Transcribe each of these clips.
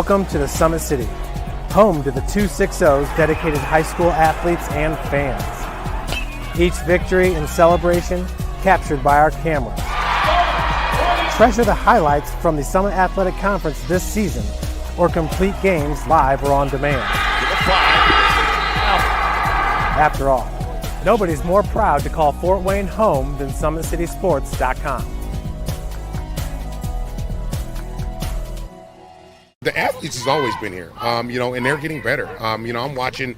Welcome to the Summit City, home to the 260's dedicated high school athletes and fans. Each victory and celebration captured by our cameras. Treasure the highlights from the Summit Athletic Conference this season, or complete games live or on demand. After all, nobody's more proud to call Fort Wayne home than SummitCitySports.com. The athletes has always been here, and they're getting better. I'm watching,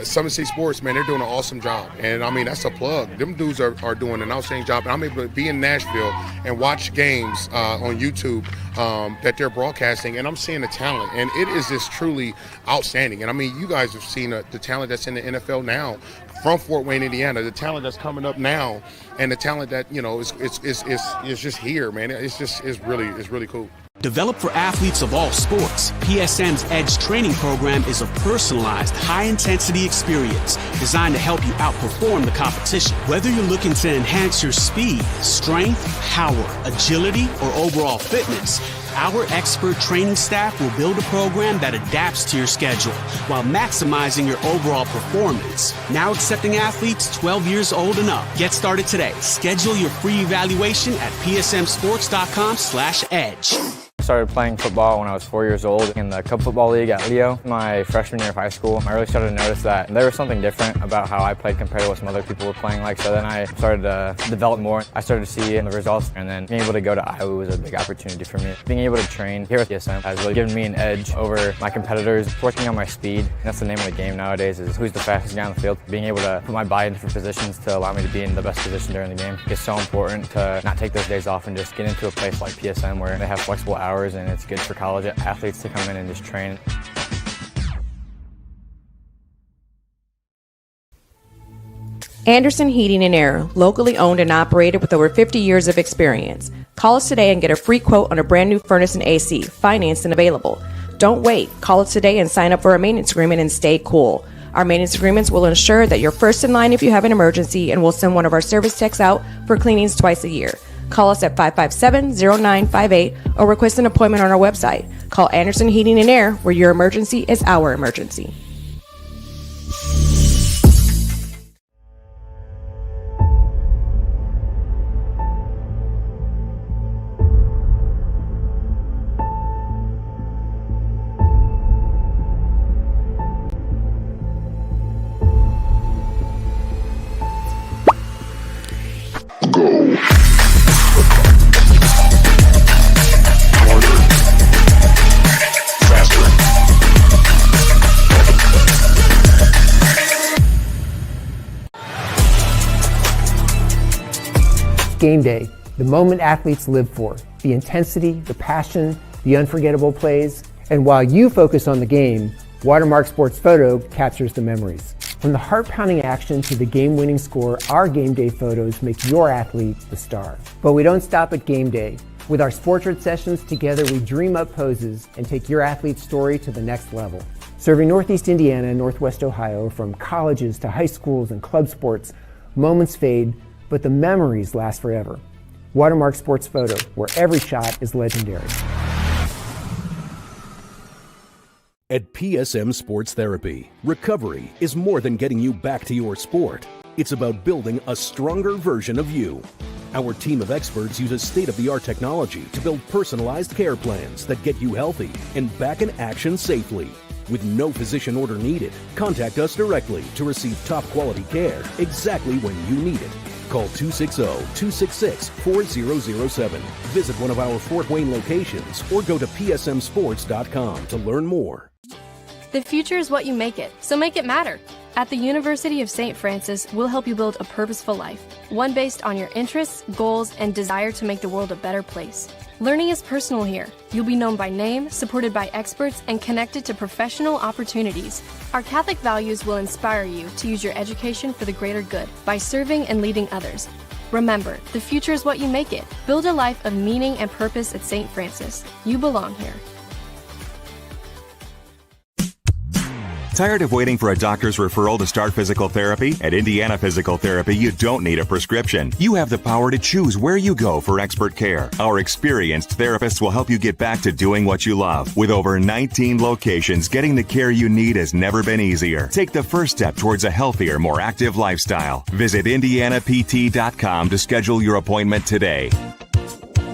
Summit City Sports, man, they're doing an awesome job. And, that's a plug. Them dudes are doing an outstanding job. And I'm able to be in Nashville and watch games on YouTube that they're broadcasting, and I'm seeing the talent. And it is just truly outstanding. And, you guys have seen the talent that's in the NFL now from Fort Wayne, Indiana, the talent that's coming up now, and the talent that, is just here, man. It's really cool. Developed for athletes of all sports, PSM's Edge training program is a personalized, high-intensity experience designed to help you outperform the competition. Whether you're looking to enhance your speed, strength, power, agility, or overall fitness, our expert training staff will build a program that adapts to your schedule while maximizing your overall performance. Now accepting athletes 12 years old and up. Get started today. Schedule your free evaluation at psmsports.com/edge. I started playing football when I was 4 years old in the Cub Football League at Leo. My freshman year of high school, I really started to notice that there was something different about how I played compared to what some other people were playing like. So then I started to develop more. I started to see the results, and then being able to go to Iowa was a big opportunity for me. Being able to train here at PSM has really given me an edge over my competitors. Working on my speed, that's the name of the game nowadays, is who's the fastest guy on the field. Being able to put my body in different positions to allow me to be in the best position during the game is so important to not take those days off and just get into a place like PSM where they have flexible hours, and it's good for college athletes to come in and just train. Anderson Heating and Air, locally owned and operated with over 50 years of experience. Call us today and get a free quote on a brand new furnace and AC, financed and available. Don't wait. Call us today and sign up for a maintenance agreement and stay cool. Our maintenance agreements will ensure that you're first in line if you have an emergency, and we'll send one of our service techs out for cleanings twice a year. Call us at 557-0958 or request an appointment on our website. Call Anderson Heating and Air, where your emergency is our emergency. Game day, the moment athletes live for, the intensity, the passion, the unforgettable plays. And while you focus on the game, Watermark Sports Photo captures the memories. From the heart-pounding action to the game-winning score, our game day photos make your athlete the star. But we don't stop at game day. With our Sportrait sessions, together we dream up poses and take your athlete's story to the next level. Serving Northeast Indiana and Northwest Ohio, from colleges to high schools and club sports, moments fade, but the memories last forever. Watermark Sports Photo, where every shot is legendary. At PSM Sports Therapy, recovery is more than getting you back to your sport. It's about building a stronger version of you. Our team of experts uses state-of-the-art technology to build personalized care plans that get you healthy and back in action safely. With no physician order needed, contact us directly to receive top-quality care exactly when you need it. Call 260-266-4007. Visit one of our Fort Wayne locations or go to psmsports.com to learn more. The future is what you make it, so make it matter. At the University of St. Francis, we'll help you build a purposeful life, one based on your interests, goals, and desire to make the world a better place. Learning is personal here. You'll be known by name, supported by experts, and connected to professional opportunities. Our Catholic values will inspire you to use your education for the greater good by serving and leading others. Remember, the future is what you make it. Build a life of meaning and purpose at St. Francis. You belong here. Tired of waiting for a doctor's referral to start physical therapy? At Indiana Physical Therapy, you don't need a prescription. You have the power to choose where you go for expert care. Our experienced therapists will help you get back to doing what you love. With over 19 locations, getting the care you need has never been easier. Take the first step towards a healthier, more active lifestyle. Visit IndianaPT.com to schedule your appointment today.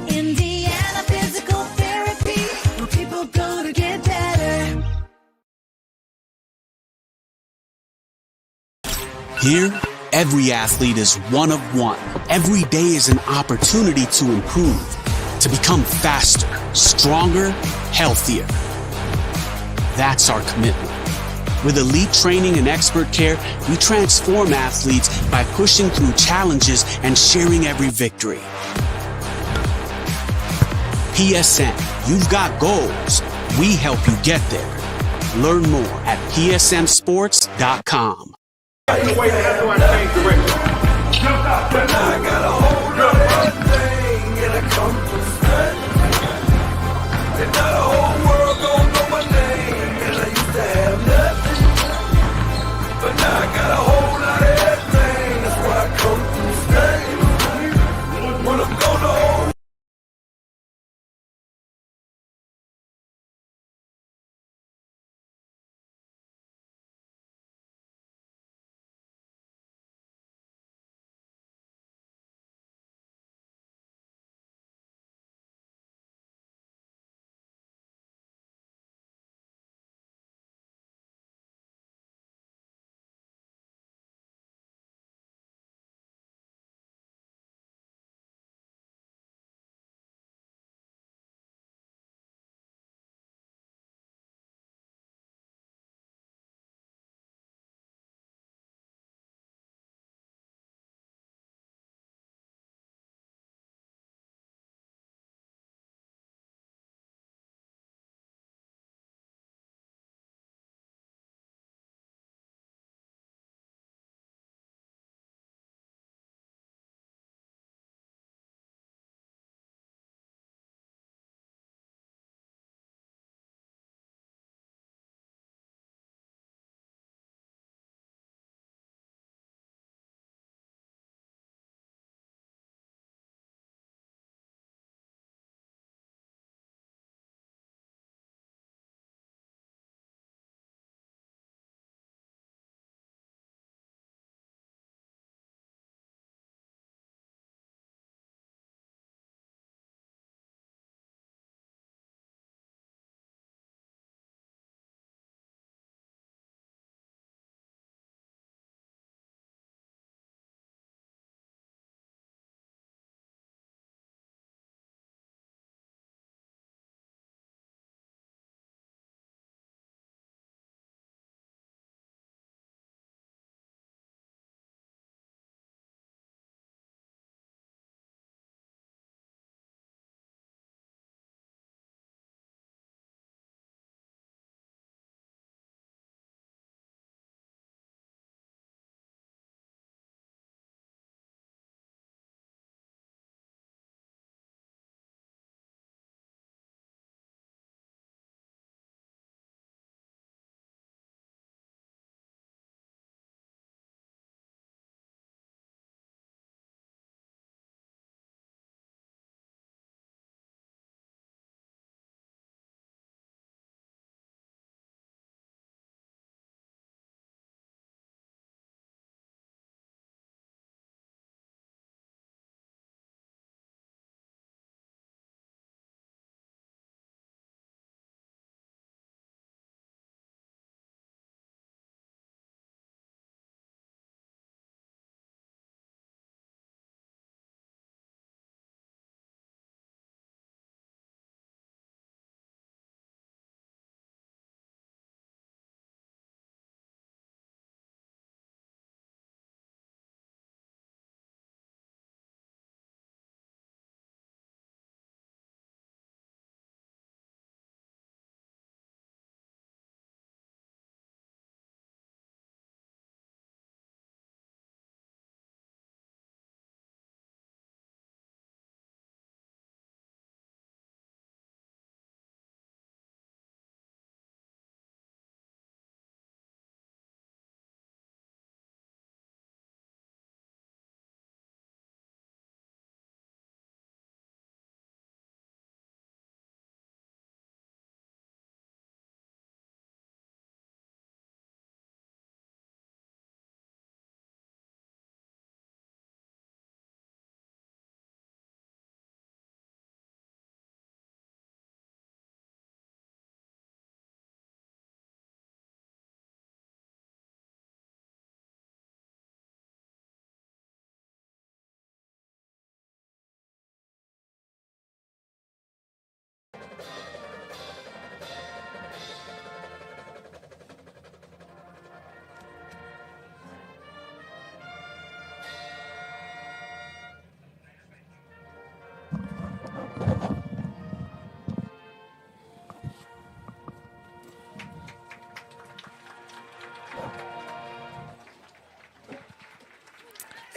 Indiana Physical Therapy, where people go to get better. Here, every athlete is one of one. Every day is an opportunity to improve, to become faster, stronger, healthier. That's our commitment. With elite training and expert care, we transform athletes by pushing through challenges and sharing every victory. PSN, you've got goals. We help you get there. Learn more at psmsports.com. I got a whole lot of everything and I come from Snyder. And now the whole world gon' know my name. And I used to have nothing, but now I got a whole lot of everything. That's why I come from Snyder. When I'm gonna hold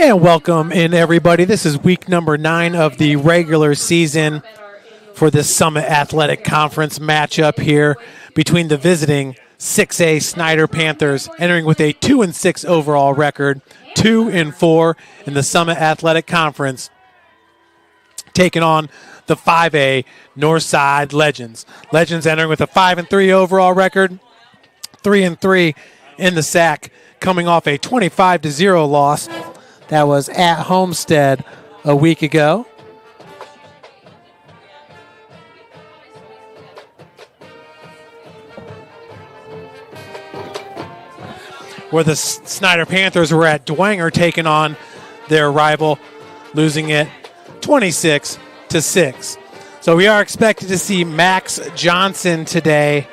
And welcome in, everybody. This is week number 9 of the regular season for the Summit Athletic Conference matchup here between the visiting 6A Snyder Panthers, entering with a 2-6 overall record, 2-4 in the Summit Athletic Conference, taking on the 5A Northside Legends. Legends entering with a 5-3 overall record, 3-3 in the SAC, coming off a 25-0 loss. That was at Homestead a week ago. Where the Snyder Panthers were at Dwenger taking on their rival, losing it 26-6. So we are expected to see Max Johnson today.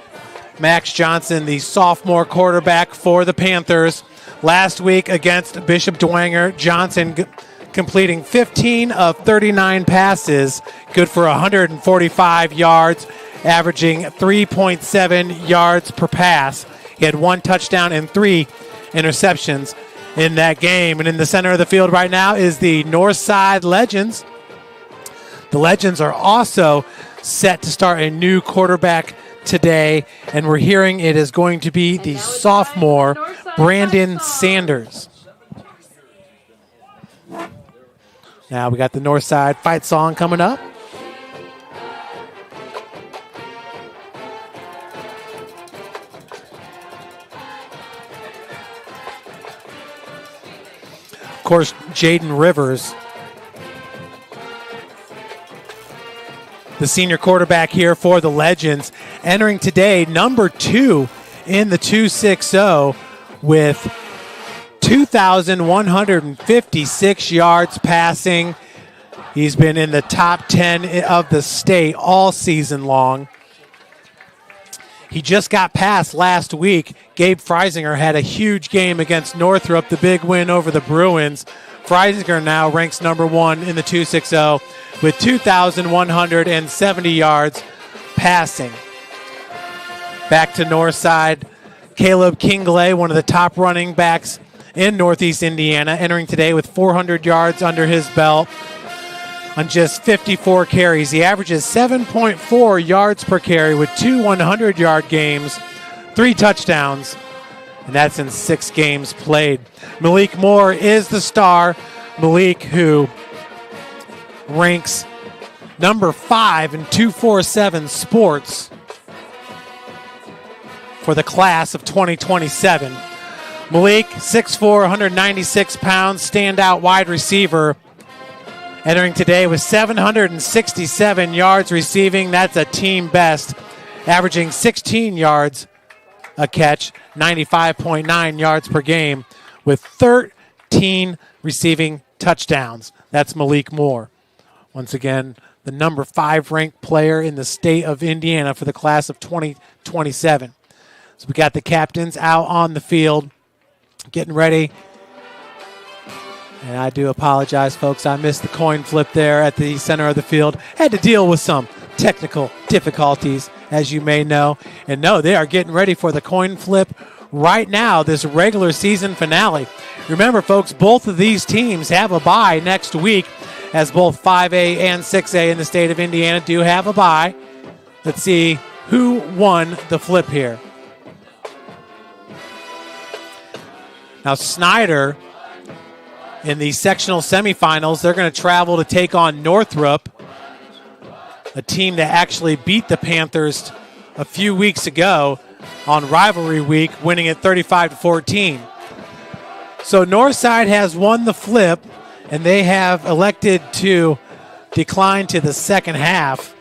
Max Johnson, the sophomore quarterback for the Panthers. Last week against Bishop Dwenger, Johnson completing 15 of 39 passes, good for 145 yards, averaging 3.7 yards per pass. He had 1 touchdown and 3 interceptions in that game. And in the center of the field right now is the Northside Legends. The Legends are also set to start a new quarterback today, and we're hearing it is going to be the sophomore Brandon Sanders. Now we got the Northside fight song coming up. Of course, Jaden Rivers, the senior quarterback here for the Legends, entering today number 2 in the 260 with 2,156 yards passing. He's been in the top 10 of the state all season long. He just got passed last week. Gabe Freisinger had a huge game against Northrop, the big win over the Bruins. Freisinger now ranks number 1 in the 260 with 2,170 yards passing. Back to Northside, Caleb Kingley, one of the top running backs in Northeast Indiana, entering today with 400 yards under his belt on just 54 carries. He averages 7.4 yards per carry with 2 100-yard games, 3 touchdowns, and that's in 6 games played. Malik Moore is the star. Malik, who ranks number 5 in 247 Sports for the class of 2027. Malik, 6'4", 196 pounds, standout wide receiver, entering today with 767 yards receiving. That's a team best, averaging 16 yards a catch, 95.9 yards per game, with 13 receiving touchdowns. That's Malik Moore. Once again, the number 5 ranked player in the state of Indiana for the class of 2027. So we got the captains out on the field, getting ready. And I do apologize, folks. I missed the coin flip there at the center of the field. Had to deal with some technical difficulties, as you may know. And no, they are getting ready for the coin flip right now, this regular season finale. Remember, folks, both of these teams have a bye next week, as both 5A and 6A in the state of Indiana do have a bye. Let's see who won the flip here. Now, Snyder, in the sectional semifinals, they're going to travel to take on Northrop, a team that actually beat the Panthers a few weeks ago on rivalry week, winning it 35-14. So Northside has won the flip, and they have elected to decline to the second half.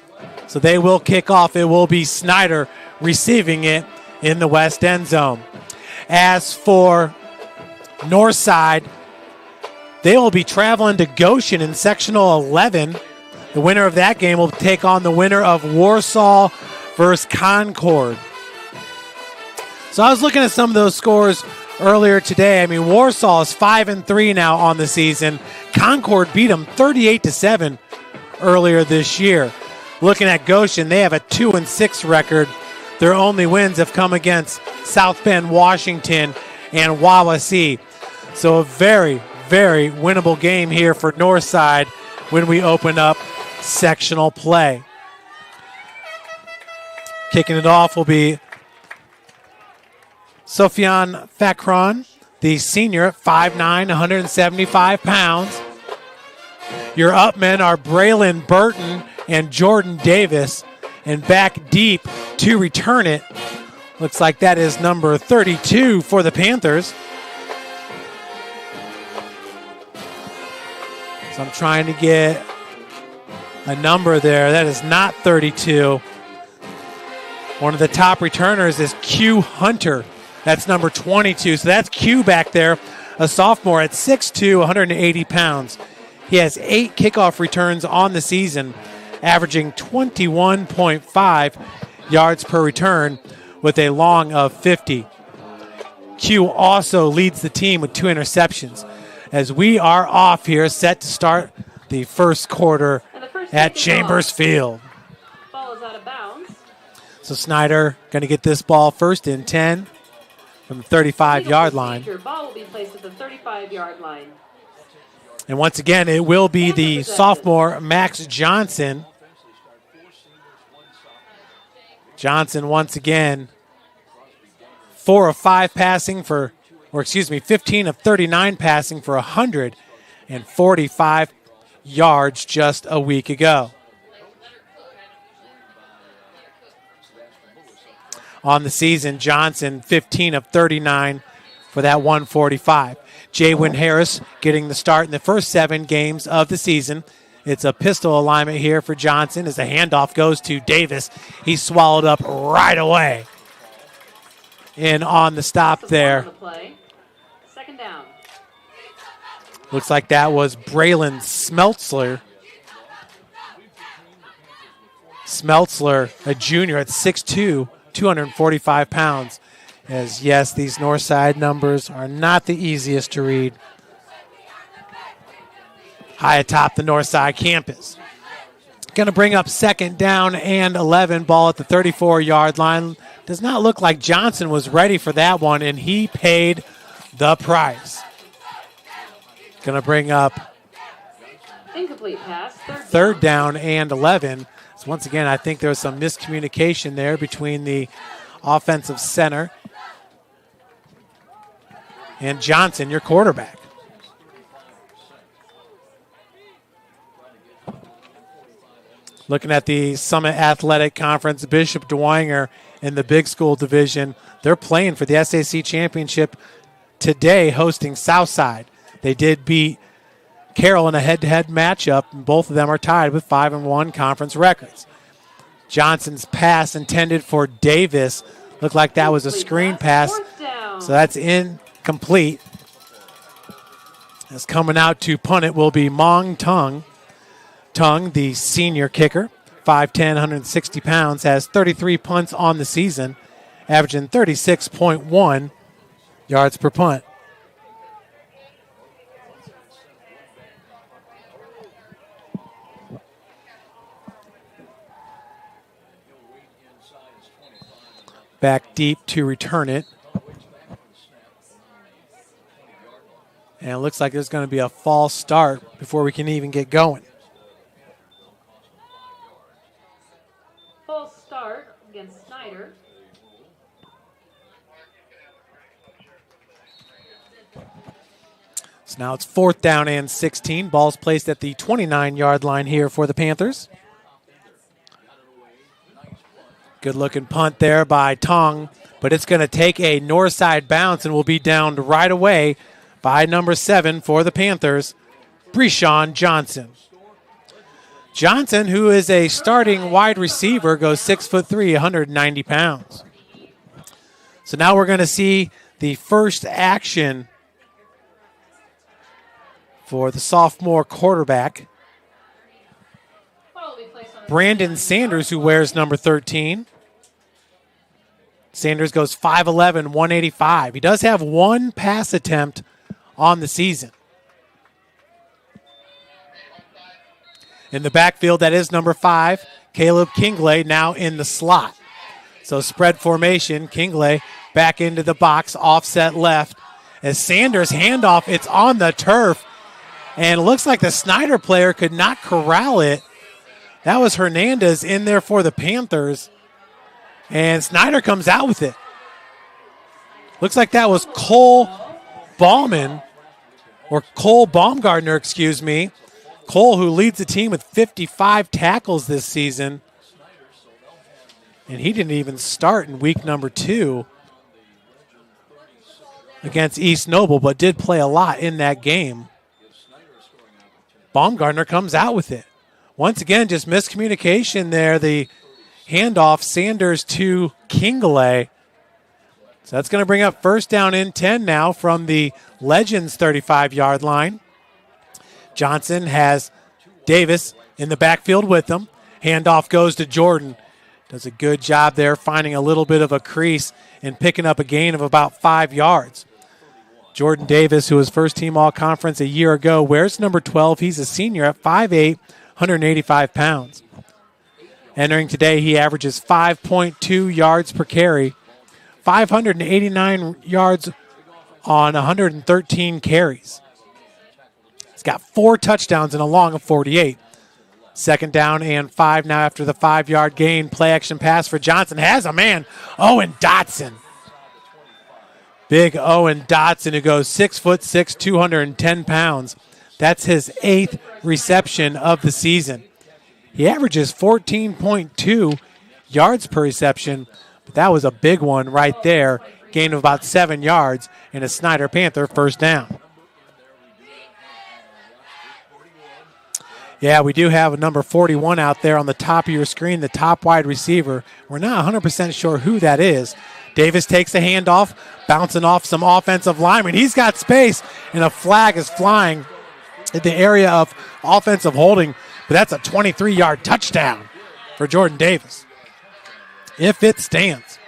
So they will kick off. It will be Snyder receiving it in the west end zone. As for Northside, they will be traveling to Goshen in sectional 11. The winner of that game will take on the winner of Warsaw versus Concord. So I was looking at some of those scores earlier today. I mean, Warsaw is 5-3 now on the season. Concord beat them 38-7 earlier this year. Looking at Goshen, they have a 2-6 record. Their only wins have come against South Bend, Washington, and Wawasee. So a very, very winnable game here for Northside when we open up sectional play. Kicking it off will be Sofian Fakron, the senior at 5'9", 175 pounds. Your upmen are Braylon Burton and Jordan Davis. And back deep to return it, looks like that is number 32 for the Panthers. So I'm trying to get a number there. That is not 32. One of the top returners is Q Hunter. That's number 22. So that's Q back there, a sophomore at 6'2", 180 pounds. He has 8 kickoff returns on the season, averaging 21.5 yards per return with a long of 50. Q also leads the team with 2 interceptions. As we are off here, set to start the first quarter at Chambers Field. Ball is out of bounds. So Snyder going to get this ball first and 10 from the 35-yard line. Ball will be placed at the 35-yard line. And once again, it will be the sophomore Max Johnson. Johnson once again, 4 of 5 passing for, 15 of 39 passing for 145 yards just a week ago. On the season, Johnson 15 of 39 for that 145. Jaywin Harris getting the start in the first 7 games of the season. It's a pistol alignment here for Johnson as the handoff goes to Davis. He's swallowed up right away. And on the stop there. Second down. Looks like that was Braylon Smeltzler. Smeltzler, a junior at 6'2", 245 pounds. As yes, these Northside numbers are not the easiest to read. High atop the Northside campus. Going to bring up second down and 11. Ball at the 34-yard line. Does not look like Johnson was ready for that one, and he paid the price. Going to bring up incomplete pass. Third down and 11. So once again, I think there was some miscommunication there between the offensive center and Johnson, your quarterback. Looking at the Summit Athletic Conference, Bishop DeWanger in the big school division, they're playing for the SAC championship today, hosting Southside. They did beat Carroll in a head-to-head matchup, and both of them are tied with 5-1 conference records. Johnson's pass intended for Davis looked like that was a screen pass, so that's incomplete. As coming out to punt it will be Mong Tung. Tung, the senior kicker, 5'10", 160 pounds, has 33 punts on the season, averaging 36.1 yards per punt. Back deep to return it. And it looks like there's going to be a false start before we can even get going. False start against Snyder. So now it's fourth down and 16. Ball's placed at the 29-yard line here for the Panthers. Good-looking punt there by Tong, but it's going to take a north side bounce and will be downed right away by number 7 for the Panthers, Breshawn Johnson. Johnson, who is a starting wide receiver, goes 6'3", 190 pounds. So now we're going to see the first action for the sophomore quarterback, Brandon Sanders, who wears number 13. Sanders goes 5'11", 185. He does have one pass attempt on the season. In the backfield, that is number 5, Caleb Kingley, now in the slot. So spread formation, Kingley back into the box, offset left, as Sanders handoff, it's on the turf. And it looks like the Snyder player could not corral it. That was Hernandez in there for the Panthers. And Snyder comes out with it. Looks like that was Cole Baumgardner, excuse me. Cole, who leads the team with 55 tackles this season. And he didn't even start in week number 2 against East Noble, but did play a lot in that game. Baumgardner comes out with it. Once again, just miscommunication there. The handoff, Sanders to Kingley. So that's going to bring up first down and 10 now from the Legends 35-yard line. Johnson has Davis in the backfield with them. Handoff goes to Jordan. Does a good job there finding a little bit of a crease and picking up a gain of about 5 yards. Jordan Davis, who was first-team All-Conference a year ago, wears number 12. He's a senior at 5'8", 185 pounds. Entering today, he averages 5.2 yards per carry, 589 yards on 113 carries. He's got 4 touchdowns and a long of 48. Second down and 5 now after the 5-yard gain. Play action pass for Johnson. Has a man, Owen Dotson. Big Owen Dotson, who goes 6'6", 210 pounds. That's his 8th reception of the season. He averages 14.2 yards per reception, but that was a big one right there. Gain of about 7 yards and a Snyder Panther first down. Yeah, we do have a number 41 out there on the top of your screen, the top wide receiver. We're not 100% sure who that is. Davis takes a handoff, bouncing off some offensive linemen. He's got space, and a flag is flying in the area of offensive holding, but that's a 23-yard touchdown for Jordan Davis, if it stands.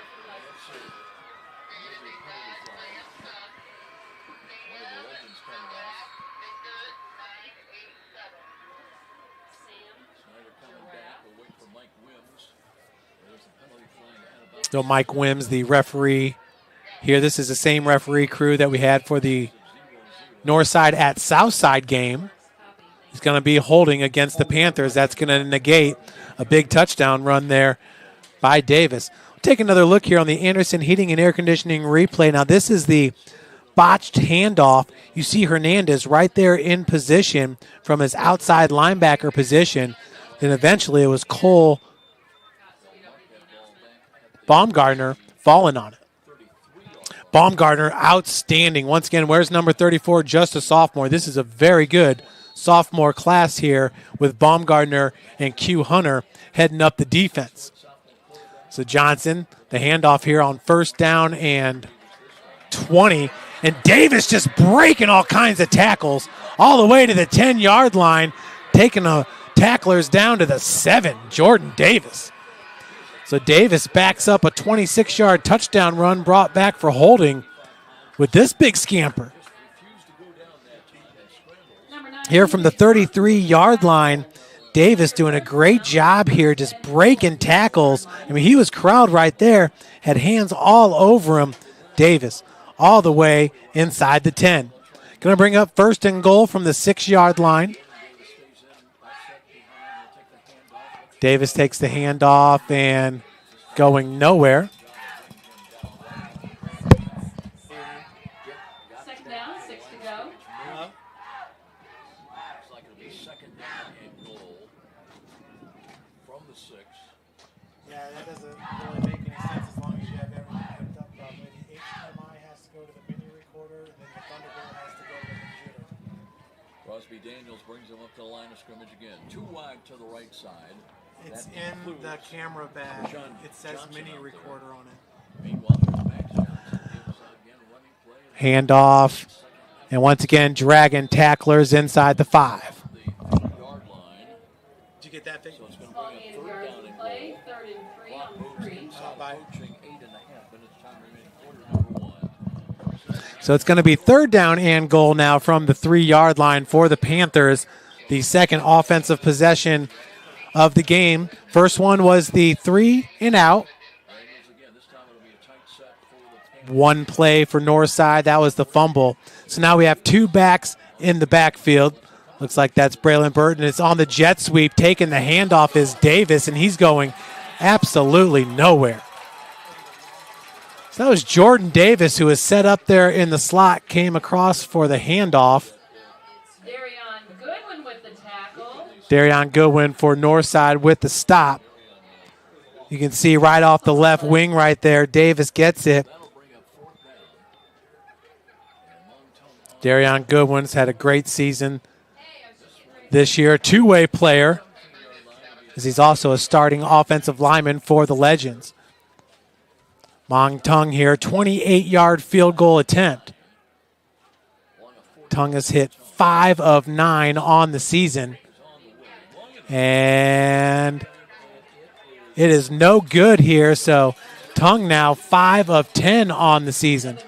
So Mike Wims, the referee here. This is the same referee crew that we had for the Northside at Southside game. He's going to be holding against the Panthers. That's going to negate a big touchdown run there by Davis. We'll take another look here on the Anderson Heating and Air Conditioning replay. Now this is the botched handoff. You see Hernandez right there in position from his outside linebacker position. Then eventually it was Cole Baumgardner falling on it. Baumgardner outstanding. Once again, where's number 34? Just a sophomore. This is a very good sophomore class here with Baumgardner and Q Hunter heading up the defense. So Johnson, the handoff here on first down and 20. And Davis just breaking all kinds of tackles all the way to the 10-yard line, taking the tacklers down to the 7. Jordan Davis. So Davis backs up a 26-yard touchdown run brought back for holding with this big scamper. Here from the 33-yard line, Davis doing a great job here just breaking tackles. I mean, he was corralled right there, had hands all over him. Davis all the way inside the 10. Going to bring up first and goal from the 6-yard line. Davis takes the handoff and going nowhere. Second down, 6 to go. Yeah, that doesn't really make any sense as long as you have everything hooked up properly. The HDMI has to go to the mini recorder, and then the Thunderbolt has to go to the computer. Crosby Daniels brings him up to the line of scrimmage again. 2 wide to the right side. It's in the camera bag. It says mini recorder on it. Handoff. And once again, dragging tacklers inside the 5. Did you get that, Vic? Play, 3rd and 3 on the 3. So it's going to be 3rd down and goal now from the 3-yard line for the Panthers. The second offensive possession of the game. First one was the 3 and out. one play for Northside. That was the fumble. So now we have two backs in the backfield. Looks like that's Braylon Burton. It's on the jet sweep. Taking the handoff is Davis, and he's going absolutely nowhere. So that was Jordan Davis, who was set up there in the slot, came across for the handoff. Darion Goodwin for Northside with the stop. You can see right off the left wing right there, Davis gets it. Darion Goodwin's had a great season this year, two-way player, as he's also a starting offensive lineman for the Legends. Mong Tung here, 28-yard field goal attempt. Tung has hit 5 of 9 on the season. And it is no good here, so Tung now 5 of 10 on the season.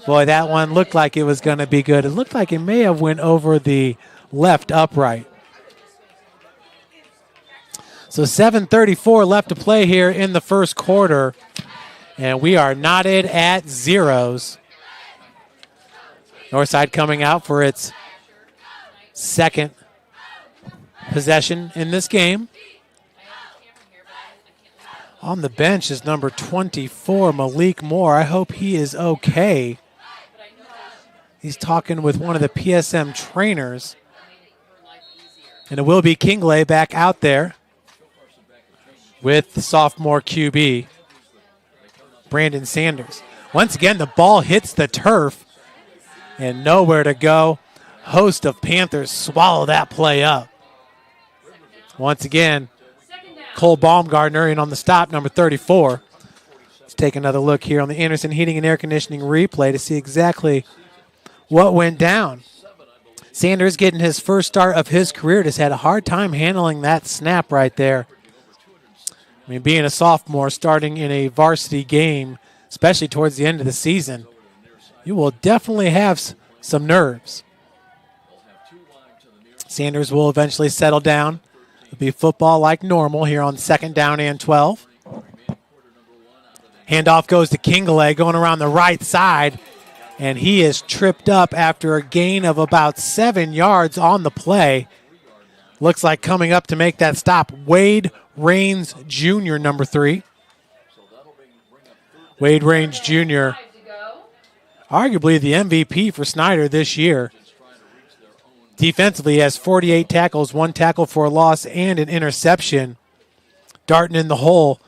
Boy, that one looked like it was going to be good. It looked like it may have went over the left upright. So 7:34 left to play here in the first quarter, and we are knotted at zeros. Northside coming out for its second possession in this game. On the bench is number 24, Malik Moore. I hope he is okay. He's talking with one of the PSM trainers. And it will be Kingley back out there with the sophomore QB, Brandon Sanders. Once again, the ball hits the turf and nowhere to go. Host of Panthers swallow that play up. Once again, Cole Baumgartner in on the stop, number 34. Let's take another look here on the Anderson Heating and Air Conditioning replay to see exactly what went down. Sanders getting his first start of his career, just had a hard time handling that snap right there. I mean, being a sophomore, starting in a varsity game, especially towards the end of the season, you will definitely have some nerves. Sanders will eventually settle down. It'll be football like normal here on 2nd down and 12. Handoff goes to Kingley going around the right side, and he is tripped up after a gain of about 7 yards on the play. Looks like coming up to make that stop, Wade Raines Jr., number 3. Wade Raines Jr., arguably the MVP for Snyder this year. Defensively, he has 48 tackles, 1 tackle for a loss, and an interception. Darting in the hole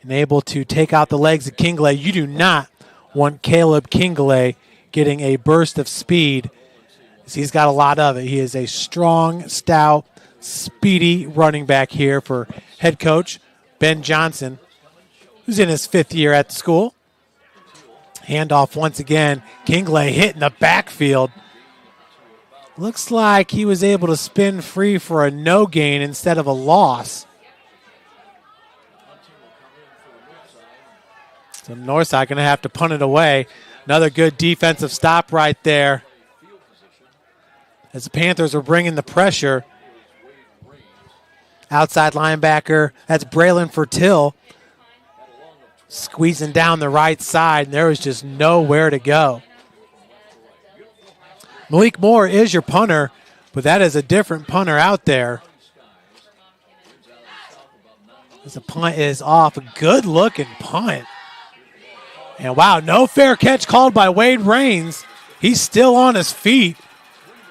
and able to take out the legs of Kingley. You do not want Caleb Kingley getting a burst of speed. He's got a lot of it. He is a strong, stout, speedy running back here for head coach Ben Johnson, who's in his 5th year at the school. Handoff once again. Kingley hit in the backfield. Looks like he was able to spin free for a no gain instead of a loss. So Northside going to have to punt it away. Another good defensive stop right there, as the Panthers are bringing the pressure. Outside linebacker, that's Braylon Fertil, squeezing down the right side, and there was just nowhere to go. Malik Moore is your punter, but that is a different punter out there. As the punt is off, a good-looking punt. And wow, no fair catch called by Wade Raines. He's still on his feet.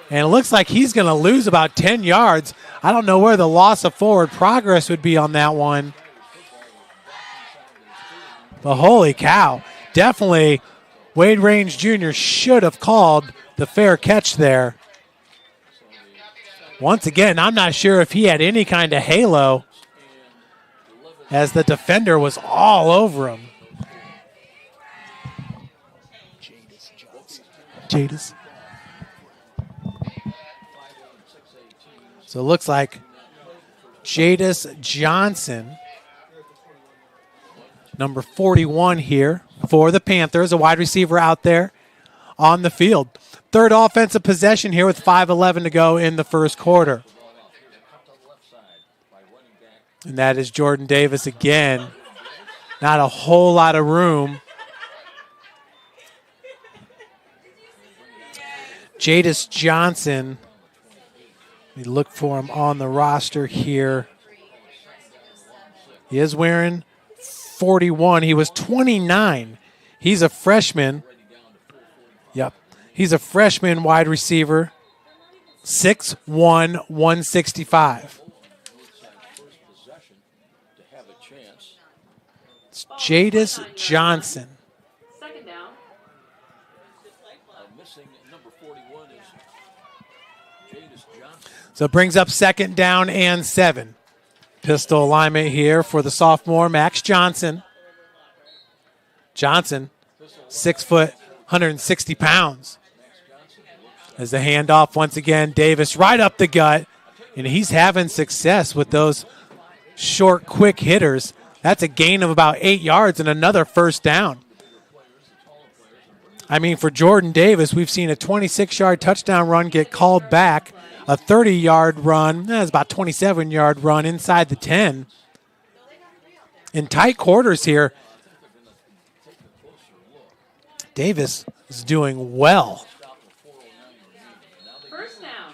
And it looks like he's going to lose about 10 yards. I don't know where the loss of forward progress would be on that one. But holy cow, definitely Wade Raines Jr. should have called the fair catch there. Once again, I'm not sure if he had any kind of halo, as the defender was all over him. Jadis. So it looks like Jadis Johnson, number 41 here for the Panthers, a wide receiver out there on the field. Third offensive possession here with 5:11 to go in the first quarter. And that is Jordan Davis again. Not a whole lot of room Jadis Johnson. We look for him on the roster here. He is wearing 41. He was 29. He's a freshman. Yep. He's a freshman wide receiver. 6'1", 165. It's Jadis Johnson. Second down. So it brings up second down and 7. Pistol alignment here for the sophomore, Max Johnson. Johnson, 6 foot, 160 pounds. As the handoff once again, Davis right up the gut, and he's having success with those short, quick hitters. That's a gain of about 8 yards and another first down. I mean, for Jordan Davis, we've seen a 26-yard touchdown run get called back, a 30-yard run, that's about 27-yard run inside the 10. In tight quarters here, Davis is doing well. First down.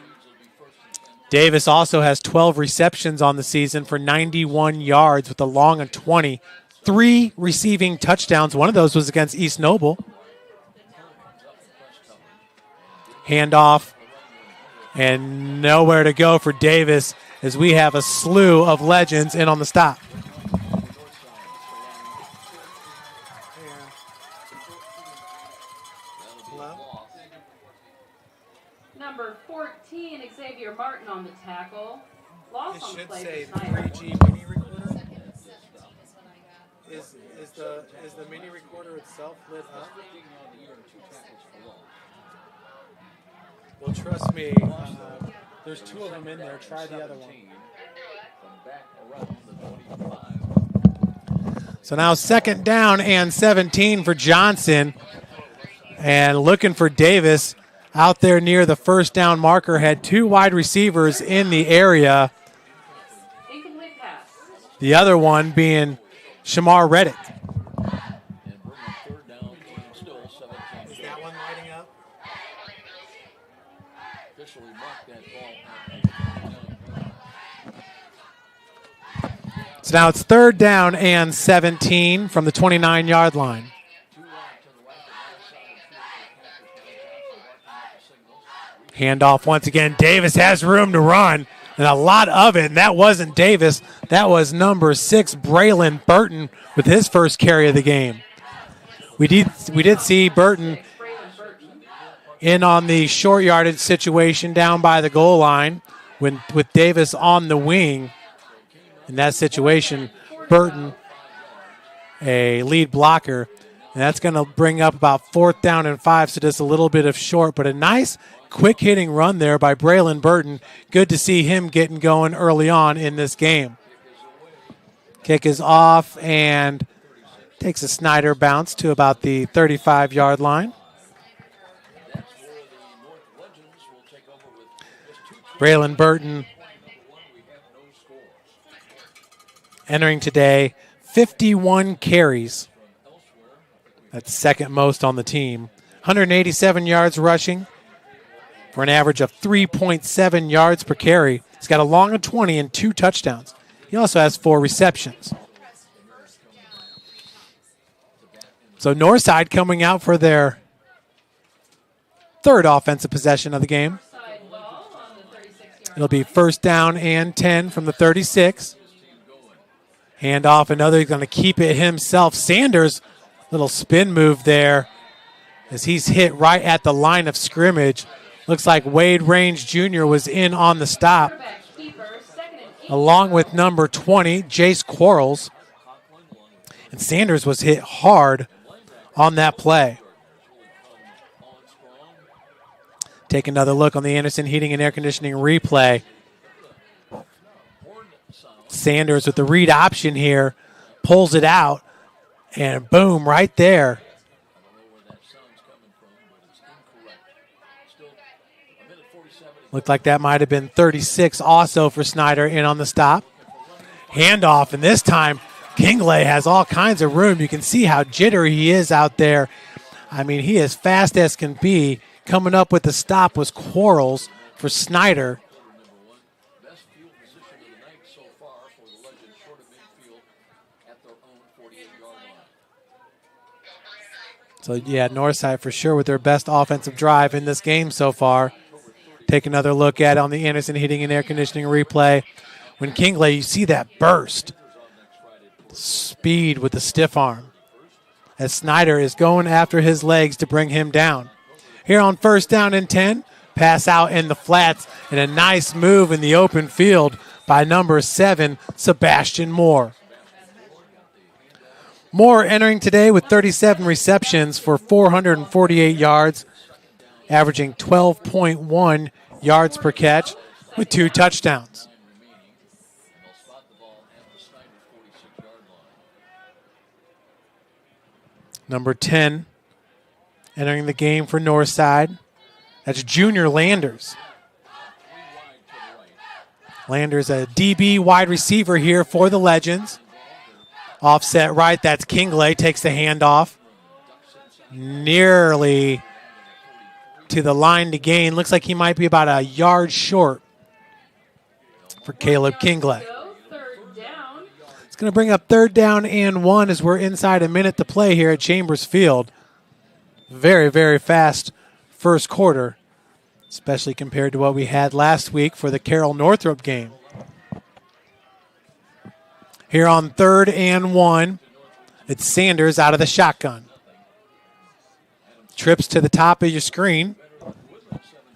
Davis also has 12 receptions on the season for 91 yards with a long of 20. 3 receiving touchdowns. One of those was against East Noble. Handoff. And nowhere to go for Davis as we have a slew of legends in on the stop. Number 14, Xavier Martin on the tackle. Loss on the play say for Snyder. 3G mini recorder. Is the mini recorder itself lit up? Well, trust me, there's 2 of them in there. Try the other one. So now second down and 17 for Johnson. And looking for Davis out there near the first down marker. Had 2 wide receivers in the area. Incomplete pass. The other one being Shamar Reddick. Is that one lighting up? So now it's third down and 17 from the 29-yard line. Handoff once again. Davis has room to run, and a lot of it. And that wasn't Davis. That was number 6, Braylon Burton, with his first carry of the game. We did see Burton in on the short yardage situation down by the goal line with Davis on the wing. In that situation, Burton, a lead blocker, and that's going to bring up about 4th down and 5, so just a little bit of short, but a nice quick hitting run there by Braylon Burton. Good to see him getting going early on in this game. Kick is off and takes a Snyder bounce to about the 35-yard line. Braylon Burton entering today 51 carries. That's second most on the team. 187 yards rushing for an average of 3.7 yards per carry. He's got a long of 20 and 2 touchdowns. He also has 4 receptions. So Northside coming out for their 3rd offensive possession of the game. It'll be first down and 10 from the 36. Handoff, another, he's going to keep it himself. Sanders, little spin move there as he's hit right at the line of scrimmage. Looks like Wade Range Jr. was in on the stop, along with number 20, Jace Quarles. And Sanders was hit hard on that play. Take another look on the Anderson Heating and Air Conditioning replay. Sanders with the read option here, pulls it out, and boom, right there. Looked like that might have been 36 also for Snyder in on the stop. Handoff, and this time Kingley has all kinds of room. You can see how jittery he is out there. I mean, he is fast as can be, Coming up with the stop was Quarles for Snyder. Best field position of the night so far for the Legends, short of midfield at their own 48-yard line. So, yeah, Northside for sure with their best offensive drive in this game so far. Take another look at it on the Anderson Heating and Air Conditioning replay. When Kingley, you see that burst. Speed with the stiff arm. As Snyder is going after his legs to bring him down. Here on 1st down and 10, pass out in the flats and a nice move in the open field by number 7, Sebastian Moore. Moore entering today with 37 receptions for 448 yards, averaging 12.1 yards per catch with 2 touchdowns. Number 10 entering the game for Northside. That's Junior Landers. Landers, a DB wide receiver here for the Legends. Offset right, that's Kingley, takes the handoff. Nearly to the line to gain. Looks like he might be about a yard short for Caleb Kingley. It's going to bring up 3rd down and 1 as we're inside a minute to play here at Chambers Field. Very, very fast first quarter, especially compared to what we had last week for the Carroll Northrop game. Here on 3rd and 1, it's Sanders out of the shotgun. Trips to the top of your screen.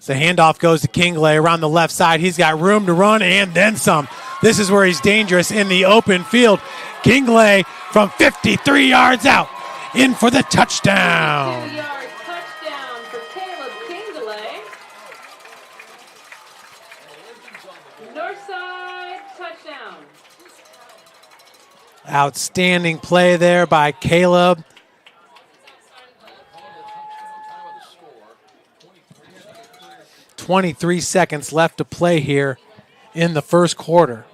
The handoff goes to Kingley around the left side. He's got room to run and then some. This is where he's dangerous in the open field. Kingley from 53 yards out, in for the touchdown. 2-yard touchdown for Caleb Kingley. Northside touchdown. Outstanding play there by Caleb. 23 seconds left to play here in the first quarter.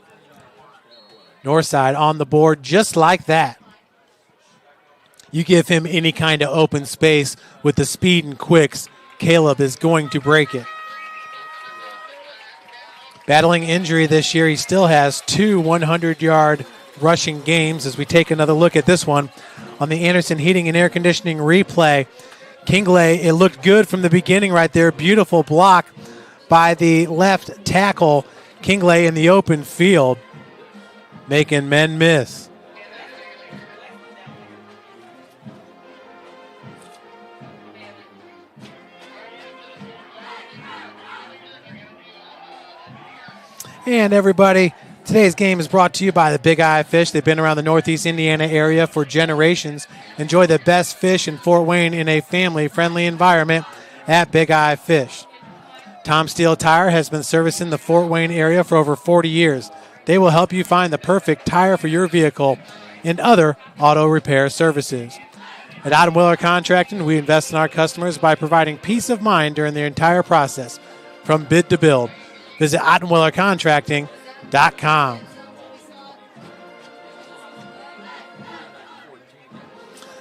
Northside on the board just like that. You give him any kind of open space with the speed and quicks, Caleb is going to break it. Battling injury this year, he still has 2 100-yard rushing games. As we take another look at this one on the Anderson Heating and Air Conditioning replay, Kingley, it looked good from the beginning right there. Beautiful block by the left tackle. Kingley in the open field, making men miss. And everybody, today's game is brought to you by the Big Eye Fish. They've been around the Northeast Indiana area for generations. Enjoy the best fish in Fort Wayne in a family-friendly environment at Big Eye Fish. Tom Steele Tire has been servicing the Fort Wayne area for over 40 years. They will help you find the perfect tire for your vehicle and other auto repair services. At Ottenwiller Contracting, we invest in our customers by providing peace of mind during their entire process, from bid to build. Visit OttenwillerContracting.com.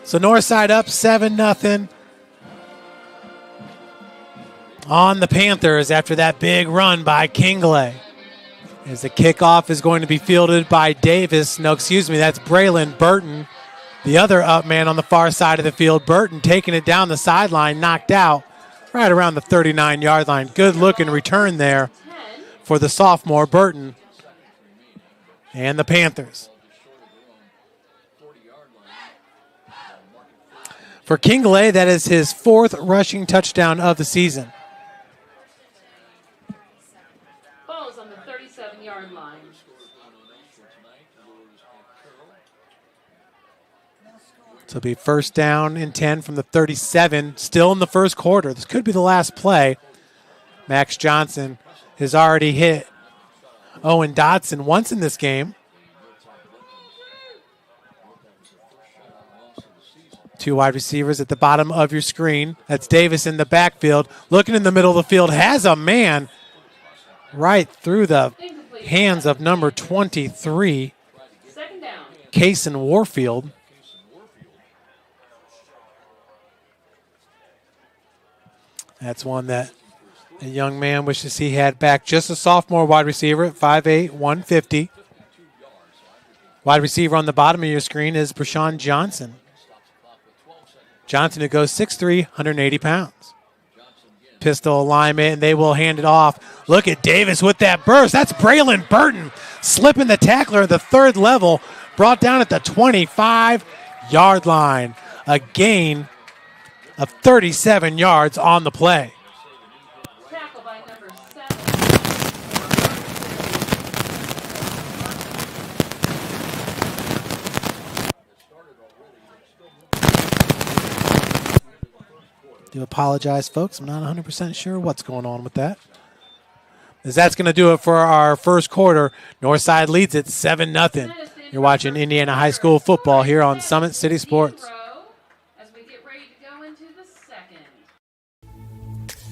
So Northside up 7-0 on the Panthers after that big run by Kingley. As the kickoff is going to be fielded by Davis. No, excuse me, that's Braylon Burton. The other up man on the far side of the field. Burton taking it down the sideline, knocked out right around the 39-yard line. Good looking return there for the sophomore Burton and the Panthers. For Kingley, that is his 4th rushing touchdown of the season. Ball's on the 37-yard line. So it'll be 1st down and 10 from the 37, still in the first quarter. This could be the last play. Max Johnson has already hit Owen Dodson once in this game. 2 wide receivers at the bottom of your screen. That's Davis in the backfield. Looking in the middle of the field, has a man right through the hands of number 23, Kaysen Warfield. That's one that a young man wishes he had back. Just a sophomore wide receiver at 5'8", 150. Wide receiver on the bottom of your screen is Prashawn Johnson. Johnson, who goes 6'3", 180 pounds. Pistol alignment, and they will hand it off. Look at Davis with that burst. That's Braylon Burton slipping the tackler at the third level, brought down at the 25-yard line. A gain of 37 yards on the play. Tackle by number 7. Do apologize, folks. I'm not 100% sure what's going on with that. As that's going to do it for our first quarter. Northside leads it 7-0. You're watching Indiana High School football here on Summit City Sports. As we get ready to go into the second.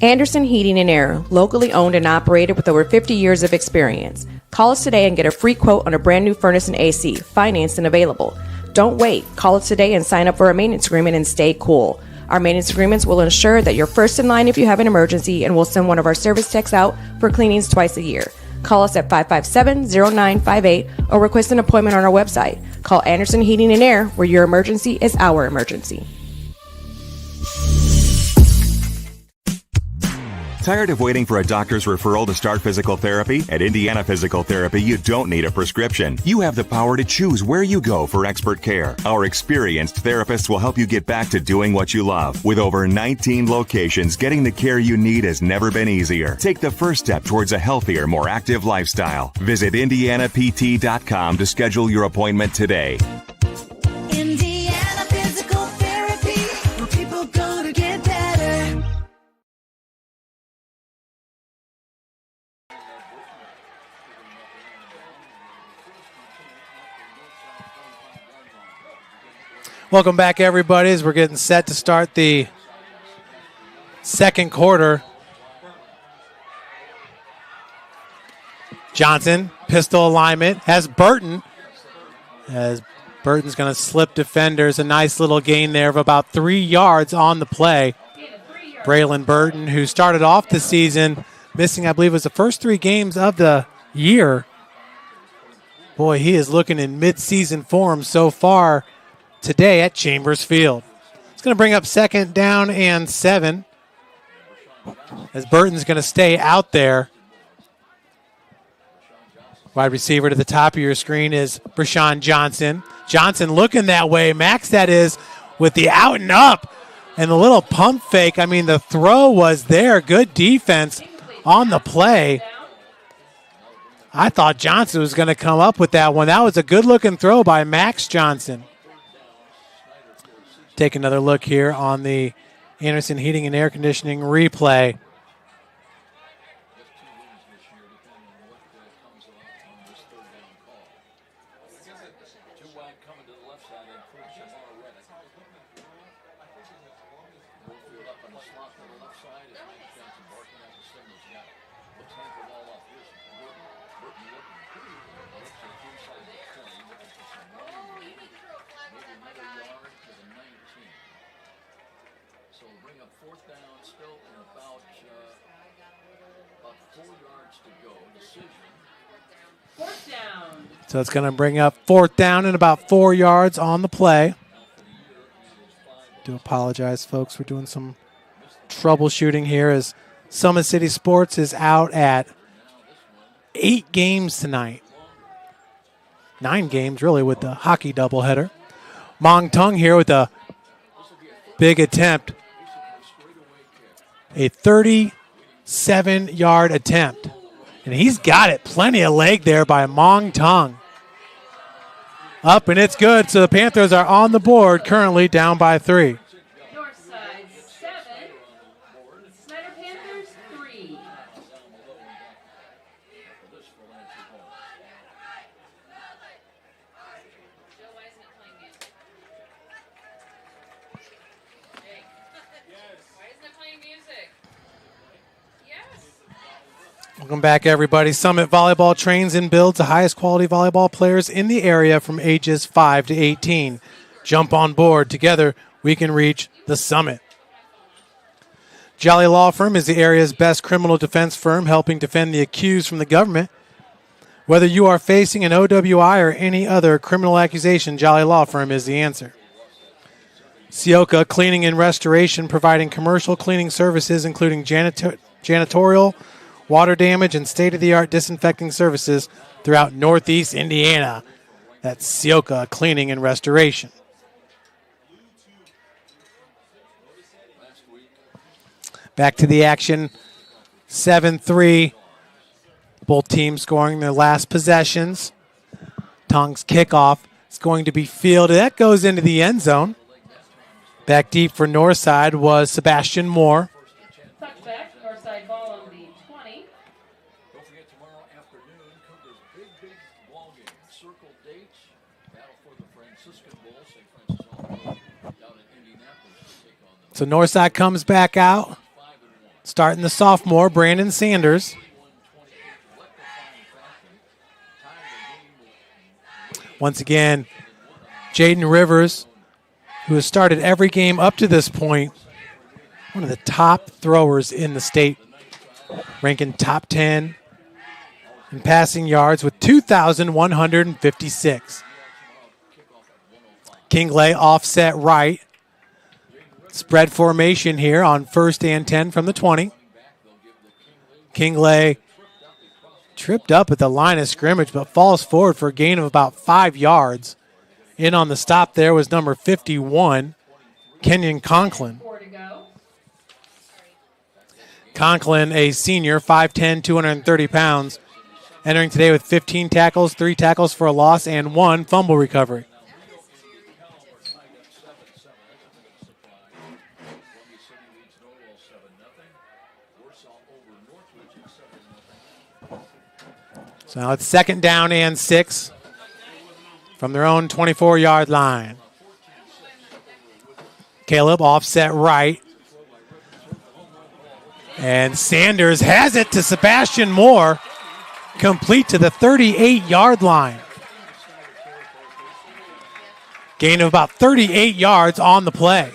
Anderson Heating and Air, locally owned and operated with over 50 years of experience. Call us today and get a free quote on a brand new furnace and AC, financed and available. Don't wait. Call us today and sign up for a maintenance agreement and stay cool. Our maintenance agreements will ensure that you're first in line if you have an emergency, and we'll send one of our service techs out for cleanings twice a year. Call us at 557-0958 or request an appointment on our website. Call Anderson Heating and Air, where your emergency is our emergency. Tired of waiting for a doctor's referral to start physical therapy? At Indiana Physical Therapy, you don't need a prescription. You have the power to choose where you go for expert care. Our experienced therapists will help you get back to doing what you love. With over 19 locations, getting the care you need has never been easier. Take the first step towards a healthier, more active lifestyle. Visit IndianaPT.com to schedule your appointment today. Indiana Physical Therapy, where people go to get better. Welcome back, everybody, as we're getting set to start the second quarter. Johnson, pistol alignment, has Burton. As Burton's going to slip defenders. A nice little gain there of about 3 yards on the play. Braylon Burton, who started off the season missing, I believe, was the first 3 games of the year. Boy, he is looking in mid-season form so far today at Chambers Field. It's going to bring up 2nd down and 7 as Burton's going to stay out there. Wide receiver to the top of your screen is Prashawn Johnson. Johnson looking that way. Max, that is, with the out and up and the little pump fake. I mean, the throw was there. Good defense on the play. I thought Johnson was going to come up with that one. That was a good-looking throw by Max Johnson. Take another look here on the Anderson Heating and Air Conditioning replay. So it's going to bring up 4th down and about 4 yards on the play. Do apologize, folks. We're doing some troubleshooting here as Summit City Sports is out at 8 games tonight. 9 games, really, with the hockey doubleheader. Mong Tung here with a big attempt. A 37-yard attempt. And he's got it. Plenty of leg there by Mong Tung. Up, and it's good. So the Panthers are on the board, currently down by 3. Northside 7, Snyder Panthers 3. Welcome back, everybody. Summit Volleyball trains and builds the highest quality volleyball players in the area from ages 5 to 18. Jump on board. Together, we can reach the summit. Jolly Law Firm is the area's best criminal defense firm, helping defend the accused from the government. Whether you are facing an OWI or any other criminal accusation, Jolly Law Firm is the answer. Sioka Cleaning and Restoration, providing commercial cleaning services, including janitorial, water damage, and state-of-the-art disinfecting services throughout Northeast Indiana. That's Sioka Cleaning and Restoration. Back to the action, 7-3. Both teams scoring their last possessions. Tong's kickoff is going to be fielded. That goes into the end zone. Back deep for Northside was Sebastian Moore. Touchback, Northside ball on the 20. Don't forget tomorrow afternoon, Cougars' big ball game. Circle dates, battle for the Franciscan Bowl, St. Francis Hall down in Indianapolis to take on them. So Northside comes back out. Starting the sophomore, Brandon Sanders. Once again, Jaden Rivers, who has started every game up to this point, one of the top throwers in the state, ranking top 10 in passing yards with 2,156. Kingley offset right. Spread formation here on 1st and 10 from the 20. Kingley tripped up at the line of scrimmage, but falls forward for a gain of about 5 yards. In on the stop there was number 51, Kenyon Conklin. Conklin, a senior, 5'10", 230 pounds, entering today with 15 tackles, 3 tackles for a loss, and 1 fumble recovery. So now it's 2nd down and 6 from their own 24-yard line. Caleb offset right. And Sanders has it to Sebastian Moore, complete to the 38-yard line. Gain of about 38 yards on the play.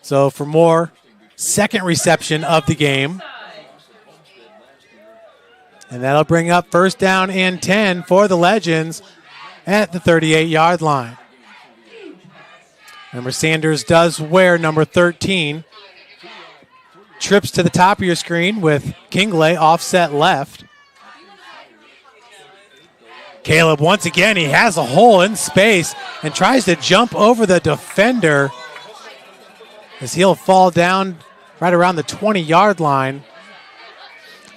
So for Moore, 2nd reception of the game. And that'll bring up 1st down and 10 for the Legends at the 38-yard line. Remember, Sanders does wear number 13. Trips to the top of your screen with Kingley offset left. Caleb, once again, he has a hole in space and tries to jump over the defender as he'll fall down right around the 20-yard line.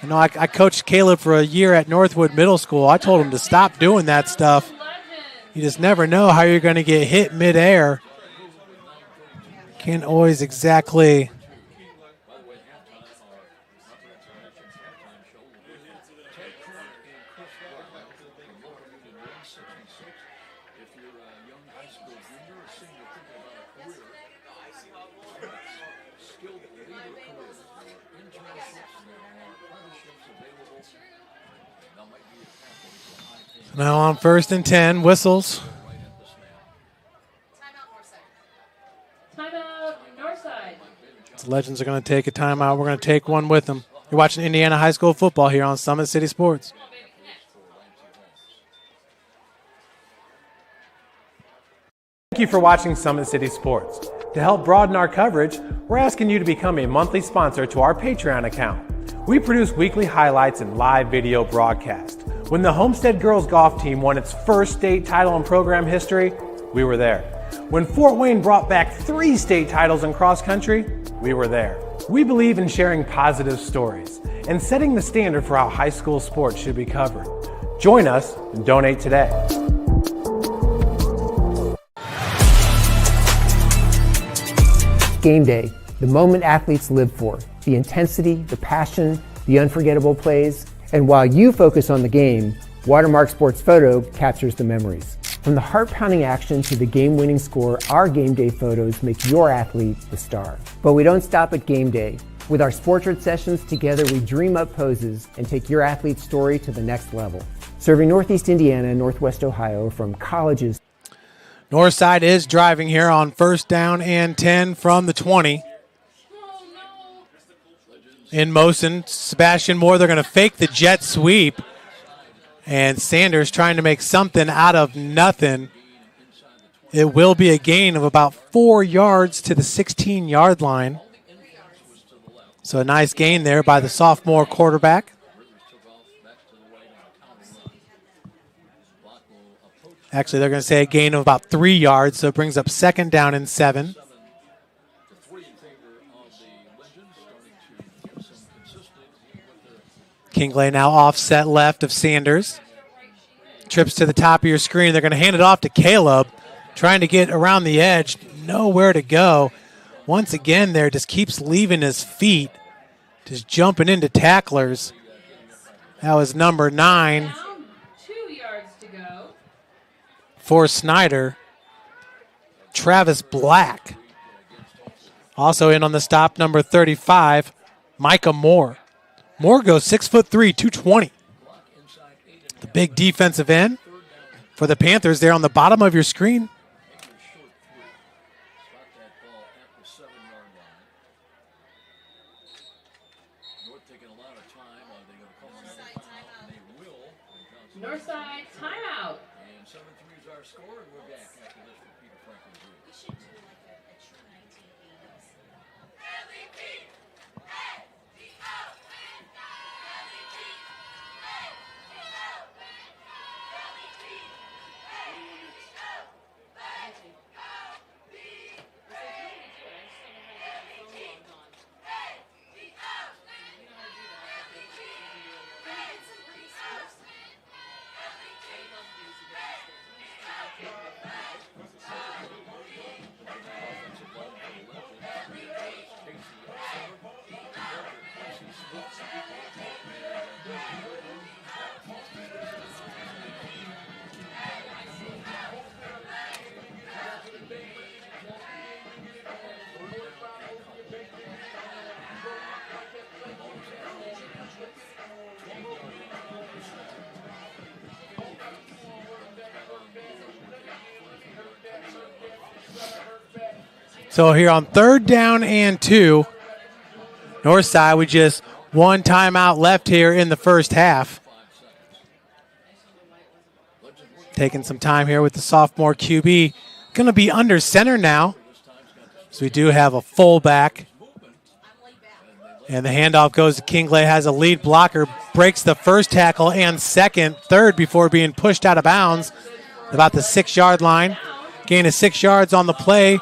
I know I coached Caleb for a year at Northwood Middle School. I told him to stop doing that stuff. You just never know how you're going to get hit midair. Can't always exactly Now on 1st and 10, whistles. Timeout, Northside. The Legends are going to take a timeout. We're going to take one with them. You're watching Indiana High School football here on Summit City Sports. Thank you for watching Summit City Sports. To help broaden our coverage, we're asking you to become a monthly sponsor to our Patreon account. We produce weekly highlights and live video broadcasts. When the Homestead girls golf team won its first state title in program history, we were there. When Fort Wayne brought back 3 state titles in cross country, we were there. We believe in sharing positive stories and setting the standard for how high school sports should be covered. Join us and donate today. Game day, the moment athletes live for, the intensity, the passion, the unforgettable plays. And while you focus on the game, Watermark Sports Photo captures the memories. From the heart-pounding action to the game-winning score, our game day photos make your athlete the star. But we don't stop at game day. With our Sportrait sessions together, we dream up poses and take your athlete's story to the next level. Serving Northeast Indiana and Northwest Ohio from colleges. Northside is driving here on 1st down and 10 from the 20. In motion, Sebastian Moore, they're going to fake the jet sweep. And Sanders trying to make something out of nothing. It will be a gain of about 4 yards to the 16-yard line. So a nice gain there by the sophomore quarterback. Actually, they're going to say a gain of about 3 yards, so it brings up 2nd down and 7. Kingley now offset left of Sanders. Trips to the top of your screen. They're going to hand it off to Caleb, trying to get around the edge. Nowhere to go. Once again there, just keeps leaving his feet. Just jumping into tacklers. That was number 9 for Snyder. Travis Black. Also in on the stop, number 35, Micah Moore. Moore goes 6'3", 220. The big defensive end for the Panthers there on the bottom of your screen. Northside timeout. And 7-3 is our score, and we're back after this for Peter Franklin's rule. We should do like an extra 1980s. So here on 3rd down and 2, Northside with just 1 timeout left here in the first half. Taking some time here with the sophomore QB. Going to be under center now. So we do have a fullback. And the handoff goes to Kingley, has a lead blocker, breaks the first tackle and third before being pushed out of bounds about the 6-yard line. Gain of 6 yards on the play.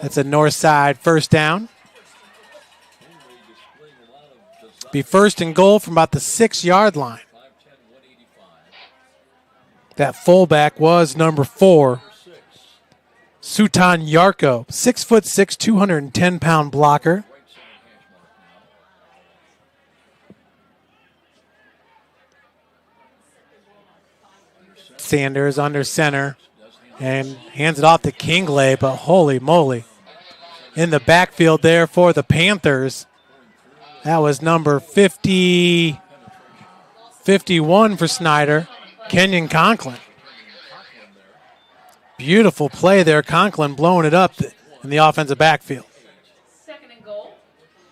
That's a Northside 1st down. Be 1st and goal from about the 6-yard line. That fullback was number 4, Sutan Yarko, 6'6", 210-pound blocker. Sanders under center and hands it off to Kingley, but holy moly. In the backfield there for the Panthers, that was number 51 for Snyder, Kenyon Conklin. Beautiful play there, Conklin blowing it up in the offensive backfield. 2nd and goal.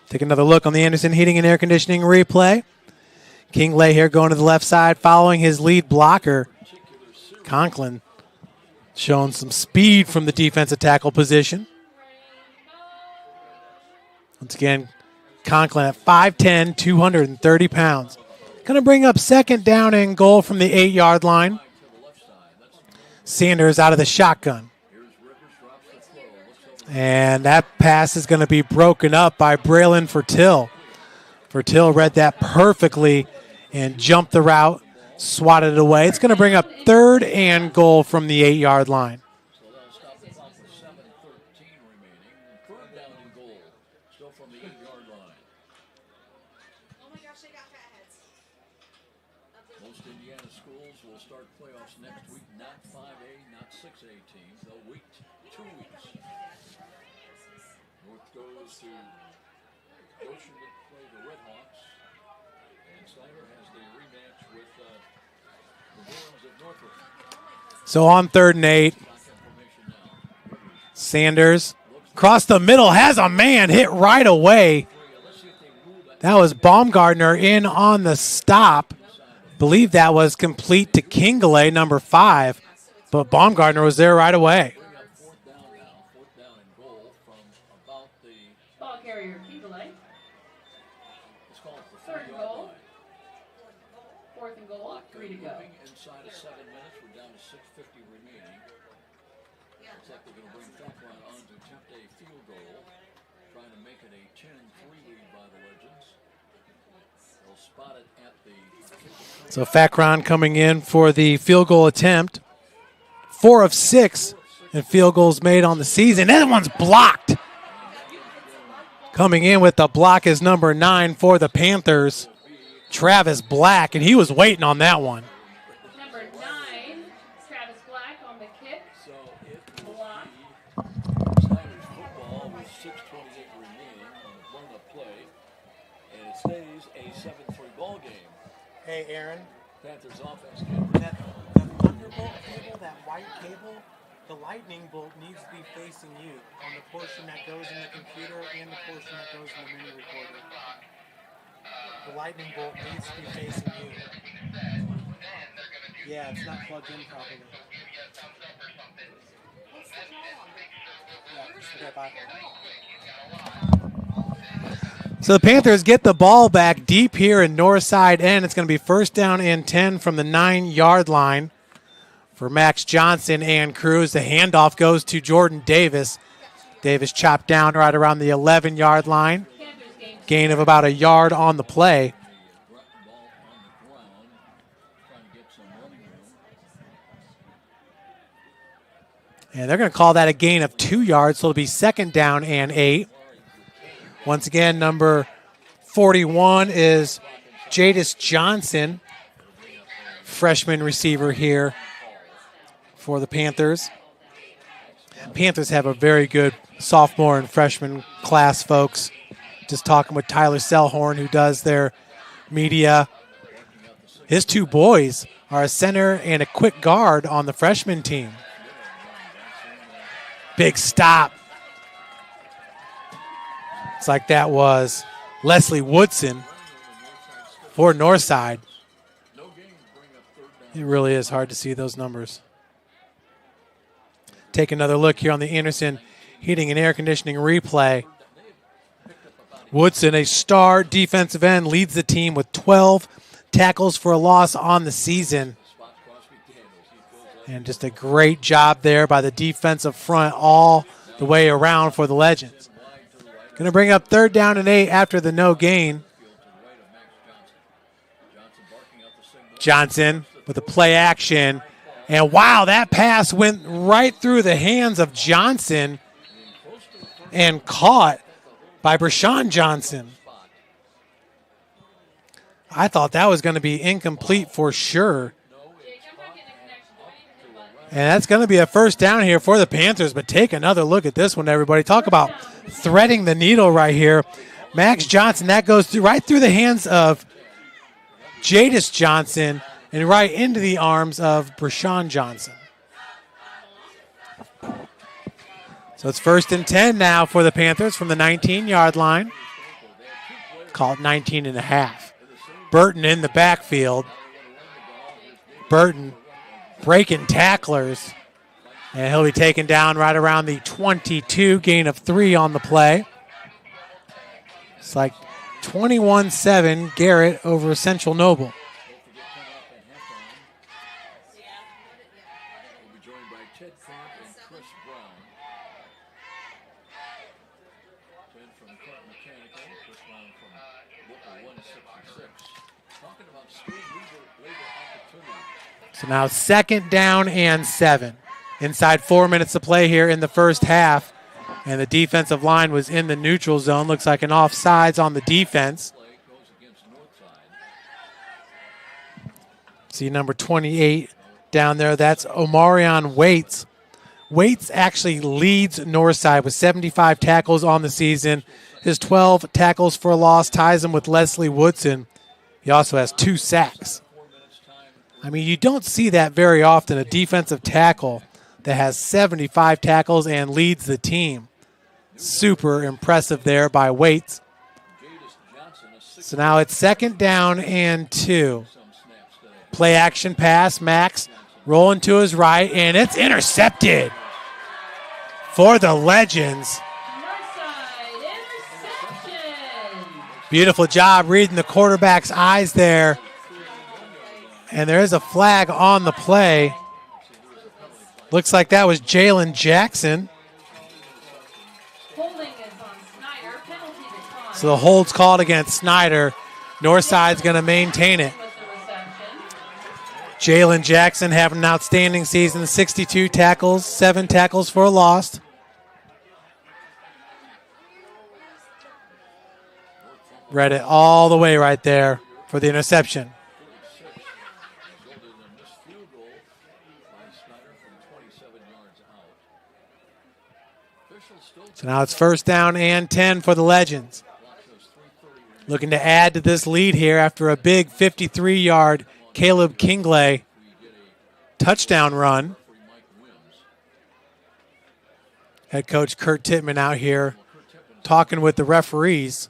Take another look on the Anderson Heating and Air Conditioning replay. Kingley here going to the left side, following his lead blocker. Conklin showing some speed from the defensive tackle position. Once again, Conklin at 5'10", 230 pounds. Going to bring up 2nd down and goal from the 8-yard line. Sanders out of the shotgun. And that pass is going to be broken up by Braylon Fertil. Fertil read that perfectly and jumped the route, swatted it away. It's going to bring up 3rd and goal from the 8-yard line. Most Indiana schools will start playoffs next week, not 5A, not 6A teams. They'll wait 2 weeks. North goes to Goshen to play the Red Hawks, and Snyder has the rematch with the Bruins of Norfolk. So on 3rd and 8, Sanders across the middle, has a man hit right away. That was Baumgartner in on the stop. Believe that was complete to Kingley, number 5. But Baumgartner was there right away. Ball carrier, Kingley. Third and goal. 4th and goal, 3 to go. Inside of 7 minutes, we're down to 6:50 remaining. Looks like they're going to bring Fakron on to attempt a field goal, trying to make it a 10-3 lead by the Legends. They'll spot it at the... So Fakron coming in for the field goal attempt. 4 of 6 in field goals made on the season. That one's blocked. Coming in with the block is number 9 for the Panthers, Travis Black, and he was waiting on that one. Number 9, Travis Black on the kick. Block. Snyder's football with 6:28 remaining on the blown-up play, and it stays a 7-3 ball game. Hey, Aaron. Panthers offense. The Thunderbolt cable, that white cable, the lightning bolt needs to be facing you on the portion that goes in the computer and the portion that goes in the mini recorder. The lightning bolt needs to be facing you. Yeah, it's not plugged in properly. Yeah, bye. So the Panthers get the ball back deep here in north side end. It's going to be 1st down and 10 from the 9-yard line for Max Johnson and Cruz. The handoff goes to Jordan Davis. Davis chopped down right around the 11-yard line. Gain of about a yard on the play. And they're going to call that a gain of 2 yards, so it'll be 2nd down and 8. Once again, number 41 is Jadis Johnson, freshman receiver here for the Panthers. Panthers have a very good sophomore and freshman class, folks. Just talking with Tyler Selhorn, who does their media. His 2 boys are a center and a quick guard on the freshman team. Big stop. It's like that was Leslie Woodson for Northside. It really is hard to see those numbers. Take another look here on the Anderson Heating and Air Conditioning replay. Woodson, a star defensive end, leads the team with 12 tackles for a loss on the season. And just a great job there by the defensive front all the way around for the Legends. Going to bring up 3rd down and 8 after the no gain. Johnson with a play action. And wow, that pass went right through the hands of Johnson and caught by Brashawn Johnson. I thought that was going to be incomplete for sure. And that's going to be a 1st down here for the Panthers, but take another look at this one, everybody. Talk about threading the needle right here. Max Johnson, that goes right through the hands of Jadis Johnson and right into the arms of Brashawn Johnson. So it's 1st and 10 now for the Panthers from the 19-yard line. Called 19 and a half. Burton in the backfield. Burton breaking tacklers. And he'll be taken down right around the 22, gain of 3 on the play. It's like 21-7 Garrett over Central Noble. So now 2nd down and 7. Inside 4 minutes to play here in the first half. And the defensive line was in the neutral zone. Looks like an offsides on the defense. See number 28 down there. That's Omarion Waits. Waits actually leads Northside with 75 tackles on the season. His 12 tackles for a loss ties him with Leslie Woodson. He also has 2 sacks. I mean, you don't see that very often, a defensive tackle that has 75 tackles and leads the team. Super impressive there by Waits. So now it's 2nd down and 2. Play action pass, Max rolling to his right, and it's intercepted for the Legends. Beautiful job reading the quarterback's eyes there. And there is a flag on the play. Looks like that was Jalen Jackson. So the hold's called against Snyder. Northside's going to maintain it. Jalen Jackson having an outstanding season, 62 tackles, 7 tackles for a loss. Read it all the way right there for the interception. So now it's 1st down and 10 for the Legends. Looking to add to this lead here after a big 53-yard Caleb Kingley touchdown run. Head coach Kurt Tittman out here talking with the referees.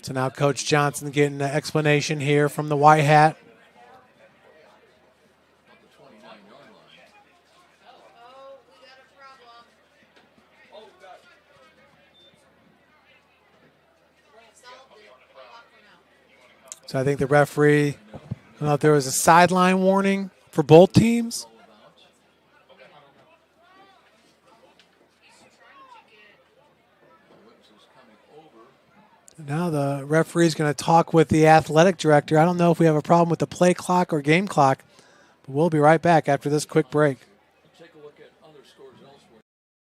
So now Coach Johnson getting an explanation here from the white hat. So I think the referee, I don't know if there was a sideline warning for both teams. Now the referee's going to talk with the athletic director. I don't know if we have a problem with the play clock or game clock, but we'll be right back after this quick break.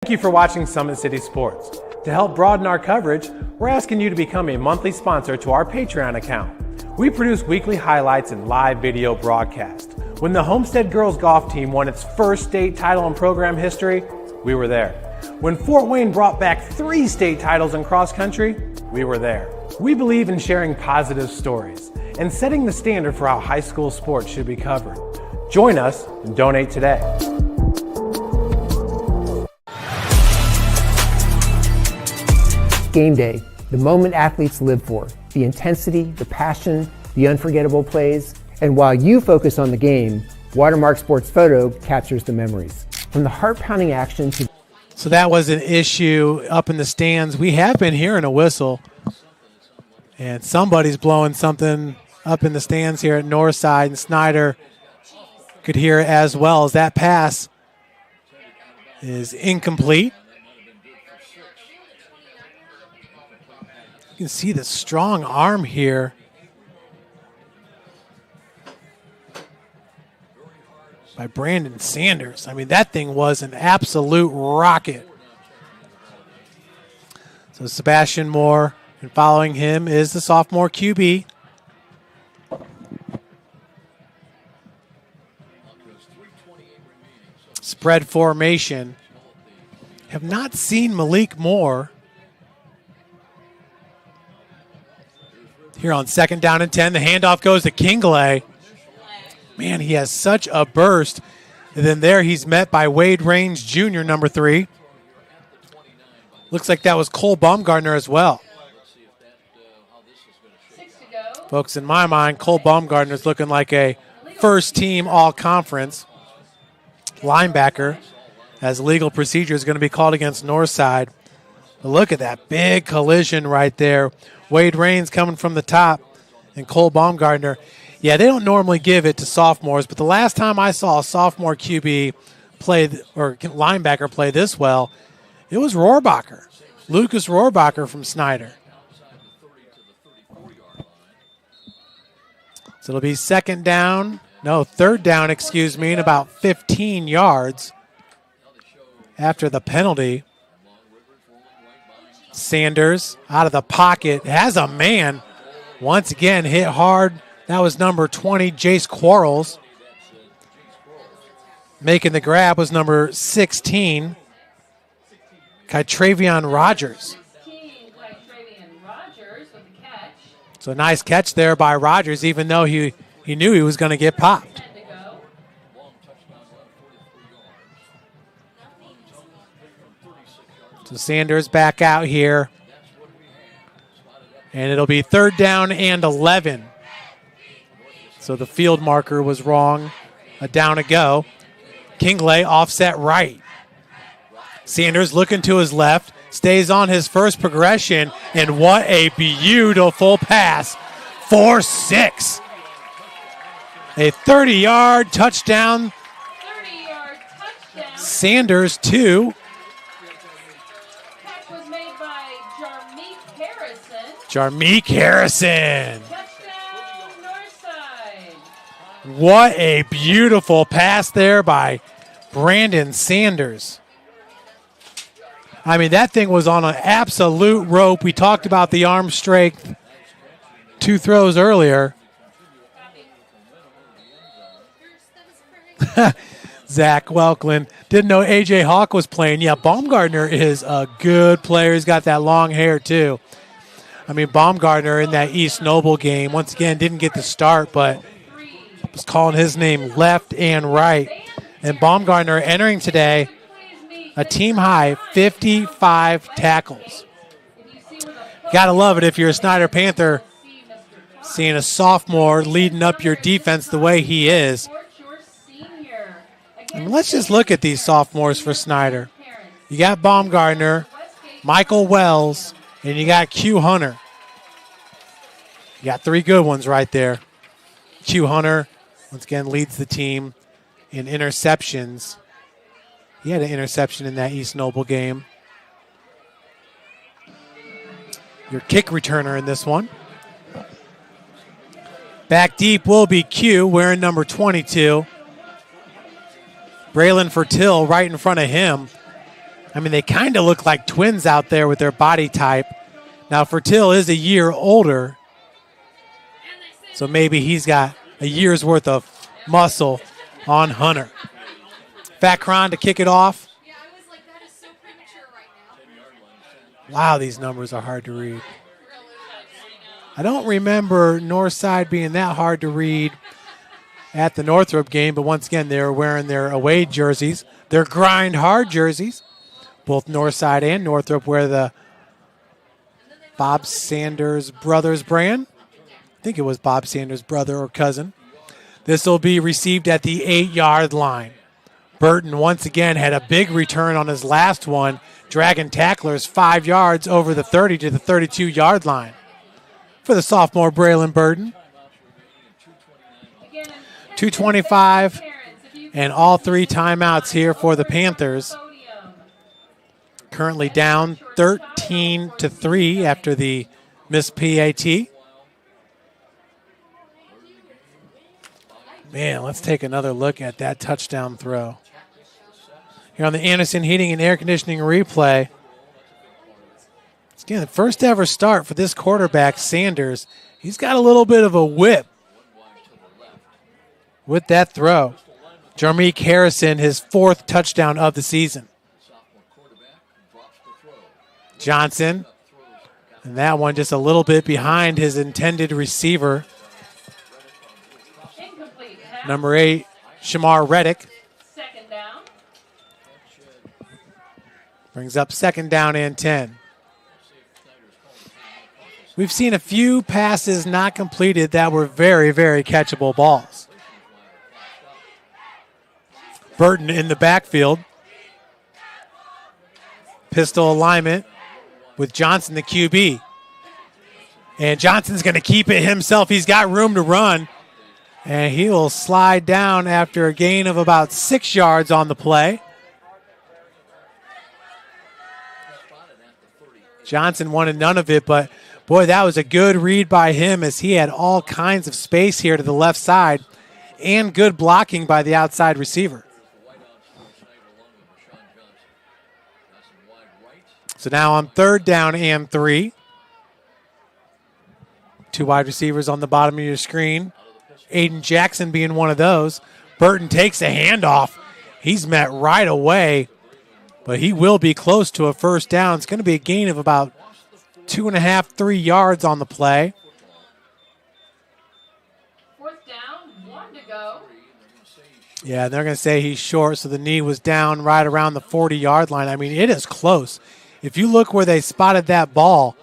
Thank you for watching Summit City Sports. To help broaden our coverage, we're asking you to become a monthly sponsor to our Patreon account. We produce weekly highlights and live video broadcasts. When the Homestead girls golf team won its first state title in program history, we were there. When Fort Wayne brought back 3 state titles in cross country, we were there. We believe in sharing positive stories and setting the standard for how high school sports should be covered. Join us and donate today. Game day, the moment athletes live for, the intensity, the passion, the unforgettable plays. And while you focus on the game, Watermark Sports Photo captures the memories. From the heart-pounding action to... So that was an issue up in the stands. We have been hearing a whistle, and somebody's blowing something up in the stands here at Northside, and Snyder could hear it as well, as that pass is incomplete. You can see the strong arm here. By Brandon Sanders. I mean, that thing was an absolute rocket. So Sebastian Moore, and following him is the sophomore QB. Spread formation. Have not seen Malik Moore here on 2nd down and 10. The handoff goes to Kingley. Man, he has such a burst. And then there he's met by Wade Raines Jr., number 3. Looks like that was Cole Baumgartner as well. Folks, in my mind, Cole Baumgartner is looking like a first-team all-conference linebacker, as legal procedure is going to be called against Northside. But look at that big collision right there. Wade Raines coming from the top, and Cole Baumgartner. Yeah, they don't normally give it to sophomores, but the last time I saw a sophomore QB play or linebacker play this well, it was Rohrbacher, Lucas Rohrbacher from Snyder. So it'll be 3rd down, and about 15 yards after the penalty. Sanders out of the pocket, has a man, once again hit hard That was number 20, Jace Quarles. Making the grab was number 16, Kytravion Rogers. So nice catch there by Rogers, even though he knew he was going to get popped. So Sanders back out here. And it'll be 3rd down and 11. So the field marker was wrong. A down to go. Kingley offset right. Sanders looking to his left. Stays on his first progression. And what a beautiful pass. 4-6. A 30-yard touchdown. Sanders 2. Catch was made by Jarmeek Harrison. Touchdown, Northside. What a beautiful pass there by Brandon Sanders. I mean, that thing was on an absolute rope. We talked about the arm strength 2 throws earlier. Zach Welkland didn't know A.J. Hawk was playing. Yeah, Baumgartner is a good player. He's got that long hair, too. I mean, Baumgartner in that East Noble game, once again, didn't get the start, but was calling his name left and right. And Baumgartner entering today a team-high 55 tackles. Got to love it if you're a Snyder Panther, seeing a sophomore leading up your defense the way he is. And let's just look at these sophomores for Snyder. You got Baumgartner, Michael Wells, and you got Q Hunter. You got 3 good ones right there. Q Hunter, once again, leads the team in interceptions. He had an interception in that East Noble game. Your kick returner in this one. Back deep will be Q, wearing number 22. Braylon Fertil right in front of him. I mean, they kind of look like twins out there with their body type. Now, Fertil is a year older, so maybe he's got a year's worth of muscle on Hunter. Fat Cron to kick it off. Wow, these numbers are hard to read. I don't remember Northside being that hard to read at the Northrop game, but once again, they're wearing their away jerseys, their grind hard jerseys. Both Northside and Northrop wear the Bob Sanders Brothers brand. I think it was Bob Sanders' brother or cousin. This will be received at the 8-yard line. Burton once again had a big return on his last one, dragging tacklers 5 yards over the 30 to the 32-yard line for the sophomore Braylon Burton. 2:25 and all 3 timeouts here for the Panthers. Currently down 13-3 after the missed PAT. Man, let's take another look at that touchdown throw. Here on the Anderson Heating and Air Conditioning replay. It's again the first ever start for this quarterback, Sanders. He's got a little bit of a whip with that throw. Jarmeek Harrison, his 4th touchdown of the season. Johnson, and that one just a little bit behind his intended receiver. Number 8, Shamar Reddick. Second down. Brings up 2nd down and 10. We've seen a few passes not completed that were very, very catchable balls. Burton in the backfield. Pistol alignment with Johnson, the QB. And Johnson's going to keep it himself. He's got room to run. And he will slide down after a gain of about 6 yards on the play. Johnson wanted none of it, but boy, that was a good read by him as he had all kinds of space here to the left side and good blocking by the outside receiver. So now on 3rd down and 3. Two wide receivers on the bottom of your screen. Aiden Jackson being one of those. Burton takes a handoff. He's met right away, but he will be close to a first down. It's going to be a gain of about 2.5, 3 yards on the play. Fourth down, 1 to go. Yeah, they're going to say he's short, so the knee was down right around the 40-yard line. I mean, it is close. If you look where they spotted that ball,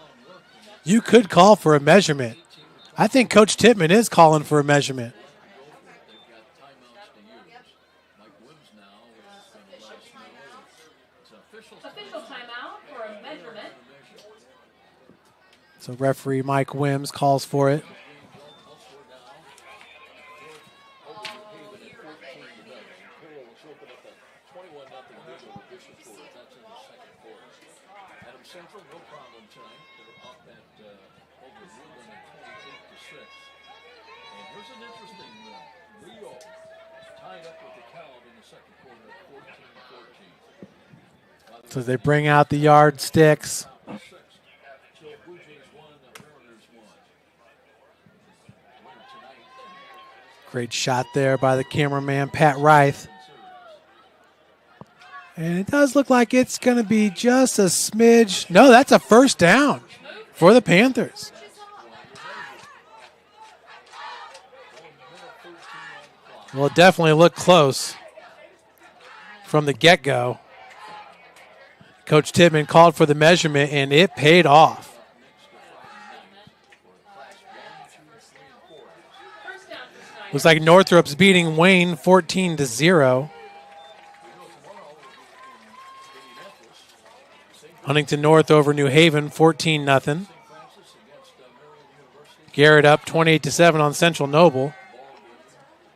you could call for a measurement. I think Coach Tippmann is calling for a measurement. Official timeout for a measurement. So referee Mike Wims calls for it. So they bring out the yardsticks. Great shot there by the cameraman, Pat Reith. And it does look like it's going to be just a smidge. No, that's a first down for the Panthers. Well, it definitely looked close from the get-go. Coach Tippmann called for the measurement, and it paid off. Looks like Northrop's beating Wayne 14-0. Huntington North over New Haven 14-0. Garrett up 28-7 on Central Noble.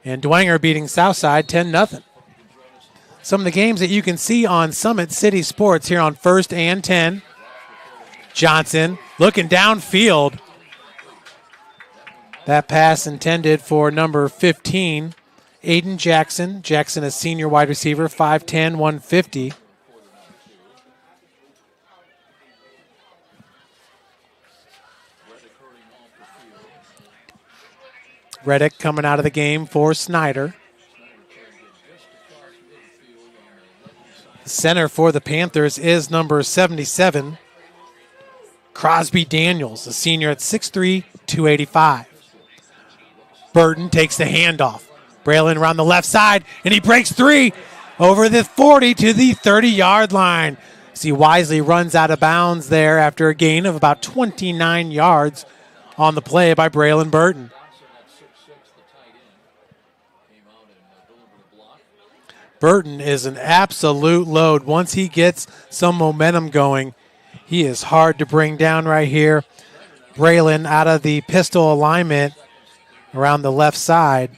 And Dwenger beating Southside 10-0. Some of the games that you can see on Summit City Sports here on 1st and 10. Johnson looking downfield. That pass intended for number 15, Aiden Jackson. Jackson, a senior wide receiver, 5'10", 150. Reddick coming out of the game for Snyder. Center for the Panthers is number 77, Crosby Daniels, a senior at 6'3", 285. Burton takes the handoff. Braylon around the left side, and he breaks 3 over the 40 to the 30-yard line. See, Wisely runs out of bounds there after a gain of about 29 yards on the play by Braylon Burton. Burton is an absolute load. Once he gets some momentum going, he is hard to bring down right here. Braylon out of the pistol alignment around the left side.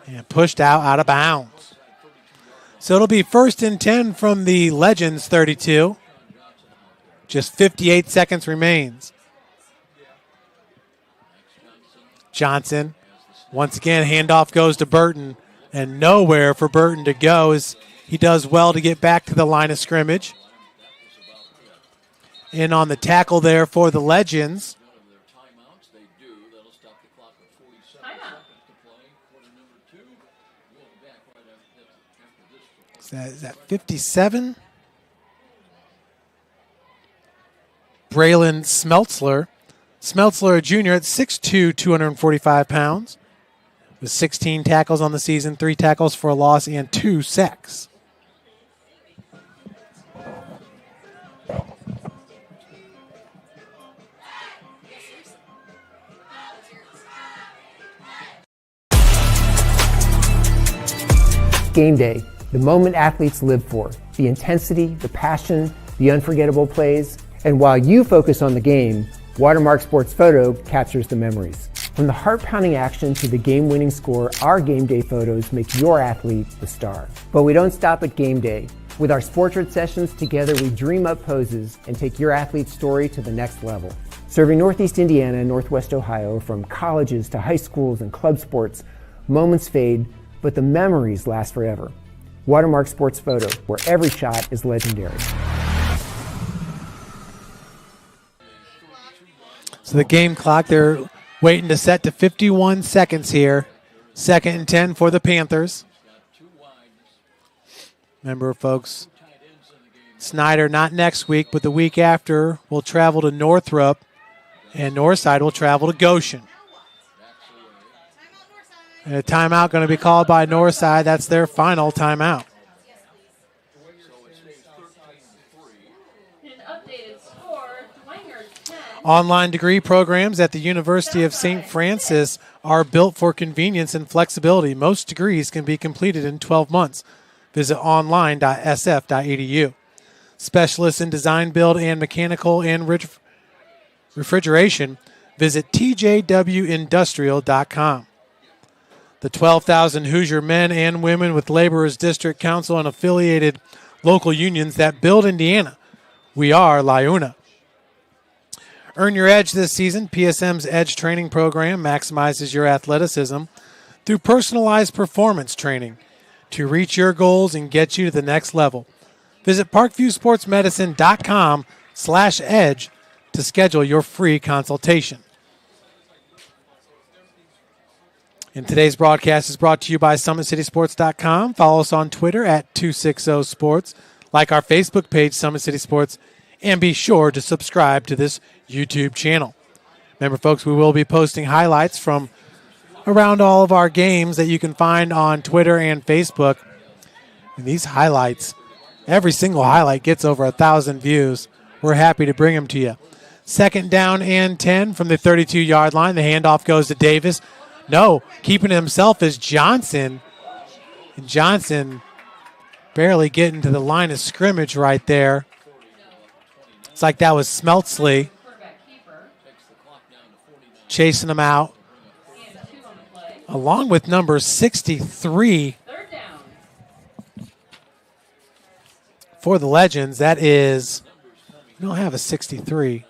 And pushed out of bounds. So it'll be 1st and 10 from the Legends 32. Just 58 seconds remains. Johnson. Once again, handoff goes to Burton, and nowhere for Burton to go as he does well to get back to the line of scrimmage. In on the tackle there for the Legends. Is that 57? Braylon Smeltzler. Smeltzler, a junior at 6'2", 245 pounds. With 16 tackles on the season, 3 tackles for a loss, and 2 sacks. Game day, the moment athletes live for, the intensity, the passion, the unforgettable plays, and while you focus on the game, Watermark Sports Photo captures the memories. From the heart-pounding action to the game-winning score, our game day photos make your athlete the star. But we don't stop at game day. With our Sportrait sessions, together we dream up poses and take your athlete's story to the next level. Serving Northeast Indiana and Northwest Ohio, from colleges to high schools and club sports, moments fade, but the memories last forever. Watermark Sports Photo, where every shot is legendary. So the game clock, they're waiting to set to 51 seconds here. 2nd and 10 for the Panthers. Remember, folks, Snyder not next week, but the week after will travel to Northrop, and Northside will travel to Goshen. And a timeout going to be called by Northside. That's their final timeout. Online degree programs at the University of St. Francis are built for convenience and flexibility. Most degrees can be completed in 12 months. Visit online.sf.edu. Specialists in design, build, and mechanical and refrigeration, visit tjwindustrial.com. The 12,000 Hoosier men and women with Laborers District Council and affiliated local unions that build Indiana. We are LIUNA. Earn your edge this season. PSM's Edge training program maximizes your athleticism through personalized performance training to reach your goals and get you to the next level. Visit parkviewsportsmedicine.com/edge to schedule your free consultation. And today's broadcast is brought to you by SummitCitySports.com. Follow us on Twitter at 260sports. Like our Facebook page, Summit City Sports, and be sure to subscribe to this YouTube channel. Remember, folks, we will be posting highlights from around all of our games that you can find on Twitter and Facebook. And these highlights, every single highlight gets over 1,000 views. We're happy to bring them to you. 2nd down and 10 from the 32-yard line. The handoff goes to Davis. No, keeping himself is Johnson. And Johnson barely getting to the line of scrimmage right there. It's like that was Smeltsley chasing him out, along with number 63 for the Legends. That is, we don't have a 63.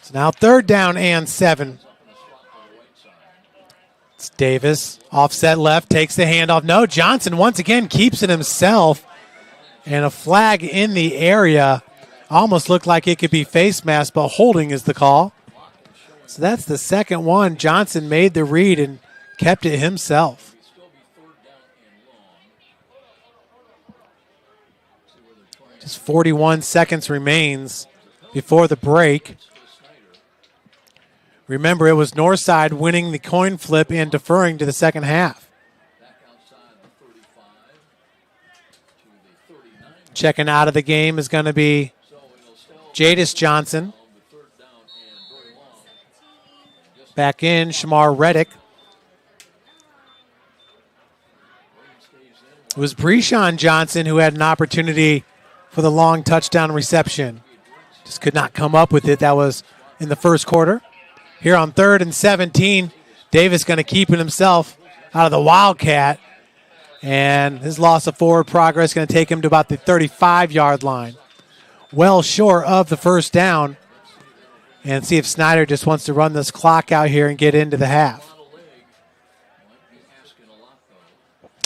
So now 3rd down and 7. It's Davis, offset left, takes the handoff. No, Johnson once again keeps it himself. And a flag in the area. Almost looked like it could be face mask, but holding is the call. So that's the second one. Johnson made the read and kept it himself. Just 41 seconds remains before the break. Remember, it was Northside winning the coin flip and deferring to the second half. Checking out of the game is going to be Jadis Johnson. Back in, Shamar Reddick. It was Breshawn Johnson who had an opportunity for the long touchdown reception. Just could not come up with it. That was in the first quarter. Here on 3rd and 17, Davis going to keep it himself out of the Wildcat. And his loss of forward progress going to take him to about the 35-yard line. Well short of the first down. And see if Snyder just wants to run this clock out here and get into the half.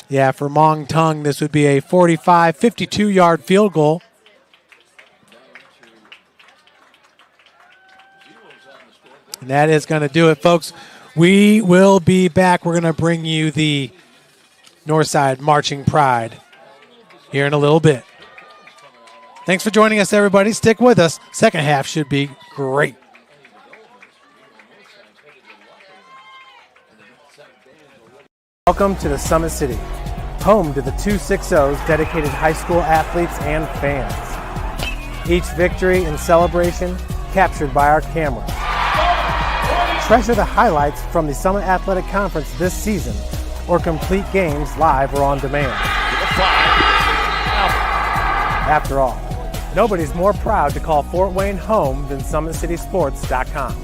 Yeah, for Mong Tung, this would be a 45, 52-yard field goal. And that is going to do it, folks. We will be back. We're going to bring you the Northside Marching Pride here in a little bit. Thanks for joining us, everybody. Stick with us. Second half should be great. Welcome to the Summit City, home to the 260s dedicated high school athletes and fans. Each victory and celebration captured by our camera. Treasure the highlights from the Summit Athletic Conference this season, or complete games live or on demand. After all, nobody's more proud to call Fort Wayne home than SummitCitySports.com.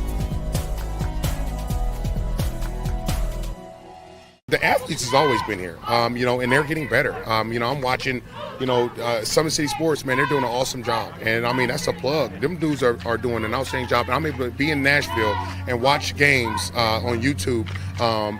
The athletes has always been here, and they're getting better. I'm watching, Summit City Sports, man, they're doing an awesome job. And, I mean, that's a plug. Them dudes are doing an outstanding job. And I'm able to be in Nashville and watch games on YouTube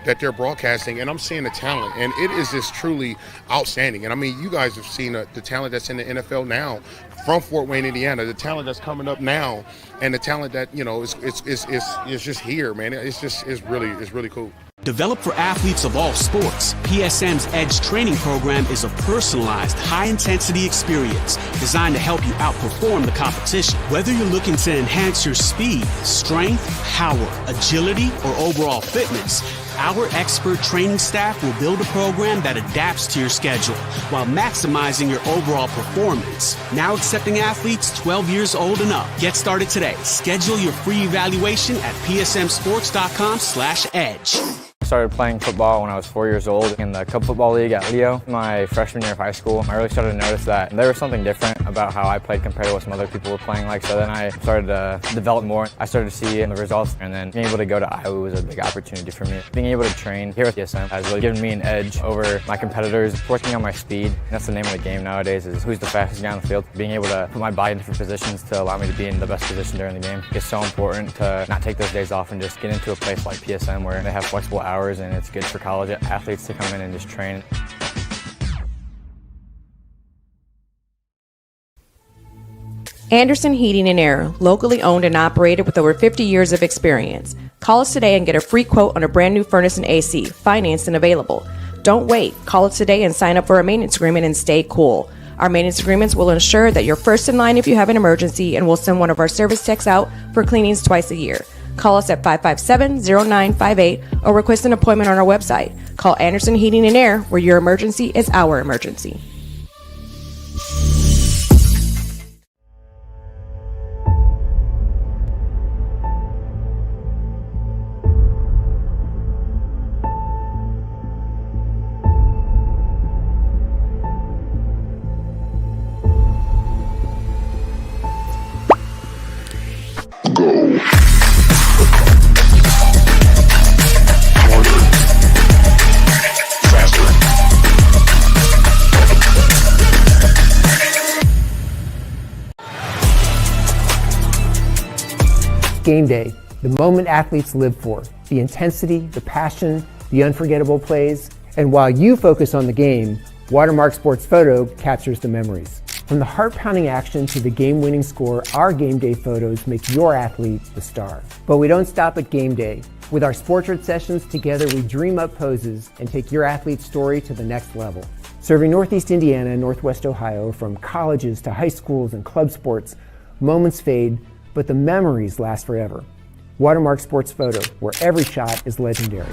that they're broadcasting, and I'm seeing the talent. And it is just truly outstanding. And, I mean, you guys have seen the talent that's in the NFL now from Fort Wayne, Indiana, the talent that's coming up now, and the talent that, is just here, man. It's really cool. Developed for athletes of all sports, PSM's Edge training program is a personalized, high-intensity experience designed to help you outperform the competition. Whether you're looking to enhance your speed, strength, power, agility, or overall fitness, our expert training staff will build a program that adapts to your schedule while maximizing your overall performance. Now accepting athletes 12 years old and up. Get started today. Schedule your free evaluation at psmsports.com/edge. I started playing football when I was 4 years old in the Cup Football League at Leo. My freshman year of high school, I really started to notice that there was something different about how I played compared to what some other people were playing like. So then I started to develop more. I started to see the results, and then being able to go to Iowa was a big opportunity for me. Being able to train here at PSM has really given me an edge over my competitors. Working on my speed, and that's the name of the game nowadays, is who's the fastest guy on the field. Being able to put my body in different positions to allow me to be in the best position during the game. It's so important to not take those days off and just get into a place like PSM where they have flexible hours, and it's good for college athletes to come in and just train. Anderson Heating and Air, locally owned and operated with over 50 years of experience. Call us today and get a free quote on a brand new furnace and AC, financed and available. Don't wait. Call us today and sign up for a maintenance agreement and stay cool. Our maintenance agreements will ensure that you're first in line if you have an emergency, and we'll send one of our service techs out for cleanings twice a year. Call us at 557-0958 or request an appointment on our website. Call Anderson Heating and Air, where your emergency is our emergency. Game day, the moment athletes live for, the intensity, the passion, the unforgettable plays, and while you focus on the game, Watermark Sports Photo captures the memories. From the heart-pounding action to the game-winning score, our game day photos make your athlete the star. But we don't stop at game day. With our Sportrait sessions, together we dream up poses and take your athlete's story to the next level. Serving Northeast Indiana and Northwest Ohio, from colleges to high schools and club sports, moments fade, but the memories last forever. Watermark Sports Photo, where every shot is legendary.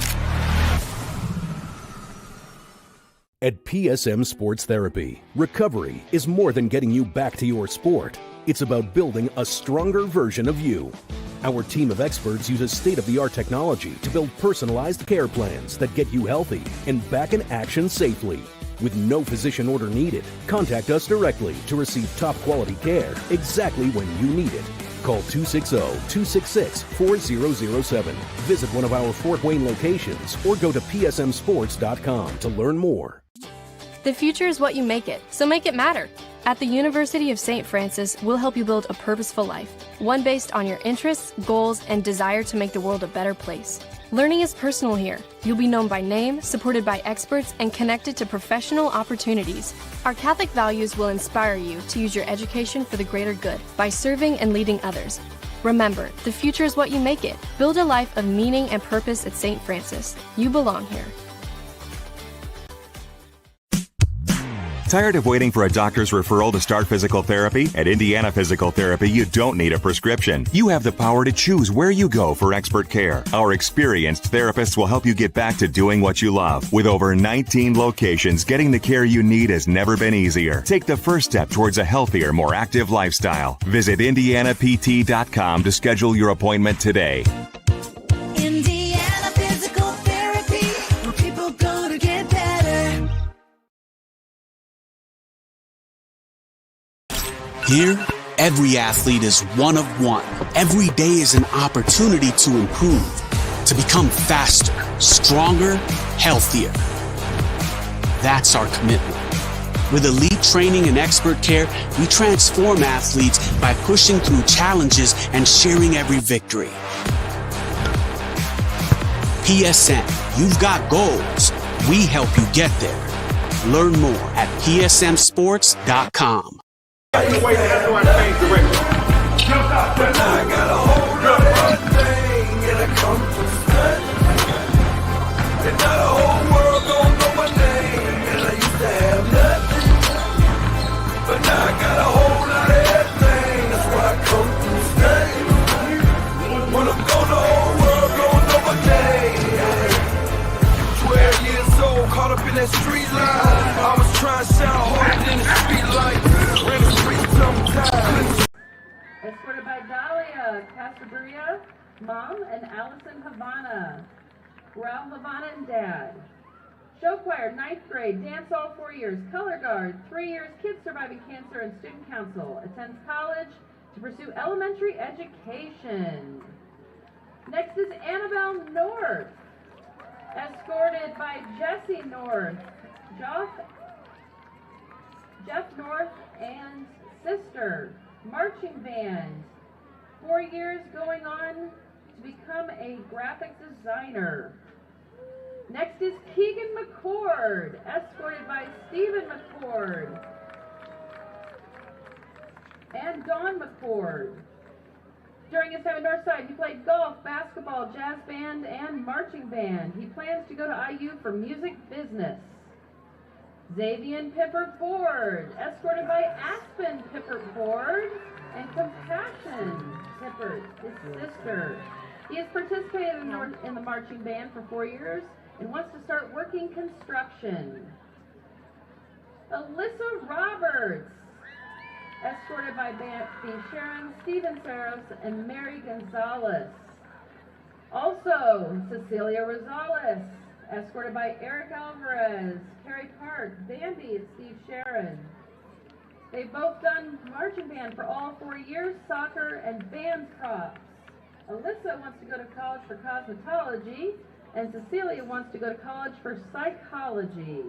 At PSM Sports Therapy, recovery is more than getting you back to your sport. It's about building a stronger version of you. Our team of experts uses state-of-the-art technology to build personalized care plans that get you healthy and back in action safely. With no physician order needed, contact us directly to receive top-quality care exactly when you need it. Call 260-266-4007. Visit one of our Fort Wayne locations or go to psmsports.com to learn more. The future is what you make it, so make it matter. At the University of St. Francis, we'll help you build a purposeful life, one based on your interests, goals, and desire to make the world a better place. Learning is personal here. You'll be known by name, supported by experts, and connected to professional opportunities. Our Catholic values will inspire you to use your education for the greater good by serving and leading others. Remember, the future is what you make it. Build a life of meaning and purpose at St. Francis. You belong here. Tired of waiting for a doctor's referral to start physical therapy? At Indiana Physical Therapy, you don't need a prescription. You have the power to choose where you go for expert care. Our experienced therapists will help you get back to doing what you love. With over 19 locations, getting the care you need has never been easier. Take the first step towards a healthier, more active lifestyle. Visit IndianaPT.com to schedule your appointment today. Indiana Physical Therapy, where people go to get better. Here, every athlete is one of one. Every day is an opportunity to improve, to become faster, stronger, healthier. That's our commitment. With elite training and expert care, we transform athletes by pushing through challenges and sharing every victory. PSN, you've got goals. We help you get there. Learn more at psmsports.com. I got a hold of one thing and I come from Snyder. And now the whole world gon' know my name. And I used to have nothing, but now I got a whole lot of everything. That's why I come from Snyder. When I'm gone, the whole world gon' know my name. 12 years old, caught up in that street life. I was trying to shout harder than the street light. Ran the streets sometimes. Escorted by Dahlia Casabria, Mom, and Allison Havana. Ralph Havana and Dad. Show choir, 9th grade, dance all 4 years, color guard, 3 years, kids surviving cancer and student council. Attends college to pursue elementary education. Next is Annabelle North, escorted by Jesse North, Jeff North and sister. Marching band, 4 years going on to become a graphic designer. Next is Keegan McCord, escorted by Stephen McCord and Dawn McCord. During his time at Northside, he played golf, basketball, jazz band, and marching band. He plans to go to IU for music business. Xavier Pipper Ford, escorted by Aspen Pipper Ford and Compassion Pipper, his sister. He has participated in the marching band for 4 years and wants to start working construction. Alyssa Roberts, escorted by B. Sharon, Stephen Saros, and Mary Gonzalez. Also, Cecilia Rosales, escorted by Eric Alvarez, Carrie Park, Bambi, and Steve Sharon. They've both done marching band for all 4 years, soccer, and band props. Alyssa wants to go to college for cosmetology, and Cecilia wants to go to college for psychology.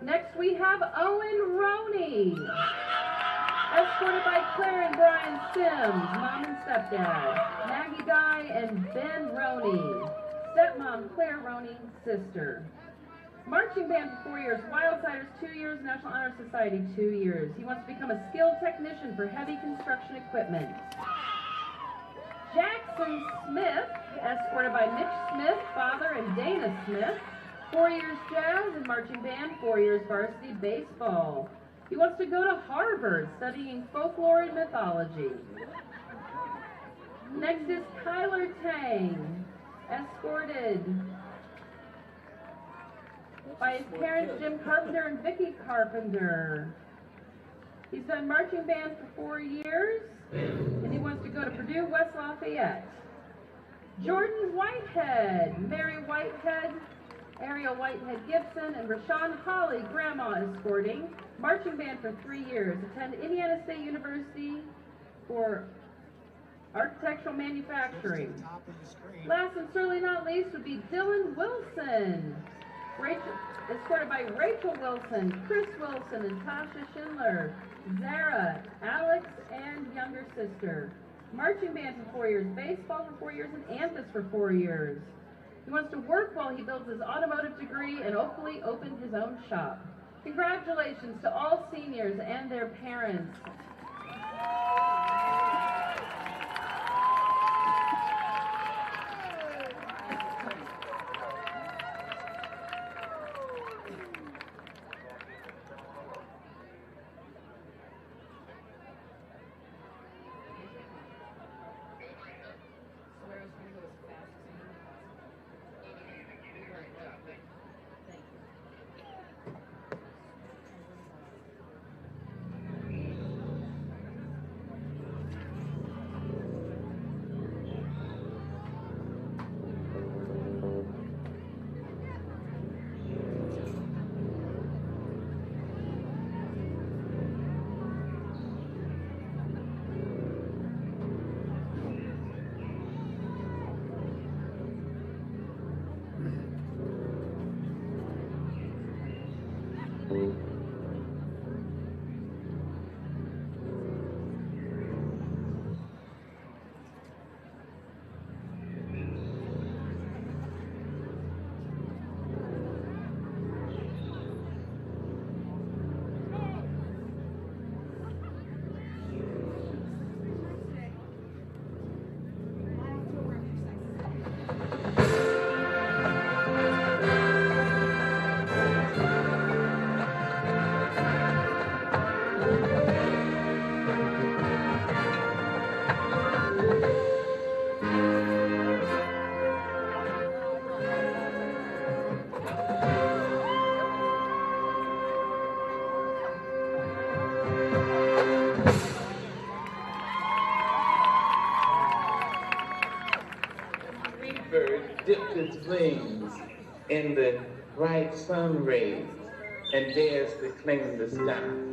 Next we have Owen Roney, escorted by Claire and Brian Sims, mom and stepdad, Maggie Dye and Ben Roney, stepmom Claire Roney, sister. Marching band for 4 years, Wildsiders 2 years, National Honor Society 2 years. He wants to become a skilled technician for heavy construction equipment. Jackson Smith, escorted by Mitch Smith, father, and Dana Smith. 4 years jazz and marching band, 4 years varsity baseball. He wants to go to Harvard studying folklore and mythology. Next is Tyler Tang, escorted by his parents Jim Carpenter and Vicki Carpenter. He's done marching band for 4 years and he wants to go to Purdue West Lafayette. Jordan Whitehead, Mary Whitehead, Ariel Whitehead Gibson, and Rashawn Holly, grandma, escorting. Marching band for 3 years. Attend Indiana State University for architectural manufacturing. Last and certainly not least would be Dylan Wilson, escorted by Rachel Wilson, Chris Wilson, and Tasha Schindler, Zara, Alex, and younger sister. Marching band for 4 years, baseball for 4 years, and Anthus for 4 years. He wants to work while he builds his automotive degree and hopefully open his own shop. Congratulations to all seniors and their parents. flings in the bright sun rays and dares to claim the sky.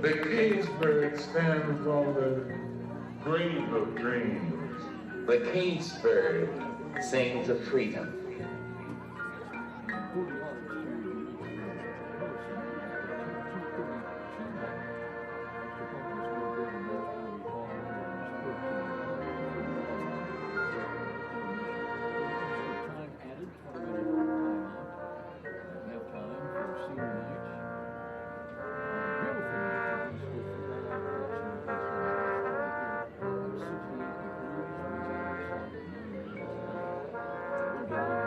The cageburg stands on the grave of dreams. The cageburg sings of freedom. Thank you.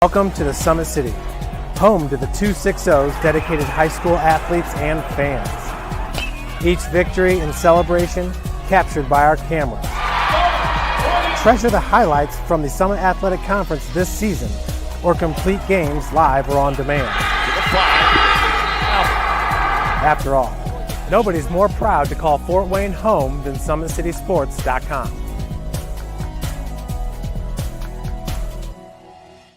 Welcome to the Summit City, home to the 260s dedicated high school athletes and fans. Each victory and celebration captured by our cameras. Treasure the highlights from the Summit Athletic Conference this season, or complete games live or on demand. After all, nobody's more proud to call Fort Wayne home than SummitCitySports.com.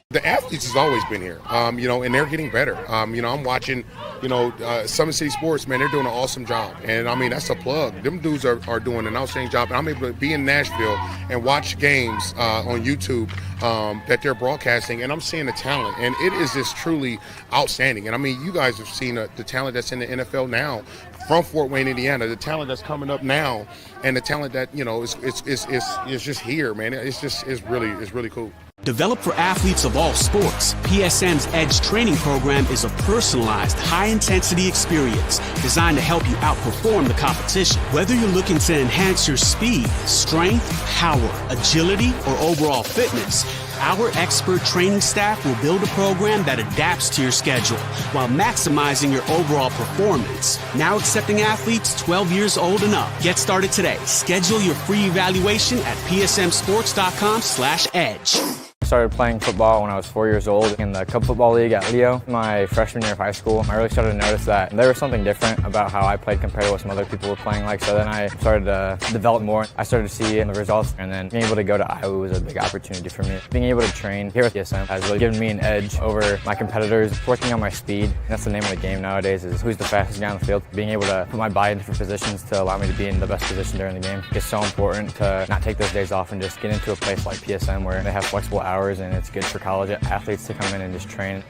The athletes has always been here, and they're getting better. I'm watching, Summit City Sports, man, they're doing an awesome job. And, that's a plug. Them dudes are doing an outstanding job. And I'm able to be in Nashville and watch games on YouTube that they're broadcasting, and I'm seeing the talent. And it is just truly outstanding. And, you guys have seen the talent that's in the NFL now from Fort Wayne, Indiana, the talent that's coming up now, and the talent that, is just here, man. It's really cool. Developed for athletes of all sports, PSM's Edge training program is a personalized, high-intensity experience designed to help you outperform the competition. Whether you're looking to enhance your speed, strength, power, agility, or overall fitness, our expert training staff will build a program that adapts to your schedule while maximizing your overall performance. Now accepting athletes 12 years old and up. Get started today. Schedule your free evaluation at psmsports.com/edge. I started playing football when I was 4 years old in the Cup Football League at Leo. My freshman year of high school, I really started to notice that there was something different about how I played compared to what some other people were playing like. So then I started to develop more. I started to see the results, and then being able to go to Iowa was a big opportunity for me. Being able to train here at PSM has really given me an edge over my competitors. Working on my speed, that's the name of the game nowadays, is who's the fastest guy on the field. Being able to put my body in different positions to allow me to be in the best position during the game is so important to not take those days off and just get into a place like PSM where they have flexible hours, and it's good for college athletes to come in and just train.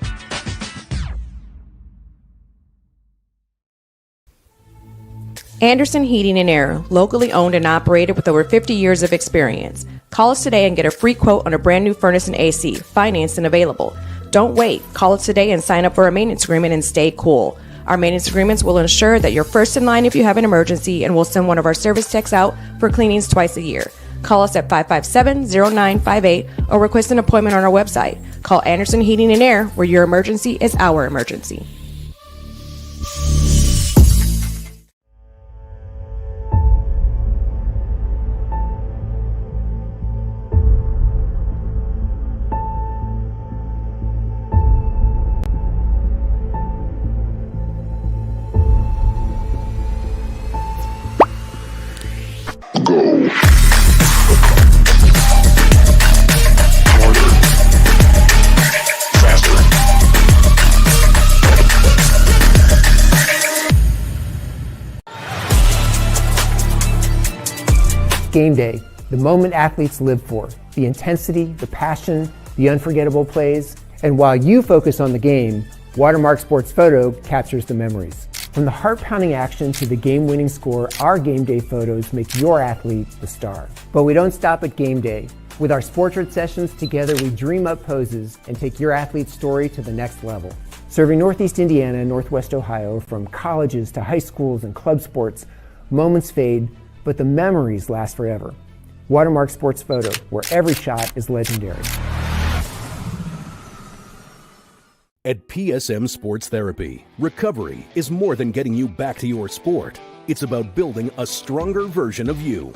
Anderson Heating and Air, locally owned and operated with over 50 years of experience. Call us today and get a free quote on a brand new furnace and AC, financed and available. Don't wait. Call us today and sign up for a maintenance agreement and stay cool. Our maintenance agreements will ensure that you're first in line if you have an emergency, and we'll send one of our service techs out for cleanings twice a year. Call us at 557-0958 or request an appointment on our website. Call Anderson Heating and Air, where your emergency is our emergency. Game day, the moment athletes live for, the intensity, the passion, the unforgettable plays. And while you focus on the game, Watermark Sports Photo captures the memories. From the heart-pounding action to the game-winning score, our game day photos make your athlete the star. But we don't stop at game day. With our Sportrait sessions, together we dream up poses and take your athlete's story to the next level. Serving Northeast Indiana and Northwest Ohio, from colleges to high schools and club sports, moments fade, but the memories last forever. Watermark Sports Photo, where every shot is legendary. At PSM Sports Therapy, recovery is more than getting you back to your sport. It's about building a stronger version of you.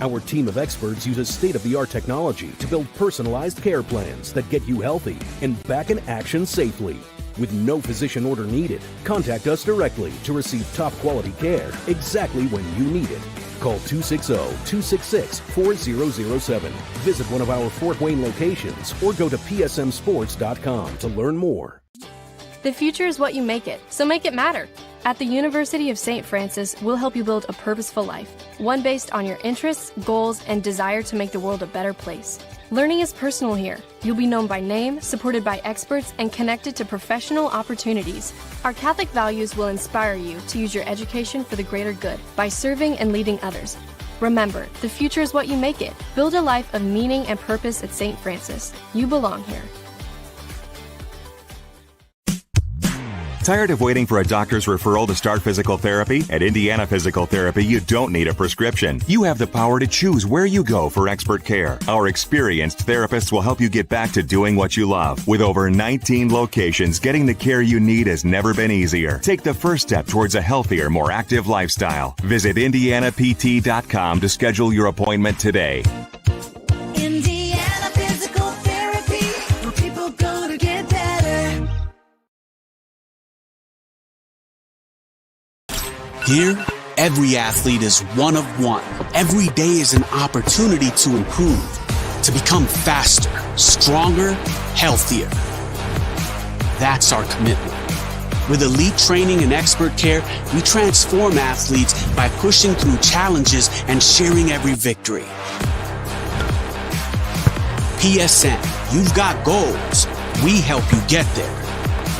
Our team of experts uses state-of-the-art technology to build personalized care plans that get you healthy and back in action safely. With no physician order needed, contact us directly to receive top-quality care exactly when you need it. Call 260-266-4007. Visit one of our Fort Wayne locations or go to psmsports.com to learn more. The future is what you make it, so make it matter. At the University of St. Francis, we'll help you build a purposeful life, one based on your interests, goals, and desire to make the world a better place. Learning is personal here. You'll be known by name, supported by experts, and connected to professional opportunities. Our Catholic values will inspire you to use your education for the greater good by serving and leading others. Remember, the future is what you make it. Build a life of meaning and purpose at St. Francis. You belong here. Tired of waiting for a doctor's referral to start physical therapy? At Indiana Physical Therapy, you don't need a prescription. You have the power to choose where you go for expert care. Our experienced therapists will help you get back to doing what you love. With over 19 locations, getting the care you need has never been easier. Take the first step towards a healthier, more active lifestyle. Visit IndianaPT.com to schedule your appointment today. Indiana Physical Therapy, where people go to get better. Here, every athlete is one of one. Every day is an opportunity to improve, to become faster, stronger, healthier. That's our commitment. With elite training and expert care, we transform athletes by pushing through challenges and sharing every victory. PSN, you've got goals. We help you get there.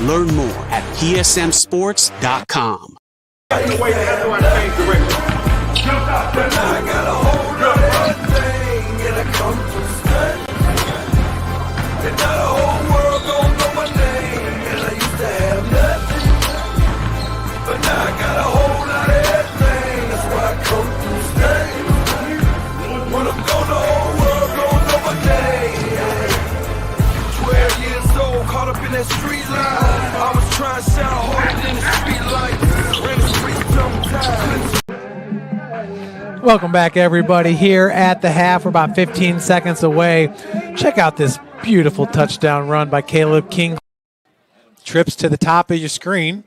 Learn more at psmsports.com. I got a whole lot of everything and I come from Snyder. And now the whole world gon' know my name. And I used to have nothing, but now I got a whole lot of everything. That's why I come from Snyder. When I'm gone, the whole world gon' know my name. 12 years old, caught up in that street life. I was trying to sound harder than the street light. Ran the street sometimes. Welcome back, everybody, here at the half. We're about 15 seconds away. Check out this beautiful touchdown run by Caleb King. Trips to the top of your screen.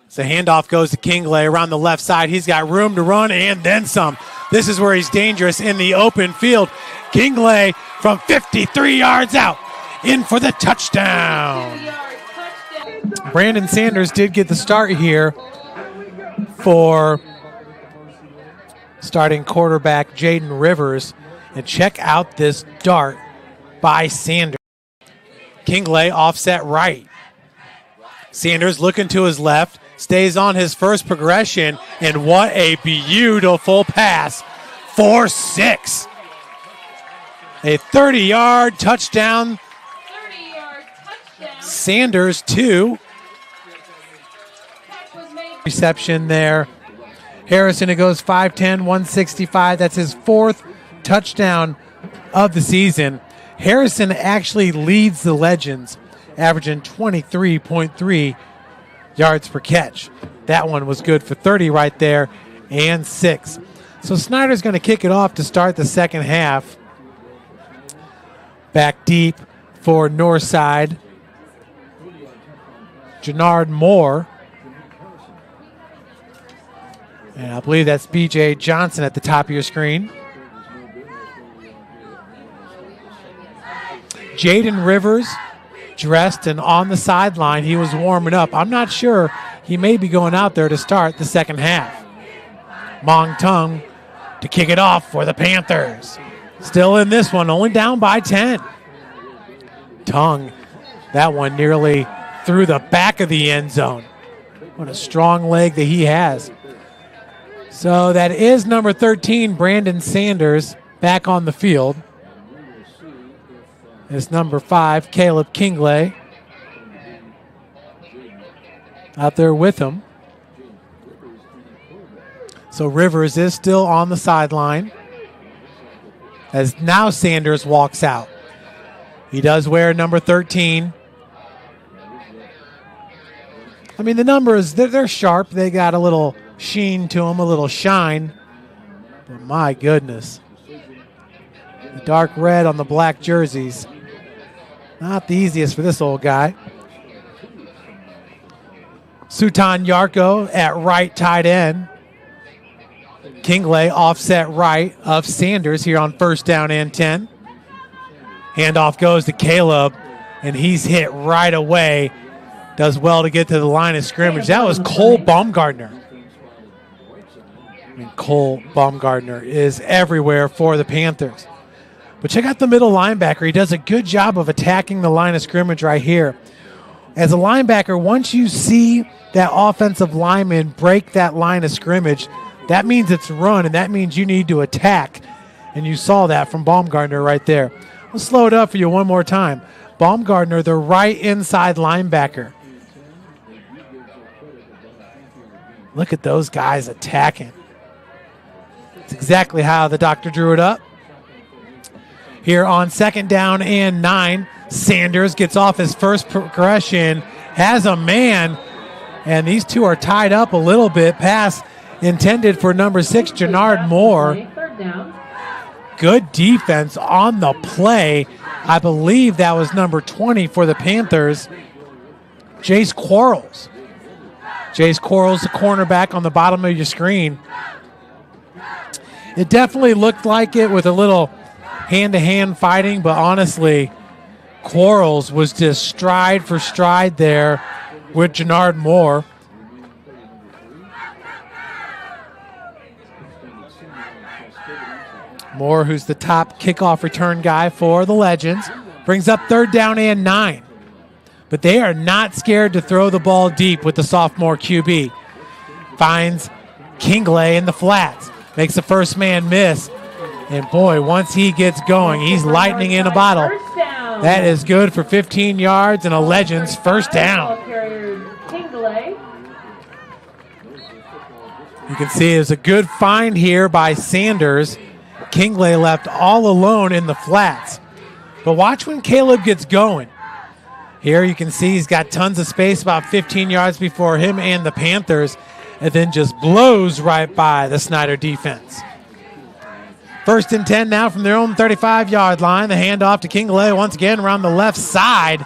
So handoff goes to Kingley around the left side. He's got room to run and then some. This is where he's dangerous in the open field. Kingley from 53 yards out, in for the touchdown. Brandon Sanders did get the start here for starting quarterback Jaden Rivers. And check out this dart by Sanders. Kingley offset right. Sanders looking to his left, stays on his first progression, and what a beautiful pass for 6. A 30-yard touchdown. Sanders 2. Reception there. Harrison, it goes 5'10", 165. That's his 4th touchdown of the season. Harrison actually leads the Legends, averaging 23.3 yards per catch. That one was good for 30 right there, and 6. So Snyder's going to kick it off to start the second half. Back deep for Northside. Jannard Moore. And I believe that's B.J. Johnson at the top of your screen. Jaden Rivers dressed and on the sideline. He was warming up. I'm not sure. He may be going out there to start the second half. Mong Tung to kick it off for the Panthers. Still in this one, only down by 10. Tung, that one nearly through the back of the end zone. What a strong leg that he has. So that is number 13, Brandon Sanders, back on the field. It's number 5, Caleb Kingley, out there with him. So Rivers is still on the sideline as now Sanders walks out. He does wear number 13. I mean, the numbers, they're sharp. They got a little sheen to them, a little shine. But my goodness. The dark red on the black jerseys. Not the easiest for this old guy. Sutan Yarko at right tight end. Kingley offset right of Sanders here on first down and 10. Handoff goes to Caleb, and he's hit right away. Does well to get to the line of scrimmage. That was Cole Baumgartner. I mean, Cole Baumgartner is everywhere for the Panthers. But check out the middle linebacker. He does a good job of attacking the line of scrimmage right here. As a linebacker, once you see that offensive lineman break that line of scrimmage, that means it's run, and that means you need to attack. And you saw that from Baumgartner right there. I'll slow it up for you one more time. Baumgartner, the right inside linebacker. Look at those guys attacking. It's exactly how the doctor drew it up. Here on 2nd down and 9, Sanders gets off his first progression, has a man, and these two are tied up a little bit. Pass intended for number 6, Jannard Moore. Good defense on the play. I believe that was number 20 for the Panthers, Jace Quarles. Jace Quarles, the cornerback on the bottom of your screen. It definitely looked like it with a little hand-to-hand fighting, but honestly, Quarles was just stride for stride there with Jannard Moore. Moore, who's the top kickoff return guy for the Legends, brings up 3rd down and 9. But they are not scared to throw the ball deep with the sophomore QB. Finds Kingley in the flats. Makes the first man miss. And boy, once he gets going, he's lightning in a bottle. That is good for 15 yards and a Legends first down. You can see it's a good find here by Sanders. Kingley left all alone in the flats. But watch when Caleb gets going. Here you can see he's got tons of space, about 15 yards before him and the Panthers, and then just blows right by the Snyder defense. 1st and 10 now from their own 35-yard line. The handoff to Kingley once again around the left side.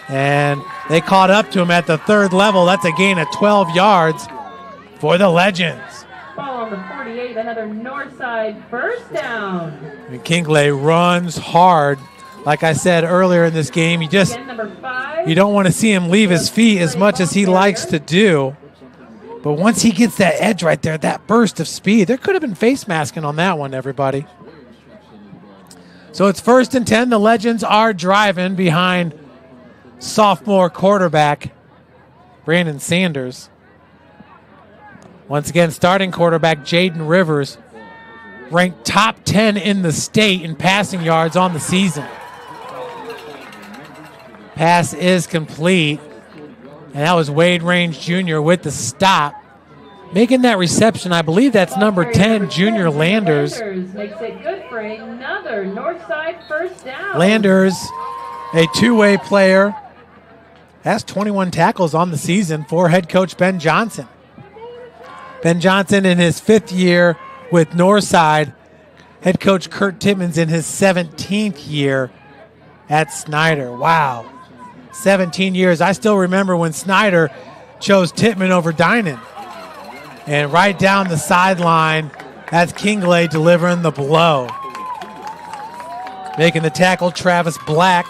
And they caught up to him at the 3rd level. That's a gain of 12 yards for the Legends. Ball on the 48, another north side first down. And Kingley runs hard. Like I said earlier in this game, you don't want to see him leave his feet as much as he likes to do. But once he gets that edge right there, that burst of speed, there could have been face masking on that one, everybody. So it's 1st and 10. The Legends are driving behind sophomore quarterback Brandon Sanders. Once again, starting quarterback Jaden Rivers, ranked top 10 in the state in passing yards on the season. Pass is complete, and that was Wade Range Jr. with the stop. Making that reception, I believe that's number 10, Junior Landers. Makes it good for another north side first down. Landers, a two-way player, has 21 tackles on the season for head coach Ben Johnson. Ben Johnson in his 5th year with Northside. Head coach Kurt Tittman's in his 17th year at Snyder. Wow. 17 years. I still remember when Snyder chose Tittman over Dinan. And right down the sideline, that's Kingley delivering the blow. Making the tackle, Travis Black.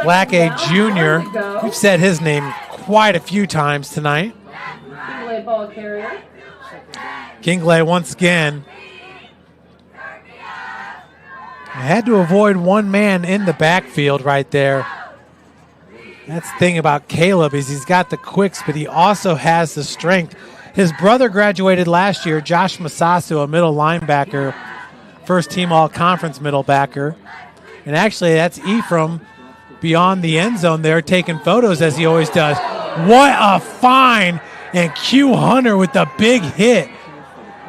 Black, a junior. We've said his name quite a few times tonight. Kingley ball carrier. Kingley once again had to avoid one man in the backfield right there. That's the thing about Caleb is he's got the quicks, but he also has the strength. His brother graduated last year, Josh Masasu, a middle linebacker, first team all-conference middle backer. And actually, that's Ephraim beyond the end zone there taking photos as he always does. What a find! And Q Hunter with the big hit.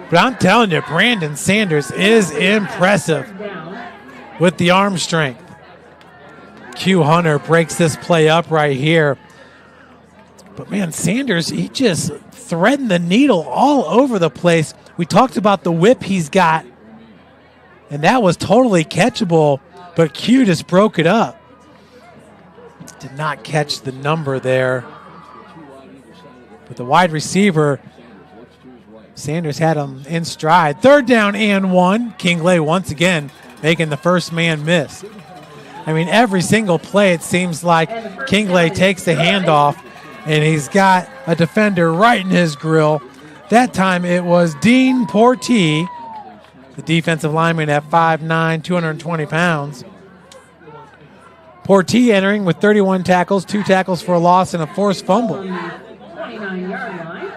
But I'm telling you, Brandon Sanders is impressive with the arm strength. Q Hunter breaks this play up right here. But man, Sanders, he just threading the needle all over the place. We talked about the whip he's got, and that was totally catchable, but Q just broke it up. Did not catch the number there. But the wide receiver, Sanders had him in stride. 3rd down and 1. Kingley once again making the first man miss. I mean, every single play it seems like Kingley takes the handoff and he's got a defender right in his grill. That time it was Dean Portee, the defensive lineman at 5'9", 220 pounds. Portee entering with 31 tackles, 2 tackles for a loss, and a forced fumble. 29-yard line.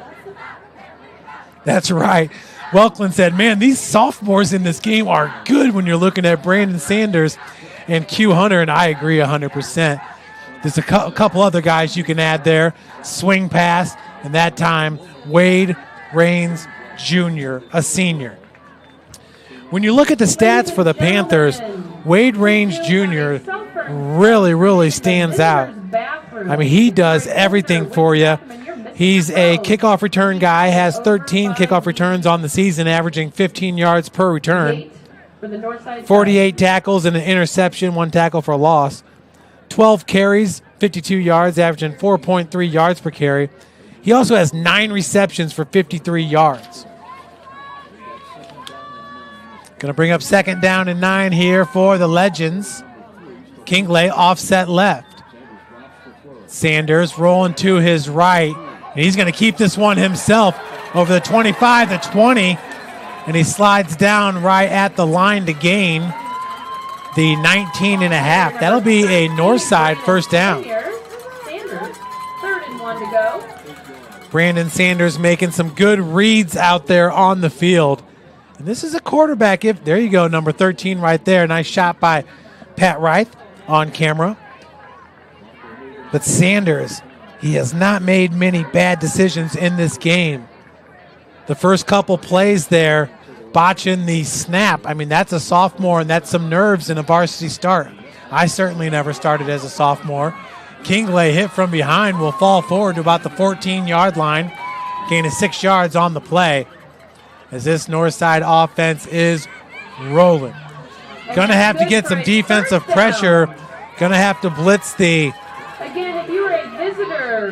That's right. Welkland said, man, these sophomores in this game are good when you're looking at Brandon Sanders and Q Hunter, and I agree 100%. There's a couple other guys you can add there. Swing pass and that time Wade Raines Jr., a senior. When you look at the stats for the Panthers, Wade Raines Jr. really stands out. I mean, he does everything for you. He's a kickoff return guy, has 13 kickoff returns on the season, averaging 15 yards per return. 48 tackles and an interception, 1 tackle for a loss. 12 carries, 52 yards, averaging 4.3 yards per carry. He also has 9 receptions for 53 yards. Going to bring up 2nd down and 9 here for the Legends. Kingley offset left. Sanders rolling to his right. And he's going to keep this one himself over the 25, the 20. And he slides down right at the line to gain the 19 and a half. That'll be a north side first down. Sanders, 3rd and 1 to go. Brandon Sanders making some good reads out there on the field. And this is a quarterback. There you go, number 13 right there. Nice shot by Pat Reith on camera. But Sanders, he has not made many bad decisions in this game. The first couple plays there, botching the snap. I mean, that's a sophomore, and that's some nerves in a varsity start. I certainly never started as a sophomore. Kingley hit from behind, will fall forward to about the 14-yard line, gaining 6 yards on the play as this Northside offense is rolling. Going to have to get some defensive pressure. Going to have to blitz the Again, if you are a visitor,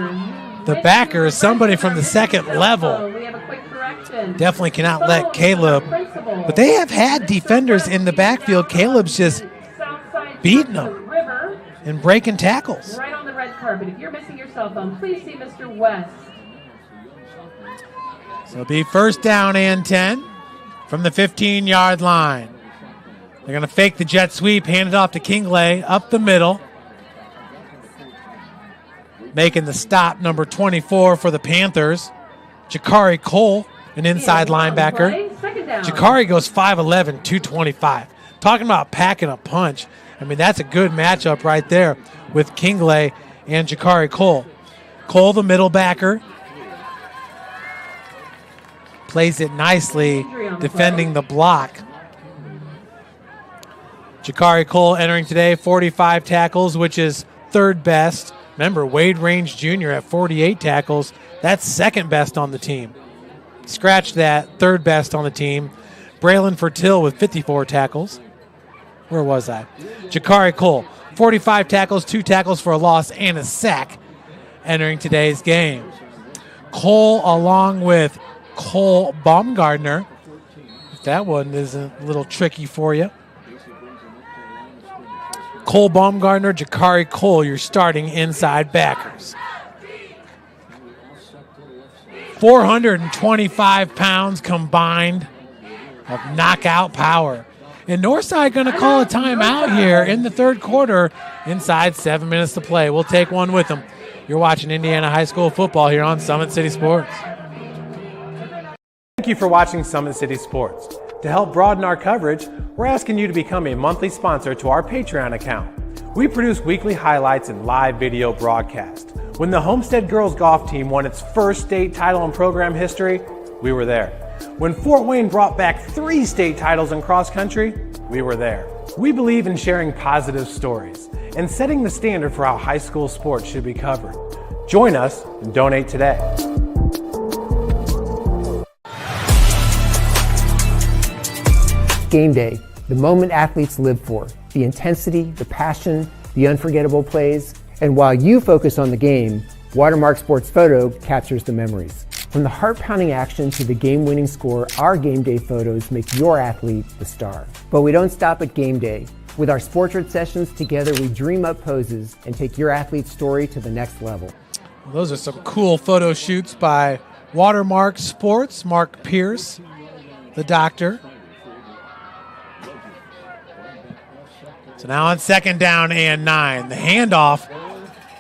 the backer, somebody from the second level. we have a quick correction. Definitely cannot let Caleb. But they have had defenders in the backfield. Caleb's just beating them and breaking tackles. Right on the red carpet. If you're missing your cell phone, please see Mr. West. So it'll be 1st down and 10 from the 15-yard line. They're going to fake the jet sweep, hand it off to Kingley up the middle. Making the stop, number 24 for the Panthers. Jakari Cole, an inside linebacker. Jakari goes 5'11", 225. Talking about packing a punch. I mean, that's a good matchup right there with Kingley and Jakari Cole. Cole, the middle backer, plays it nicely, defending the block. Jakari Cole entering today, 45 tackles, which is 3rd best. Remember, Wade Raines Jr. at 48 tackles. That's 2nd best on the team. Scratch that, 3rd best on the team. Braylon Fertil with 54 tackles. Where was I? Jakari Cole, 45 tackles, 2 tackles for a loss, and a sack entering today's game. Cole along with Cole Baumgartner. If that one is a little tricky for you. Cole Baumgartner, Jakari Cole, your starting inside backers. 425 pounds combined of knockout power. And Northside going to call a timeout here in the 3rd quarter. Inside 7 minutes to play. We'll take one with them. You're watching Indiana High School football here on Summit City Sports. Thank you for watching Summit City Sports. To help broaden our coverage, we're asking you to become a monthly sponsor to our Patreon account. We produce weekly highlights and live video broadcasts. When the Homestead Girls Golf Team won its first state title in program history, we were there. When Fort Wayne brought back 3 state titles in cross country, we were there. We believe in sharing positive stories and setting the standard for how high school sports should be covered. Join us and donate today. Game day, the moment athletes live for, the intensity, the passion, the unforgettable plays. And while you focus on the game, Watermark Sports Photo captures the memories. From the heart-pounding action to the game-winning score, our game day photos make your athlete the star. But we don't stop at game day. With our Sportrait sessions together, we dream up poses and take your athlete's story to the next level. Well, those are some cool photo shoots by Watermark Sports, Mark Pierce, the doctor. So now on 2nd down and 9, the handoff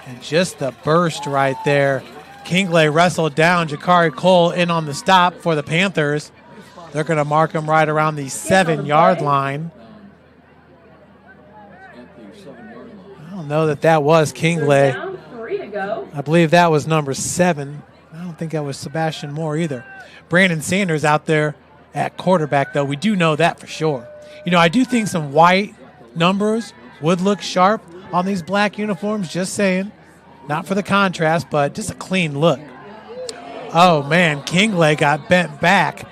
and just the burst right there. Kingley wrestled down Jakari Cole in on the stop for the Panthers. They're going to mark him right around the 7-yard line. I don't know that was Kingley. I believe that was number 7. I don't think that was Sebastian Moore either. Brandon Sanders out there at quarterback, though. We do know that for sure. You know, I do think some white numbers would look sharp on these black uniforms, just saying. Not for the contrast, but just a clean look. Oh, man, Kingley got bent back.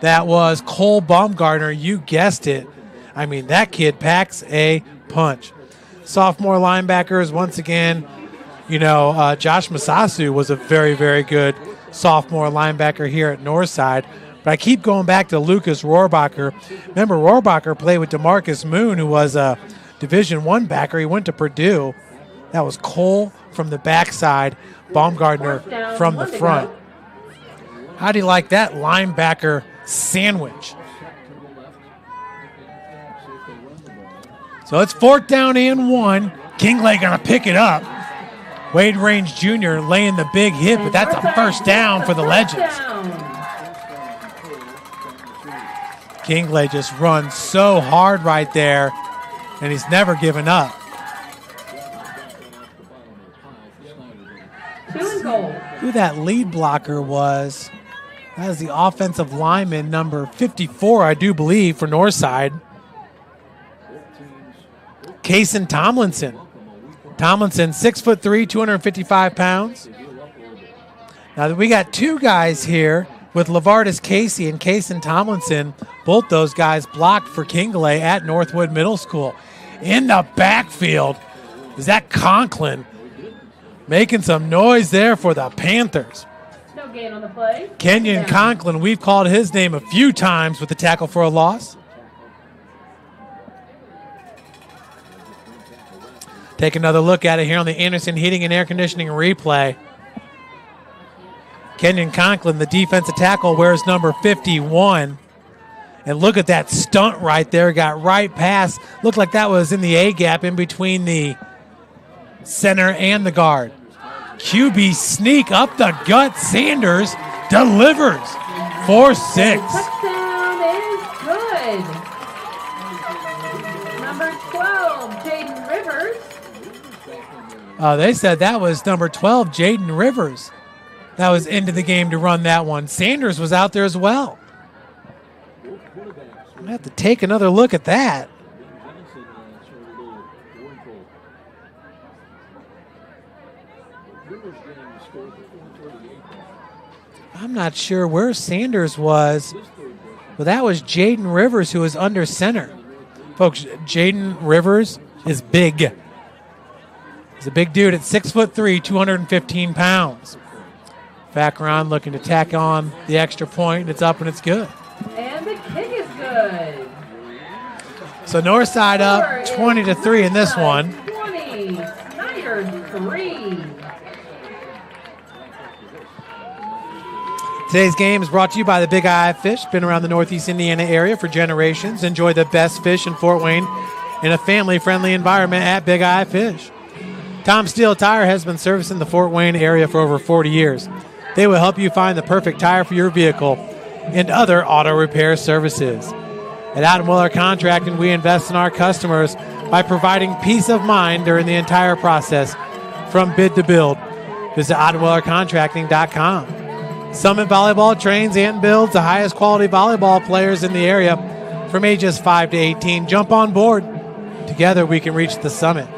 That was Cole Baumgartner. You guessed it. I mean, that kid packs a punch. Sophomore linebackers, once again, you know, Josh Masasu was a very, very good sophomore linebacker here at Northside. But I keep going back to Lucas Rohrbacher. Remember, Rohrbacher played with DeMarcus Moon, who was a Division I backer. He went to Purdue. That was Cole from the backside, Baumgartner from the front. How do you like that linebacker sandwich? So it's 4th down and 1. Kingley going to pick it up. Wade Range Jr. laying the big hit, but that's a 1st down for the Legends. Kingley just runs so hard right there, and he's never given up. Who that lead blocker was, that is the offensive lineman, number 54, I do believe, for Northside. Kaysen Tomlinson. Tomlinson, 6'3", 255 pounds. Now we got two guys here with Lavardis Casey and Kaysen Tomlinson. Both those guys blocked for Kingley at Northwood Middle School. In the backfield is that Conklin making some noise there for the Panthers. No gain on the play. Kenyon Conklin, we've called his name a few times with the tackle for a loss. Take another look at it here on the Anderson Heating and Air Conditioning replay. Kenyon Conklin, the defensive tackle, wears number 51. And look at that stunt right there. Got right past. Looked like that was in the A-gap in between the center and the guard. QB sneak up the gut. Sanders delivers. 4-6. Touchdown is good. Number 12, Jaden Rivers. They said that was number 12, Jaden Rivers. That was into the game to run that one. Sanders was out there as well. I have to take another look at that. I'm not sure where Sanders was, but that was Jaden Rivers who was under center. Folks, Jaden Rivers is big. He's a big dude at 6'3", 215 pounds. Vacheron looking to tack on the extra point. It's up and it's good. And the kick is good. So Northside up 20-3 in this one. 20, Snyder 3. Today's game is brought to you by the Big Eye Fish. Been around the Northeast Indiana area for generations. Enjoy the best fish in Fort Wayne in a family-friendly environment at Big Eye Fish. Tom Steele Tire has been servicing the Fort Wayne area for over 40 years. They will help you find the perfect tire for your vehicle and other auto repair services. At Adam Weller Contracting, we invest in our customers by providing peace of mind during the entire process from bid to build. Visit AdamWellerContracting.com. Summit Volleyball trains and builds the highest quality volleyball players in the area from ages 5 to 18. Jump on board. Together we can reach the summit.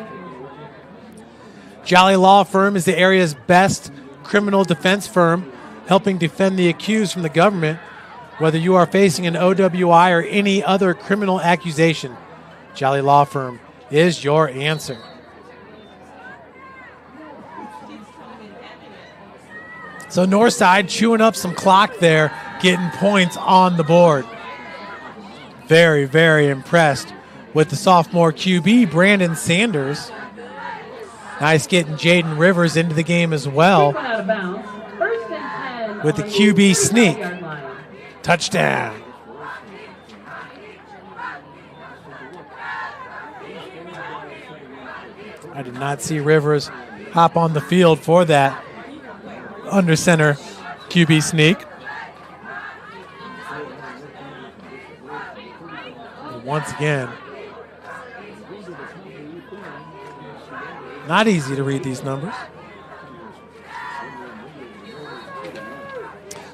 Jolly Law Firm is the area's best criminal defense firm, helping defend the accused from the government, whether you are facing an OWI or any other criminal accusation. Jolly Law Firm is your answer. So Northside chewing up some clock there, getting points on the board. Very, very impressed with the sophomore QB, Brandon Sanders. Nice getting Jaden Rivers into the game as well. Out of bounds. 1st and 10 with the QB sneak. Touchdown. I did not see Rivers hop on the field for that under center QB sneak. And once again, not easy to read these numbers.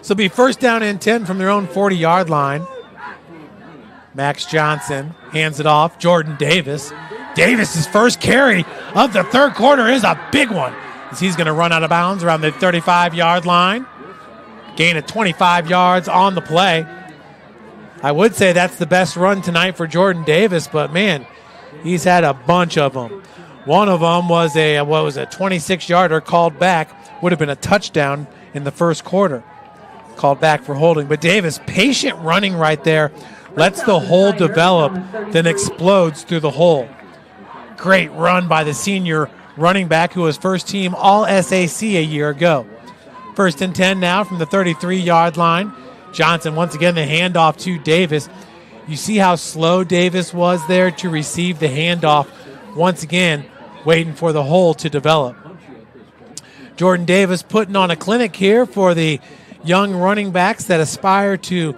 So it'll be first down and 10 from their own 40-yard line. Max Johnson hands it off. Jordan Davis. Davis's first carry of the third quarter is a big one, as he's going to run out of bounds around the 35-yard line. Gain of 25 yards on the play. I would say that's the best run tonight for Jordan Davis, but, man, he's had a bunch of them. One of them was a 26-yarder called back. Would have been a touchdown in the first quarter. Called back for holding. But Davis, patient running right there, lets the hole develop, then explodes through the hole. Great run by the senior running back who was first team All-SAC a year ago. First and 10 now from the 33-yard line. Johnson, once again, the handoff to Davis. You see how slow Davis was there to receive the handoff. Once again, waiting for the hole to develop. Jordan Davis putting on a clinic here for the young running backs that aspire to,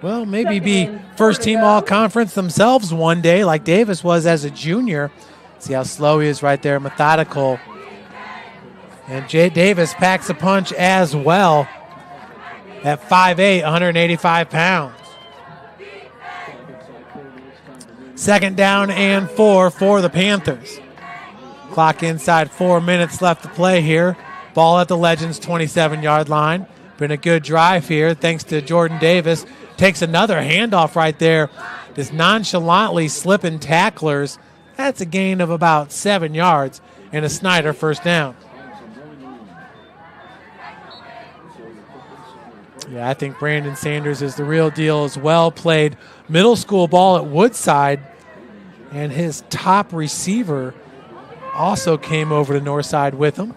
well, maybe be first-team all-conference themselves one day like Davis was as a junior. See how slow he is right there, methodical. And Jay Davis packs a punch as well at 5'8", 185 pounds. Second down and 4 for the Panthers. Clock inside 4 minutes left to play here. Ball at the Legends' 27-yard line. Been a good drive here thanks to Jordan Davis. Takes another handoff right there. Just nonchalantly slipping tacklers. That's a gain of about 7 yards and a Snyder first down. Yeah, I think Brandon Sanders is the real deal as well. Played middle school ball at Woodside, and his top receiver also came over to Northside with him.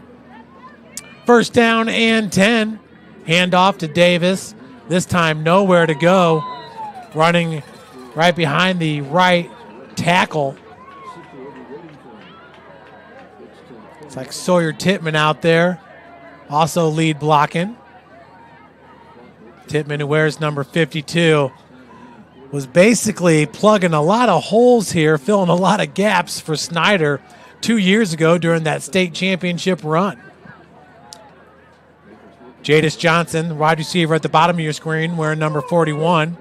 First down and 10. Handoff to Davis. This time nowhere to go. Running right behind the right tackle. It's like Sawyer Tittman out there. Also lead blocking. Tittman, who wears number 52, was basically plugging a lot of holes here, filling a lot of gaps for Snyder 2 years ago during that state championship run. Jadis Johnson, wide receiver at the bottom of your screen, wearing number 41.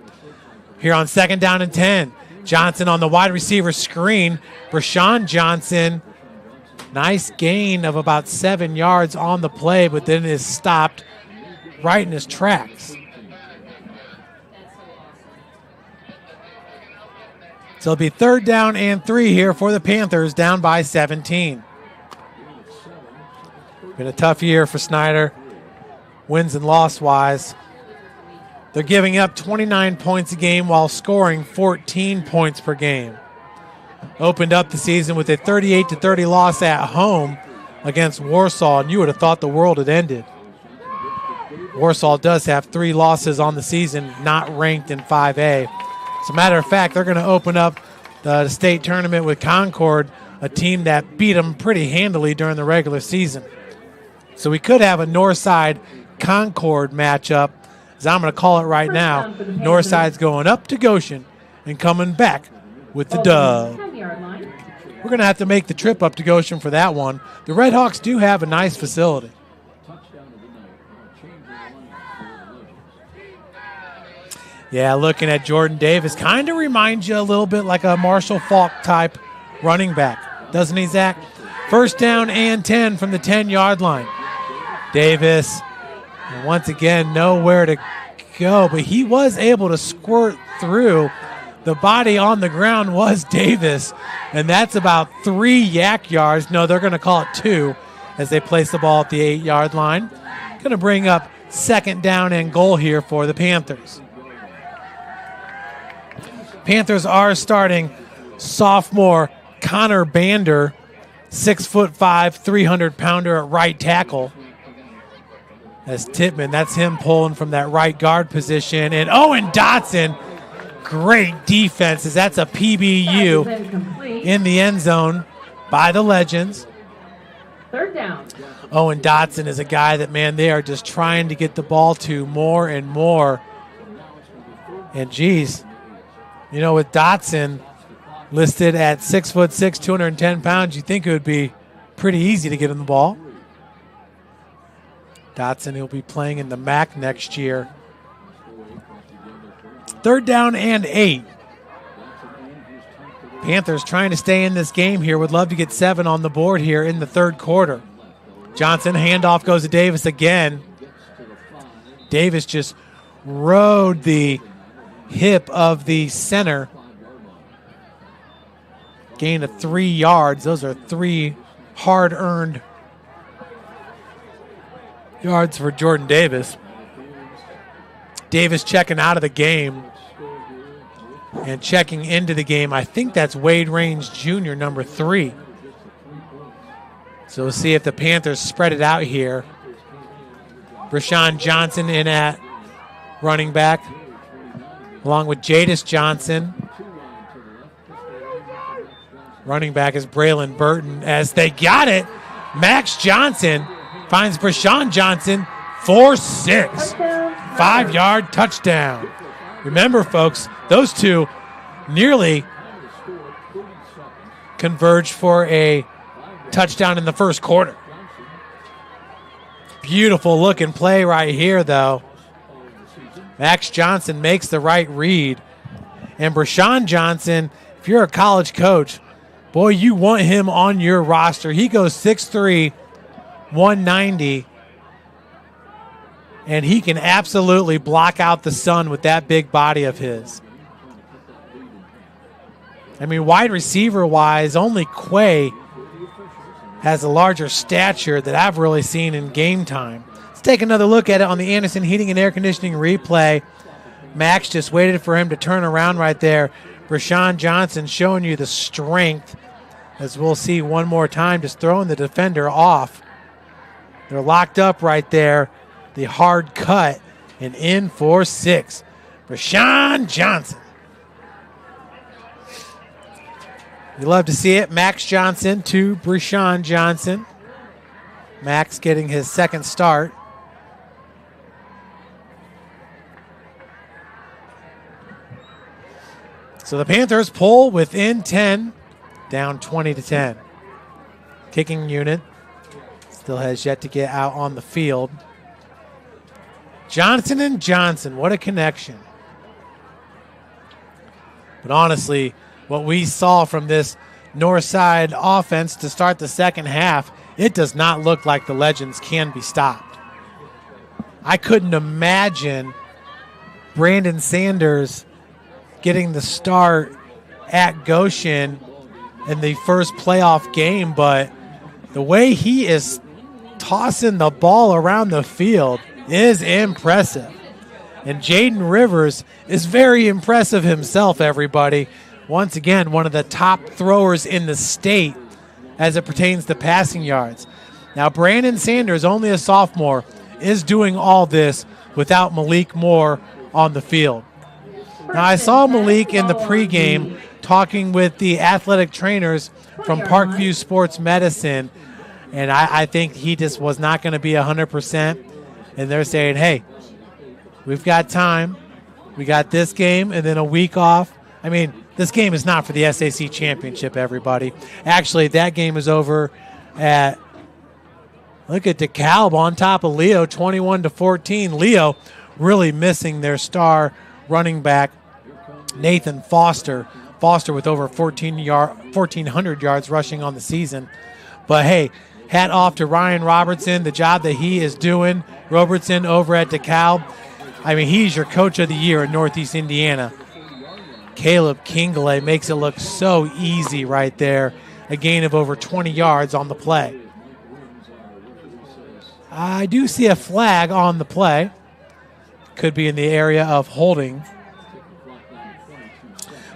Here on second down and 10. Johnson on the wide receiver screen. Brashawn Johnson, nice gain of about 7 yards on the play, but then is stopped right in his tracks. So it'll be third down and 3 here for the Panthers, down by 17. Been a tough year for Snyder, wins and loss-wise. They're giving up 29 points a game while scoring 14 points per game. Opened up the season with a 38-30 loss at home against Warsaw, and you would have thought the world had ended. Warsaw does have 3 losses on the season, not ranked in 5A. As a matter of fact, they're going to open up the state tournament with Concord, a team that beat them pretty handily during the regular season. So we could have a Northside Concord matchup, as I'm going to call it right now. Northside's going up to Goshen and coming back with the dub. We're going to have to make the trip up to Goshen for that one. The Red Hawks do have a nice facility. Yeah, looking at Jordan Davis, kind of reminds you a little bit like a Marshall Faulk type running back, doesn't he, Zach? First down and 10 from the 10-yard line. Davis, once again, nowhere to go, but he was able to squirt through. The body on the ground was Davis, and that's about 3 yak yards. No, they're going to call it 2 as they place the ball at the 8-yard line. Going to bring up second down and goal here for the Panthers. Panthers are starting sophomore Connor Bander, 6'5", 300-pounder at right tackle. As Tittman, that's him pulling from that right guard position. And Owen Dotson, great defense, as that's a PBU in the end zone by the Legends. Third down. Owen Dotson is a guy that, man, they are just trying to get the ball to more and more. And, geez, you know, with Dotson listed at 6'6", 210 pounds, you think it would be pretty easy to get him the ball. Dotson will be playing in the MAC next year. 3rd down and 8. Panthers trying to stay in this game here. Would love to get 7 on the board here in the 3rd quarter. Johnson, handoff goes to Davis again. Davis just rode the hip of the center. Gain of 3 yards. Those are 3 hard-earned yards for Jordan Davis. Davis checking out of the game and checking into the game. I think that's Wade Raines Jr., number 3. So we'll see if the Panthers spread it out here. Rashawn Johnson in at running back, along with Jadis Johnson. Running back is Braylon Burton as they got it. Max Johnson finds Brashawn Johnson for 6. 5-yard touchdown. Remember, folks, those two nearly converged for a touchdown in the 1st quarter. Beautiful looking play right here, though. Max Johnson makes the right read. And Brashawn Johnson, if you're a college coach, boy, you want him on your roster. He goes 6'3", 190. And he can absolutely block out the sun with that big body of his. I mean, wide receiver-wise, only Quay has a larger stature that I've really seen in game time. Let's take another look at it on the Anderson Heating and Air Conditioning replay. Max just waited for him to turn around right there. Brashawn Johnson showing you the strength, as we'll see one more time, just throwing the defender off. They're locked up right there. The hard cut and in for 6. Brashawn Johnson. You love to see it. Max Johnson to Brashawn Johnson. Max getting his 2nd start. So the Panthers pull within 10, down 20-10. Kicking unit still has yet to get out on the field. Johnson and Johnson, what a connection. But honestly, what we saw from this north side offense to start the 2nd half, it does not look like the Legends can be stopped. I couldn't imagine Brandon Sanders getting the start at Goshen in the first playoff game, but the way he is tossing the ball around the field is impressive. And Jaden Rivers is very impressive himself, everybody. Once again, one of the top throwers in the state as it pertains to passing yards. Now, Brandon Sanders, only a sophomore, is doing all this without Malik Moore on the field. Now, I saw Malik in the pregame talking with the athletic trainers from Parkview Sports Medicine, and I think he just was not going to be 100%. And they're saying, hey, we've got time. We got this game and then a week off. I mean, this game is not for the SAC championship, everybody. Actually, that game is over at, look at DeKalb on top of Leo, 21-14. Leo really missing their star running back, Nathan Foster. Foster with over 1,400 yards rushing on the season. But, hey, hat off to Ryan Robertson, the job that he is doing. Robertson over at DeKalb. I mean, he's your coach of the year in Northeast Indiana. Caleb Kingley makes it look so easy right there. A gain of over 20 yards on the play. I do see a flag on the play. Could be in the area of holding.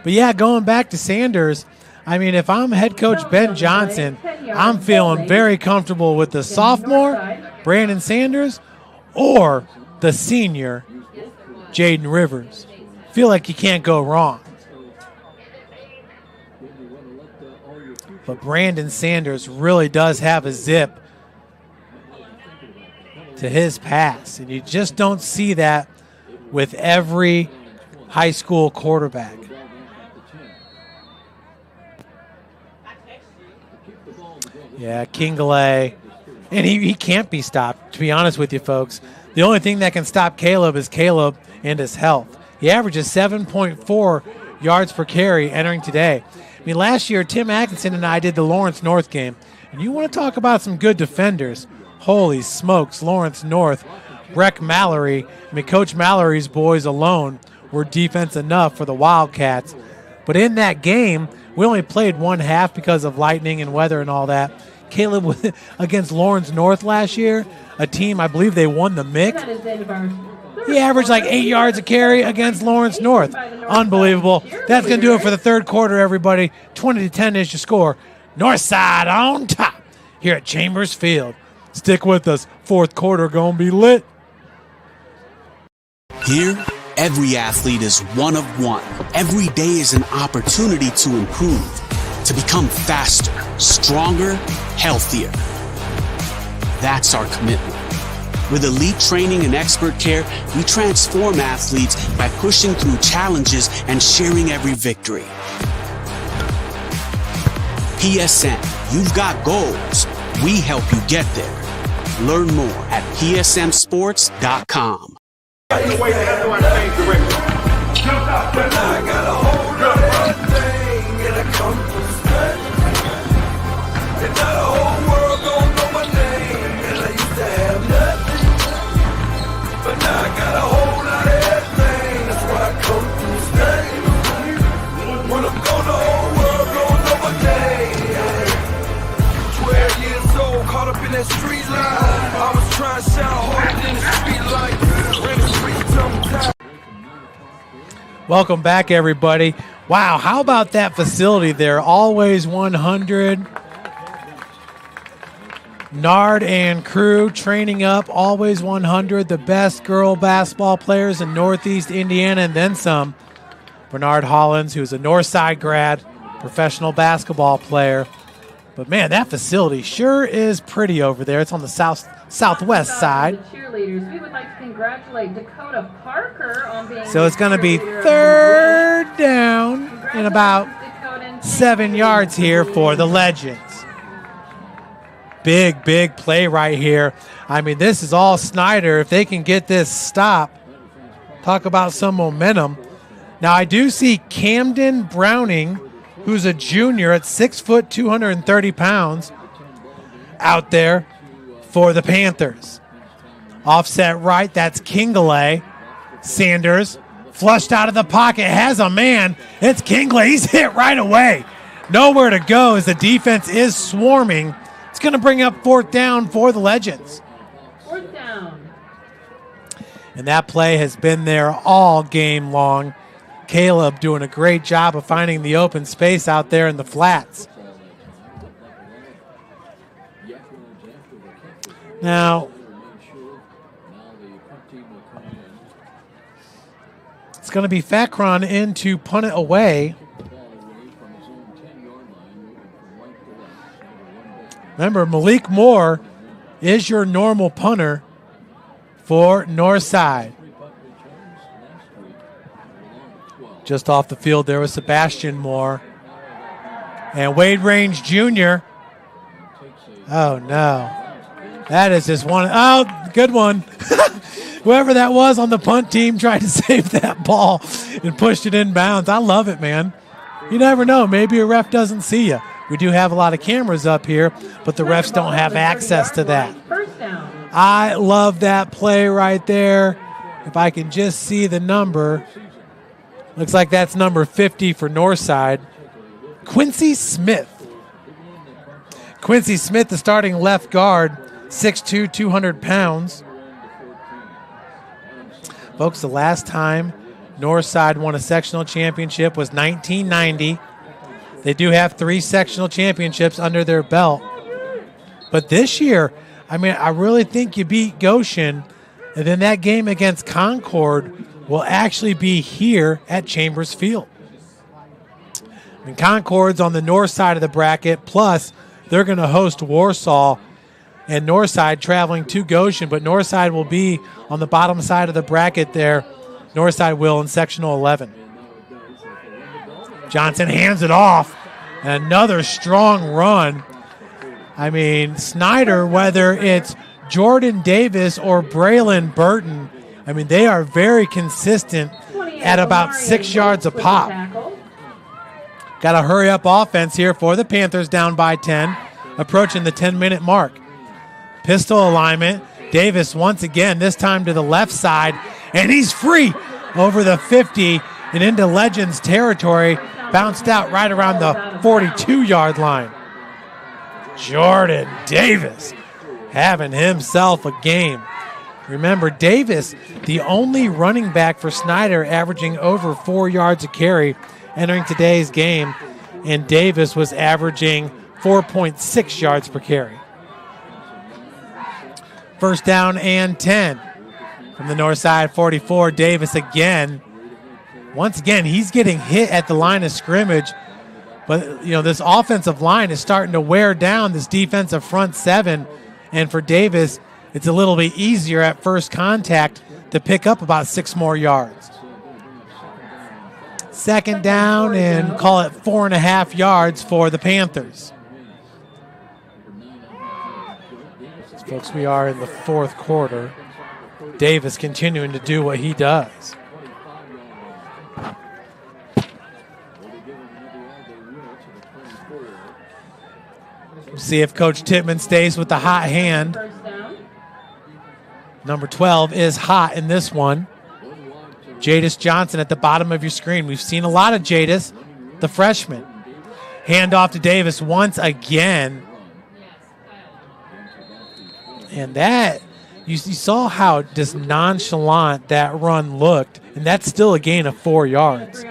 But, yeah, going back to Sanders, I mean, if I'm head coach Ben Johnson, I'm feeling very comfortable with the sophomore, Brandon Sanders, or the senior, Jaden Rivers. Feel like you can't go wrong. But Brandon Sanders really does have a zip to his pass, and you just don't see that with every high school quarterback. Yeah, Kingley And he can't be stopped, to be honest with you, folks. The only thing that can stop Caleb is Caleb and his health. He averages 7.4 yards per carry entering today. I mean, last year, Tim Atkinson and I did the Lawrence North game. And you want to talk about some good defenders. Holy smokes, Lawrence North, Breck Mallory. I mean, Coach Mallory's boys alone were defense enough for the Wildcats. But in that game, we only played one half because of lightning and weather and all that. Caleb against Lawrence North last year, a team, I believe they won the MIC. He averaged like 8 yards a carry against Lawrence North. Unbelievable. That's going to do it for the third quarter, everybody. 20-10 is your score. Northside on top here at Chambers Field. Stick with us. Fourth quarter going to be lit. Here, every athlete is one of one. Every day is an opportunity to improve, to become faster, stronger, healthier. That's our commitment. With elite training and expert care, we transform athletes by pushing through challenges and sharing every victory. PSN, you've got goals. We help you get there. Learn more at psmsports.com. Welcome back, everybody. Wow, how about that facility there? Always 100. Nard and crew training up, always 100. The best girl basketball players in Northeast Indiana and then some. Bernard Hollins, who's a Northside grad, professional basketball player. But, man, that facility sure is pretty over there. It's on the southwest side. Cheerleaders, we would like to congratulate Dakota Parker on being So it's going to be third down and about 7 yards here for the Legends. Big, big play right here. I mean, this is all Snyder. If they can get this stop, talk about some momentum. Now, I do see Camden Browning, who's a junior at 6 foot, 230 pounds, out there for the Panthers. Offset right, that's Kingley. Sanders flushed out of the pocket, has a man. It's Kingley. He's hit right away. Nowhere to go as the defense is swarming. It's going to bring up fourth down for the Legends. Fourth down. And that play has been there all game long. Caleb doing a great job of finding the open space out there in the flats. Now, it's going to be Fakron in to punt it away. Remember, Malik Moore is your normal punter for Northside. Just off the field there was Sebastian Moore. And Wade Range Jr. Oh, no. That is just one. Oh, good one. Whoever that was on the punt team tried to save that ball and pushed it inbounds. I love it, man. You never know. Maybe a ref doesn't see you. We do have a lot of cameras up here, but the refs don't have access to that. I love that play right there. If I can just see the number. Looks like that's number 50 for Northside. Quincy Smith. Quincy Smith, the starting left guard, 6'2", 200 pounds. Folks, the last time Northside won a sectional championship was 1990. They do have 3 sectional championships under their belt. But this year, I mean, I really think you beat Goshen, and then that game against Concord will actually be here at Chambers Field. I mean, Concord's on the north side of the bracket, plus they're going to host Warsaw and Northside traveling to Goshen, but Northside will be on the bottom side of the bracket there. Northside will in sectional 11. Johnson hands it off. Another strong run. I mean, Snyder, whether it's Jordan Davis or Braylon Burton, I mean, they are very consistent at about 6 yards a pop. Got to hurry up offense here for the Panthers, down by 10, approaching the 10-minute mark. Pistol alignment. Davis once again, this time to the left side, and he's free over the 50 and into Legends territory. Bounced out right around the 42-yard line. Jordan Davis having himself a game. Remember, Davis, the only running back for Snyder, averaging over 4 yards a carry entering today's game, and Davis was averaging 4.6 yards per carry. First down and 10 from the north side, 44. Davis again. Once again, he's getting hit at the line of scrimmage, but this offensive line is starting to wear down this defensive front seven, and for Davis, it's a little bit easier at first contact to pick up about 6 more yards. Second down and call it 4.5 yards for the Panthers. Folks, we are in the fourth quarter. Davis continuing to do what he does. See if Coach Tittman stays with the hot hand. Number 12 is hot in this one. Jadis Johnson at the bottom of your screen. We've seen a lot of Jadis, the freshman. Hand off to Davis once again. And that, you saw how just nonchalant that run looked, and that's still a gain of 4 yards.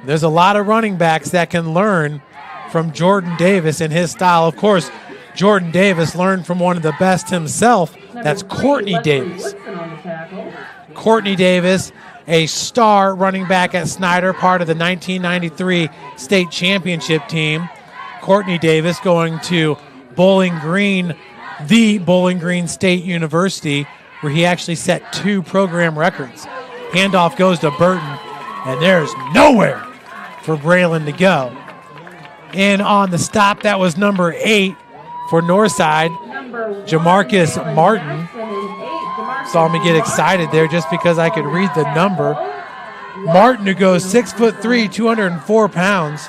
There's a lot of running backs that can learn from Jordan Davis and his style. Of course, Jordan Davis learned from one of the best himself. That's Courtney Davis. Courtney Davis, a star running back at Snyder, part of the 1993 state championship team. Courtney Davis going to Bowling Green, the Bowling Green State University, where he actually set 2 program records. Handoff goes to Burton, and there's nowhere for Braylon to go. And on the stop, that was number 8 for Northside, Jamarcus Martin. Saw me get excited there just because I could read the number. Martin, who goes 6'3", 204 pounds.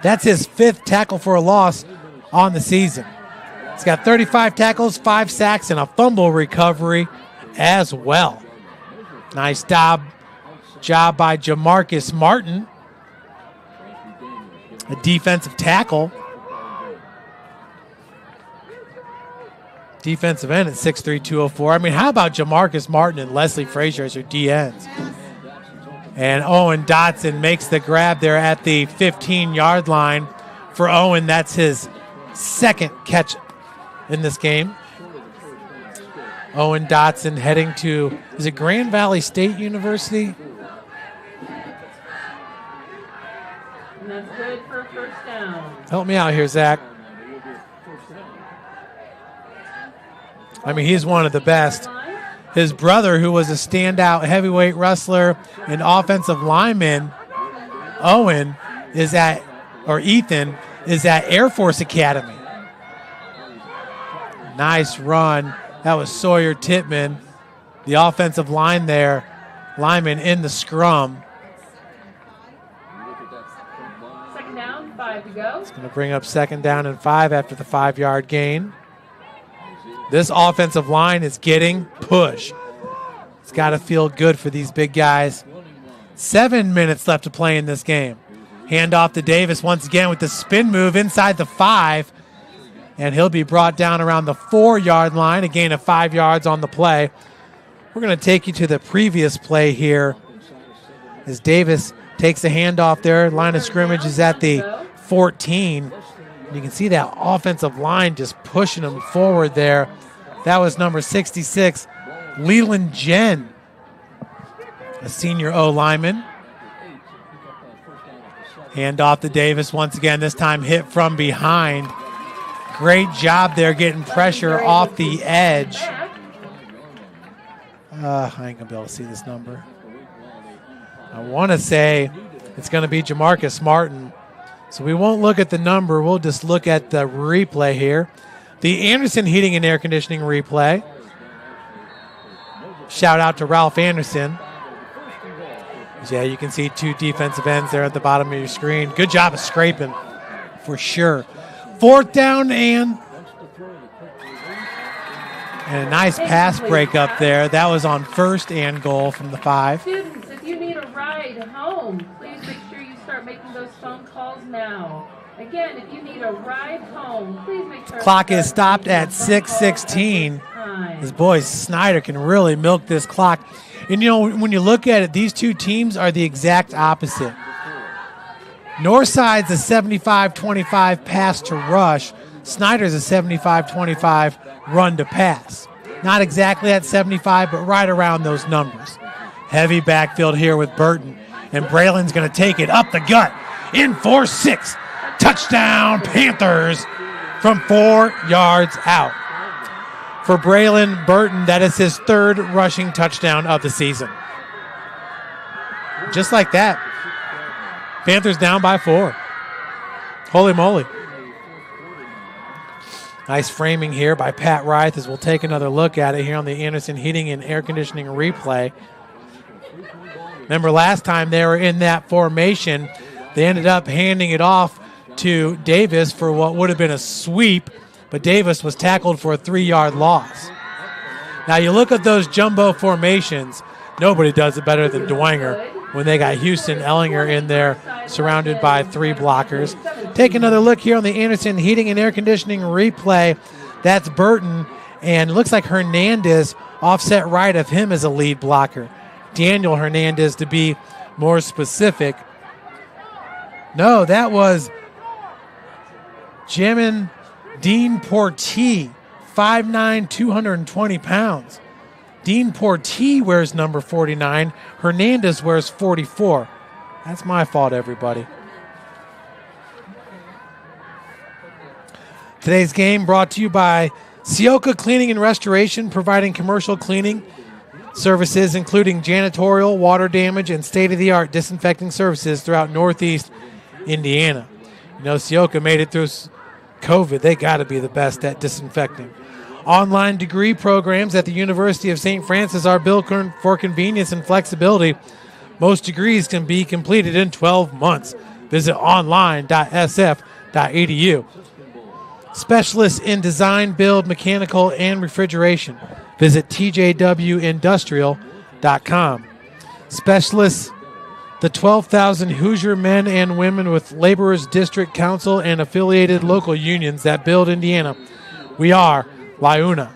That's his 5th tackle for a loss on the season. He's got 35 tackles, 5 sacks, and a fumble recovery as well. Nice job by Jamarcus Martin, a defensive tackle. Defensive end at 6'3", 204. I mean, how about Jamarcus Martin and Leslie Frazier as your DNs? And Owen Dotson makes the grab there at the 15-yard line. For Owen, that's his 2nd catch in this game. Owen Dotson heading to, is it Grand Valley State University? And that's good for a first down. Help me out here, Zach. I mean, he's one of the best. His brother, who was a standout heavyweight wrestler and offensive lineman, Ethan, is at Air Force Academy. Nice run. That was Sawyer Tittman, the offensive lineman in the scrum. Second down, 5 to go. It's going to bring up 2nd down and 5 after the 5-yard gain. This offensive line is getting push. It's got to feel good for these big guys. 7 minutes left to play in this game. Hand off to Davis once again with the spin move inside the 5. And he'll be brought down around the 4-yard line, a gain of 5 yards on the play. We're going to take you to the previous play here as Davis takes a handoff there. Line of scrimmage is at the 14. You can see that offensive line just pushing him forward there. That was number 66, Leland Jen, a senior O-lineman. Hand off to Davis once again, this time hit from behind. Great job there getting pressure off the edge. I ain't going to be able to see this number. I want to say it's going to be Jamarcus Martin. So we won't look at the number. We'll just look at the replay here. The Anderson Heating and Air Conditioning replay. Shout out to Ralph Anderson. Yeah, you can see two defensive ends there at the bottom of your screen. Good job of scraping, for sure. 4th down and a nice pass break up there. That was on 1st and goal from the 5. Students, if you need a ride home, please make sure you start making those phone calls now. Again, if you need a ride home, please make sure. Clock is stopped at 6:16. This boy Snyder can really milk this clock. And, you know, when you look at it, these two teams are the exact opposite. Northside's a 75-25 pass to rush. Snyder's a 75-25 run to pass. Not exactly at 75, but right around those numbers. Heavy backfield here with Burton. And Braylon's going to take it up the gut. In 4-6. Touchdown, Panthers, from 4 yards out. For Braylon Burton, that is his 3rd rushing touchdown of the season. Just like that. Panthers down by 4. Holy moly. Nice framing here by Pat Reith as we'll take another look at it here on the Anderson Heating and Air Conditioning replay. Remember last time they were in that formation, they ended up handing it off to Davis for what would have been a sweep, but Davis was tackled for a 3-yard loss. Now you look at those jumbo formations, nobody does it better than Dwenger when they got Houston Ellinger in there surrounded by 3 blockers. Take another look here on the Anderson Heating and Air Conditioning replay. That's Burton, and it looks like Hernandez offset right of him as a lead blocker. Daniel Hernandez, to be more specific. No, that was Jamin Dean Portee, 5'9", 220 pounds. Dean Portee wears number 49. Hernandez wears 44. That's my fault, everybody. Today's game brought to you by Sioka Cleaning and Restoration, providing commercial cleaning services, including janitorial, water damage, and state-of-the-art disinfecting services throughout Northeast Indiana. You know, Sioka made it through COVID. They got to be the best at disinfecting. Online degree programs at the University of St. Francis are built for convenience and flexibility. Most degrees can be completed in 12 months. Visit online.sf.edu. Specialists in design, build, mechanical, and refrigeration. Visit tjwindustrial.com. Specialists, the 12,000 Hoosier men and women with Laborers District Council and affiliated local unions that build Indiana. We are Liuna.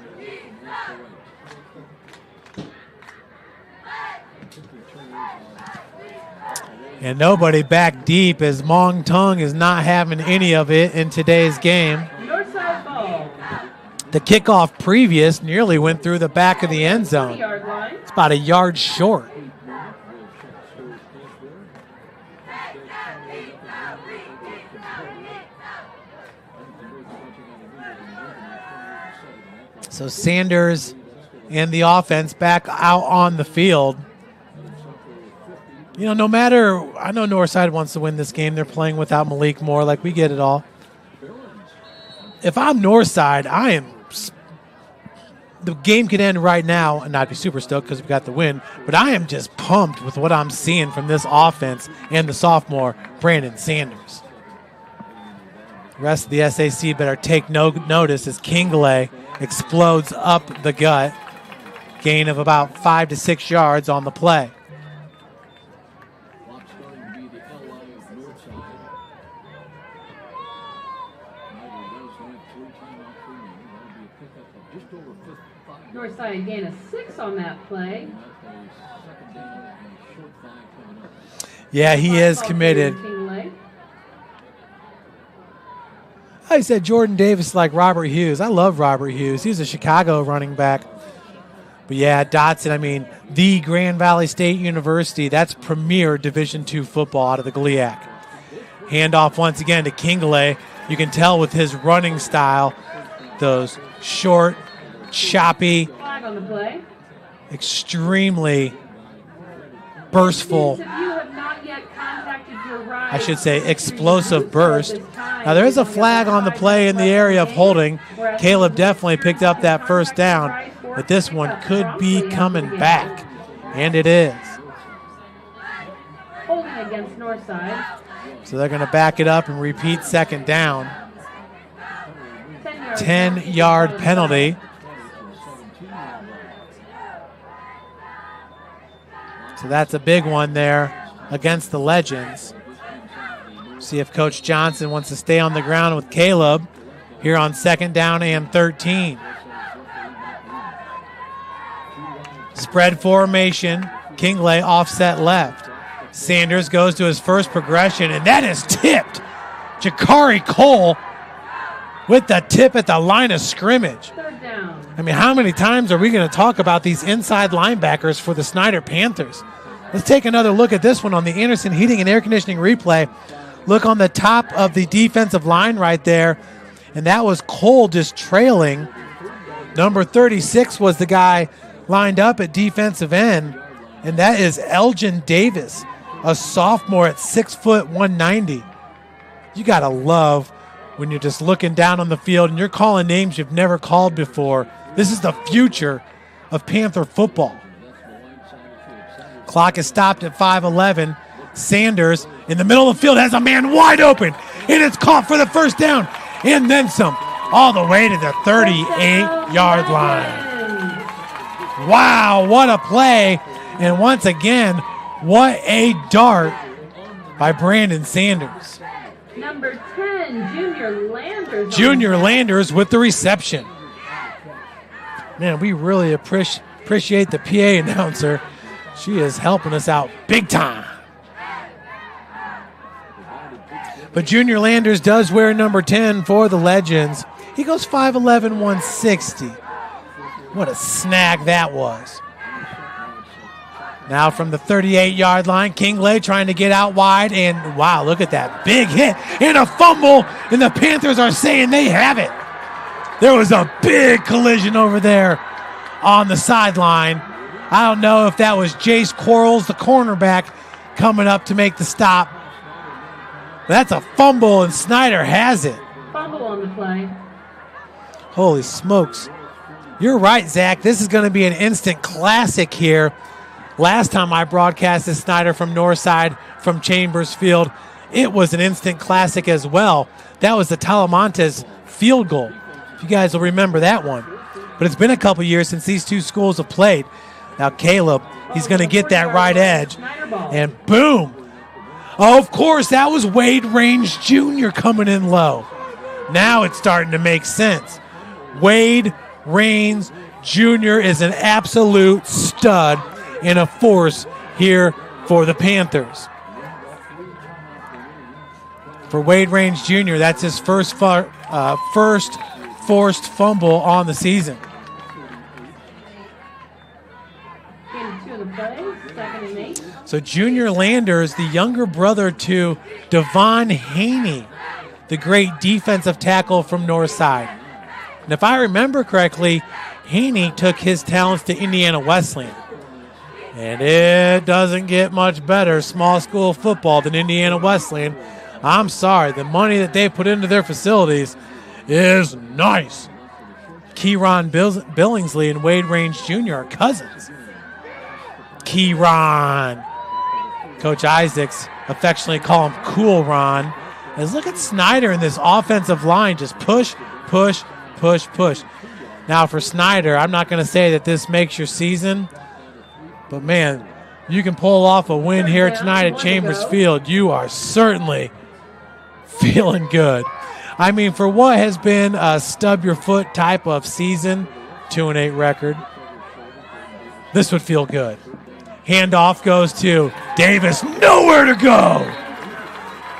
And nobody back deep as Mong Tung is not having any of it in today's game. The kickoff previous nearly went through the back of the end zone. It's about a yard short. So Sanders and the offense back out on the field. You know, no matter, I know Northside wants to win this game. They're playing without Malik Moore, like we get it all. If I'm Northside, the game could end right now and not be super stoked because we got the win, but I am just pumped with what I'm seeing from this offense and the sophomore, Brandon Sanders. The rest of the SAC better take notice as Kingley explodes up the gut. Gain of about 5 to 6 yards on the play. Northside gain of 6 on that play. Yeah, he is committed. I said Jordan Davis like Robert Hughes. I love Robert Hughes. He's a Chicago running back. But yeah, Dotson, I mean, the Grand Valley State University, that's premier Division II football out of the GLIAC. Handoff once again to Kingley. You can tell with his running style, those short, choppy, Flag on the play. extremely burstful. If you have not yet contacted I should say explosive burst. Now there is a flag on the play in the area of holding. Caleb definitely picked up that first down, but this one could be coming back, and it is. Holding against Northside. So they're going to back it up and repeat second down. 10-yard penalty. So that's a big one there against the Legends. See if Coach Johnson wants to stay on the ground with Caleb here on second down and 13. Spread formation. Kingley offset left. Sanders goes to his first progression, and that is tipped. Jakari Cole with the tip at the line of scrimmage. Third down. I mean, how many times are we going to talk about these inside linebackers for the Snyder Panthers? Let's take another look at this one on the Anderson Heating and Air Conditioning replay. Look on the top of the defensive line right there, and that was Cole just trailing. Number 36 was the guy lined up at defensive end, and that is Elgin Davis, a sophomore at 6 foot 190. You got to love when you're just looking down on the field and you're calling names you've never called before. This is the future of Panther football. Clock is stopped at 5:11. Sanders in the middle of the field has a man wide open, and it's caught for the first down, and then some, all the way to the 38-yard line. Wow, what a play. And once again, what a dart by Brandon Sanders. Number 10, Junior Landers. Junior Landers with the reception. Man, we really appreciate the PA announcer. She is helping us out big time. But Junior Landers does wear number 10 for the Legends. He goes 5'11", 160. What a snag that was. Now from the 38-yard line, Kingley trying to get out wide, and wow, look at that big hit and a fumble, and the Panthers are saying they have it. There was a big collision over there on the sideline. I don't know if that was Jace Quarles, the cornerback, coming up to make the stop. That's a fumble, and Snyder has it. Fumble on the play. Holy smokes. You're right, Zach. This is going to be an instant classic here. Last time I broadcasted Snyder from Northside from Chambers Field, it was an instant classic as well. That was the Talamantes field goal. If you guys will remember that one. But it's been a couple years since these two schools have played. Now Caleb, he's going to get that right edge, and boom. Oh, of course, that was Wade Range Jr. coming in low. Now it's starting to make sense. Wade Raines Jr. is an absolute stud and a force here for the Panthers. For Wade Raines Jr., that's his first forced fumble on the season. So Junior Landers, the younger brother to Devon Haney, the great defensive tackle from Northside. And if I remember correctly, Haney took his talents to Indiana Wesleyan. And it doesn't get much better small school football than Indiana Wesleyan. I'm sorry, the money that they put into their facilities is nice. Kieron Billingsley and Wade Range Jr. are cousins. Kieron. Coach Isaacs affectionately call him Cool Ron. As look at Snyder in this offensive line, just push, push, push, push. Now for Snyder, I'm not going to say that this makes your season, but man, you can pull off a win here tonight at Chambers Field. You are certainly feeling good. I mean, for what has been a stub your foot type of season, 2-8 record, this would feel good. Handoff goes to Davis. Nowhere to go.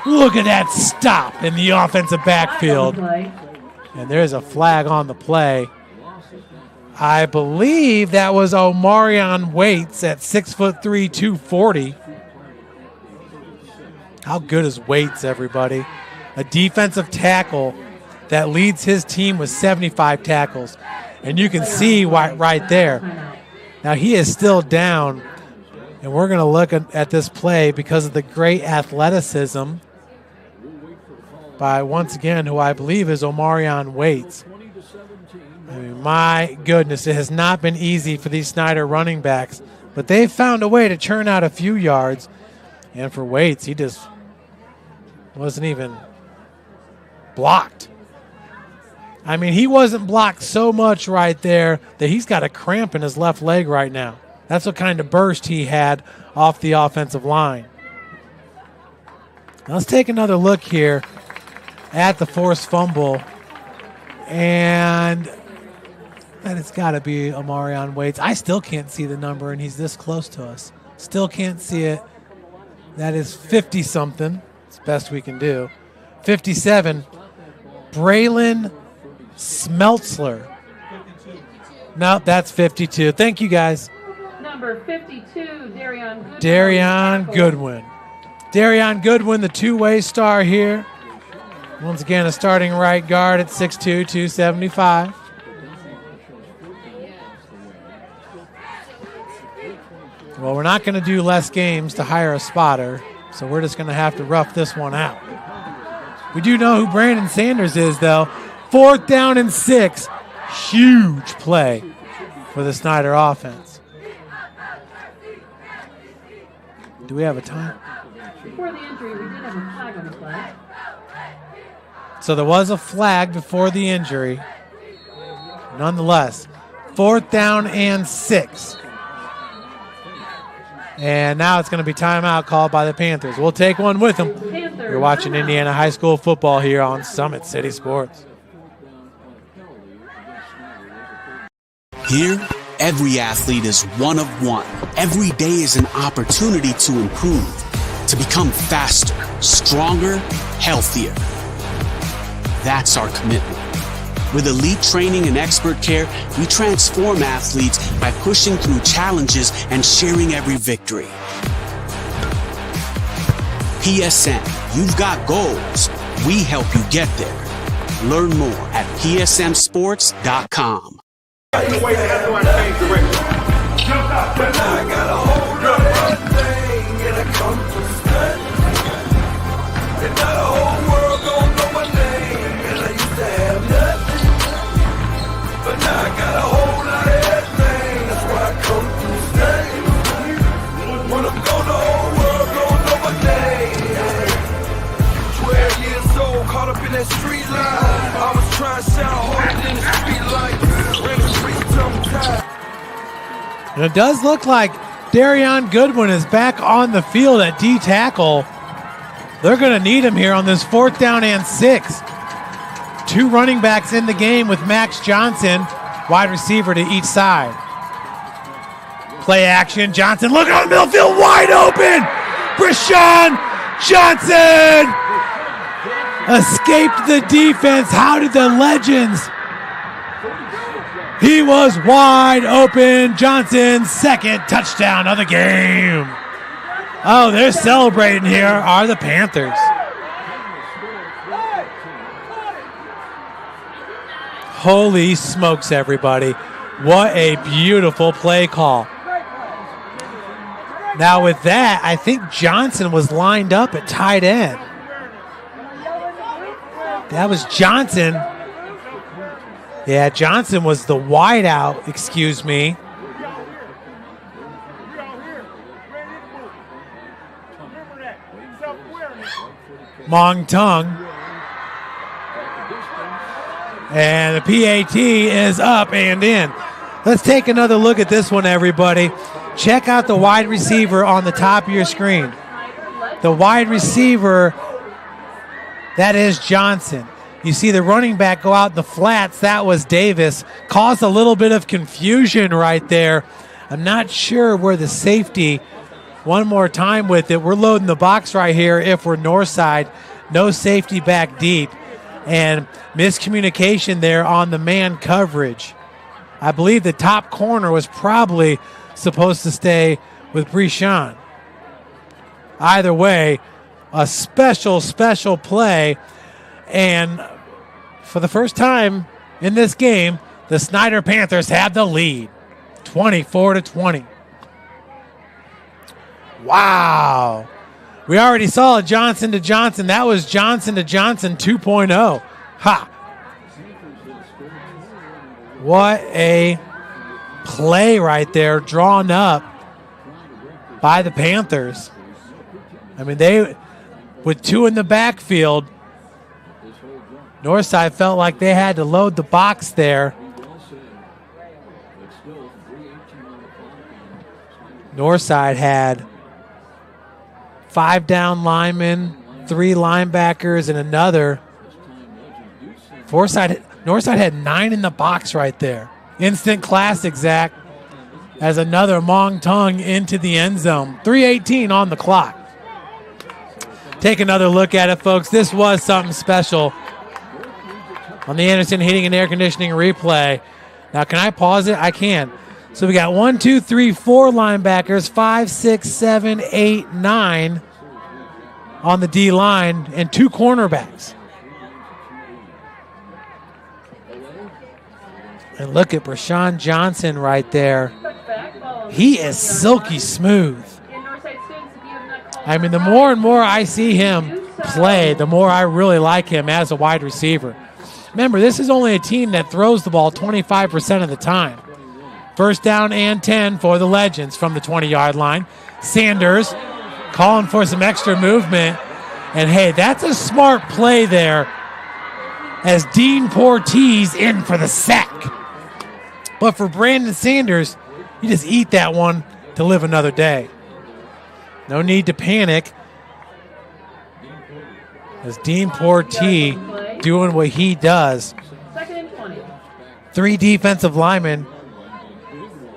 Look at that stop in the offensive backfield. And there's a flag on the play. I believe that was Omarion Waits at 6'3", 240. How good is Waits, everybody? A defensive tackle that leads his team with 75 tackles. And you can see why right there. Now he is still down And we're going to look at this play because of the great athleticism by, once again, who I believe is Omarion Waits. I mean, my goodness, it has not been easy for these Snyder running backs, but they've found a way to churn out a few yards. And for Waits, he just wasn't even blocked. I mean, he wasn't blocked so much right there that he's got a cramp in his left leg right now. That's what kind of burst he had off the offensive line. Now let's take another look here at the forced fumble. And that it's got to be Omarion Waits. I still can't see the number, and he's this close to us. Still can't see it. That is 50-something. It's the best we can do. 57. Braylon Smeltzler. No, that's 52. Thank you, guys. Number 52, Darian Goodwin. Darian Goodwin, the two-way star here. Once again, a starting right guard at 6'2", 275. Well, we're not going to do less games to hire a spotter, so we're just going to have to rough this one out. We do know who Brandon Sanders is, though. 4th down and 6. Huge play for the Snyder offense. Do we have a time? Before the injury, we did have a flag on the play. So there was a flag before the injury. Nonetheless, 4th down and 6. And now it's going to be timeout called by the Panthers. We'll take one with them. You're watching Indiana high school football here on Summit City Sports. Here, every athlete is one of one. Every day is an opportunity to improve, to become faster, stronger, healthier. That's our commitment. With elite training and expert care, we transform athletes by pushing through challenges and sharing every victory. PSN, you've got goals. We help you get there. Learn more at psmsports.com. But now I got a whole lot of thing and I come to stand. And now the whole world gon' know my name. And I used to have nothing. But now I got a whole lot of everything. That's why I come to stand. When I'm gone, the whole world gon' know my name. 12 years old, caught up in that street life. I was trying to sound harder than the street light. And it does look like Darian Goodwin is back on the field at D tackle. They're going to need him here on this 4th down and 6. 2 running backs in the game with Max Johnson, wide receiver to each side. Play action. Johnson looking on the middle field, wide open. Brashawn Johnson escaped the defense. How did the legends? He was wide open. Johnson, 2nd touchdown of the game. Oh, they're celebrating here are the Panthers. Holy smokes, everybody. What a beautiful play call. Now with that, I think Johnson was lined up at tight end. That was Johnson. Yeah, Johnson was the wide out, excuse me. Mong Tung. And the PAT is up and in. Let's take another look at this one, everybody. Check out the wide receiver on the top of your screen. The wide receiver, that is Johnson. You see the running back go out in the flats. That was Davis. Caused a little bit of confusion right there. I'm not sure where the safety, one more time with it. We're loading the box right here if we're north side. No safety back deep. And miscommunication there on the man coverage. I believe the top corner was probably supposed to stay with Brashawn. Either way, a special play. And for the first time in this game, the Snyder Panthers have the lead, 24-20. Wow. We already saw a Johnson to Johnson. That was Johnson to Johnson 2.0. Ha. What a play right there, drawn up by the Panthers. I mean, they, with two in the backfield, Northside felt like they had to load the box there. Northside had 5 down linemen, 3 linebackers, and another. Northside had 9 in the box right there. Instant classic, Zach, as another long tongue into the end zone. 3:18 on the clock. Take another look at it, folks. This was something special on the Anderson Heating and Air Conditioning replay. Now, can I pause it? I can. So we got 1, 2, 3, 4 linebackers, 5, 6, 7, 8, 9 on the D line, and 2 cornerbacks. And look at Brashawn Johnson right there. He is silky smooth. I mean, the more and more I see him play, the more I really like him as a wide receiver. Remember, this is only a team that throws the ball 25% of the time. First down and 10 for the Legends from the 20-yard line. Sanders calling for some extra movement. And, hey, that's a smart play there as Dean Portees in for the sack. But for Brandon Sanders, you just eat that one to live another day. No need to panic as Dean Portees doing what he does. 3 defensive linemen.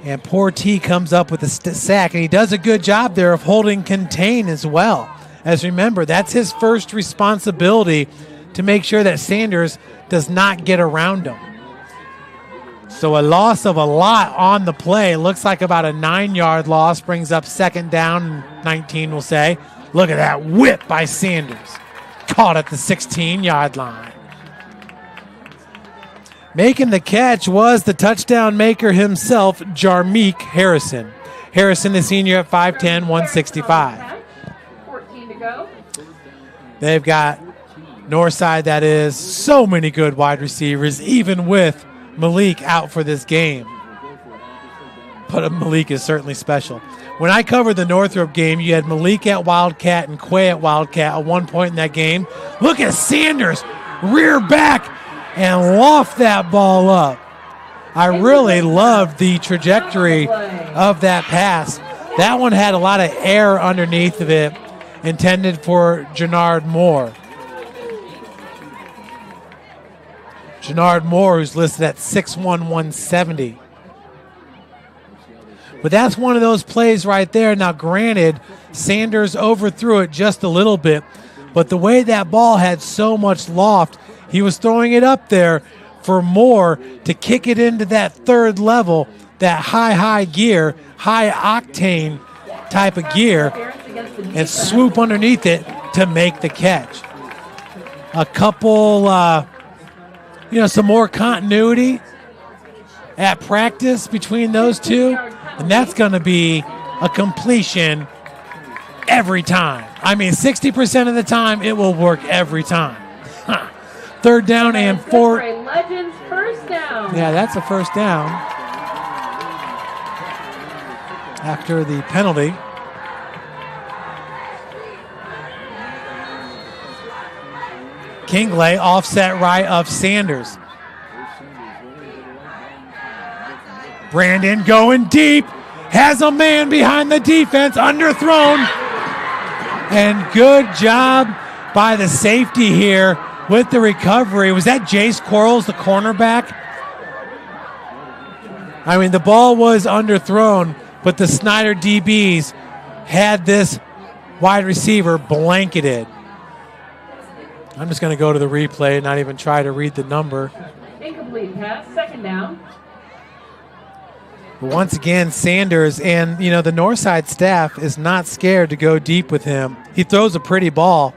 And Portees comes up with a sack, and he does a good job there of holding contain as well. As remember, that's his first responsibility to make sure that Sanders does not get around him. So a loss of a lot on the play. Looks like about a 9-yard loss, brings up second down, 19 we'll say. Look at that whip by Sanders. Caught at the 16-yard line. Making the catch was the touchdown maker himself, Jarmeek Harrison. Harrison, the senior at 5'10", 165. 14 to go. They've got Northside, that is, so many good wide receivers, even with Malik out for this game. But Malik is certainly special. When I covered the Northrop game, you had Malik at Wildcat and Quay at Wildcat at one point in that game. Look at Sanders, rear back, and loft that ball up. I really loved the trajectory of that pass. That one had a lot of air underneath of it, intended for Jannard Moore. Jannard Moore, who's listed at 6'1", 170. But that's one of those plays right there. Now, granted, Sanders overthrew it just a little bit, but the way that ball had so much loft, he was throwing it up there for Moore to kick it into that third level, that high gear, high octane type of gear, and swoop underneath it to make the catch. A couple, some more continuity at practice between those two, and that's going to be a completion every time. I mean, 60% of the time, it will work every time. Third down and 4. Legends first down. Yeah, that's a first down after the penalty. Kingley offset right of Sanders. Brandon going deep, has a man behind the defense, underthrown. And good job by the safety here with the recovery. Was that Jace Quarles, the cornerback? I mean, the ball was underthrown, but the Snyder DBs had this wide receiver blanketed. I'm just going to go to the replay and not even try to read the number. Incomplete pass, second down. But once again, Sanders and, the Northside staff is not scared to go deep with him. He throws a pretty ball.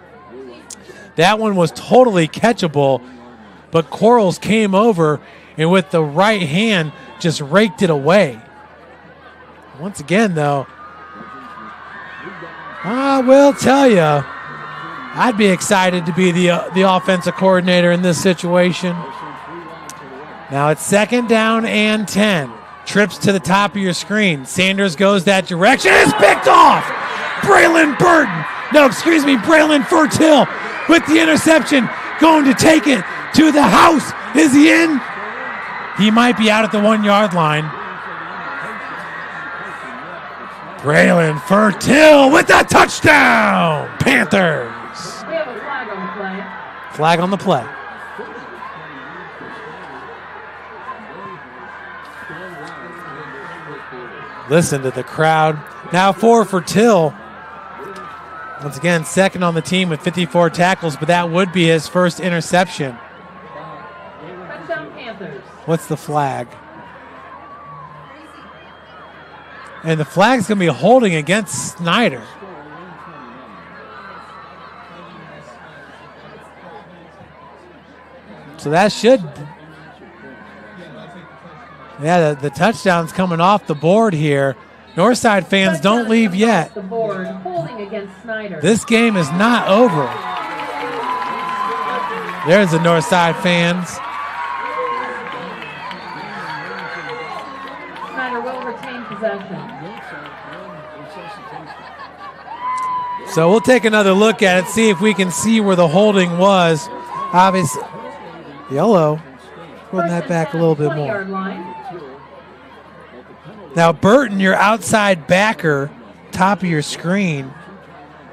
That one was totally catchable, but Quarles came over and with the right hand just raked it away. Once again, though, I will tell you, I'd be excited to be the offensive coordinator in this situation. Now it's 2nd down and 10. Trips to the top of your screen. Sanders goes that direction. It's picked off. Braylon Fertill with the interception, going to take it to the house. Is he in? He might be out at the 1-yard line. Braylon Fertill with a touchdown. Panthers. We have a flag on the play. Flag on the play. Listen to the crowd. Now for Fertill. Once again, 2nd on the team with 54 tackles, but that would be his first interception. Touchdown Panthers. What's the flag? And the flag's going to be holding against Snyder. So that should... Yeah, the touchdown's coming off the board here. Northside fans, don't leave yet. The board holding against Snyder. This game is not over. There's the Northside fans. Snyder will retain possession. So we'll take another look at it, see if we can see where the holding was. Obviously, yellow. Pulling that back a little bit more. Now, Burton, your outside backer, top of your screen.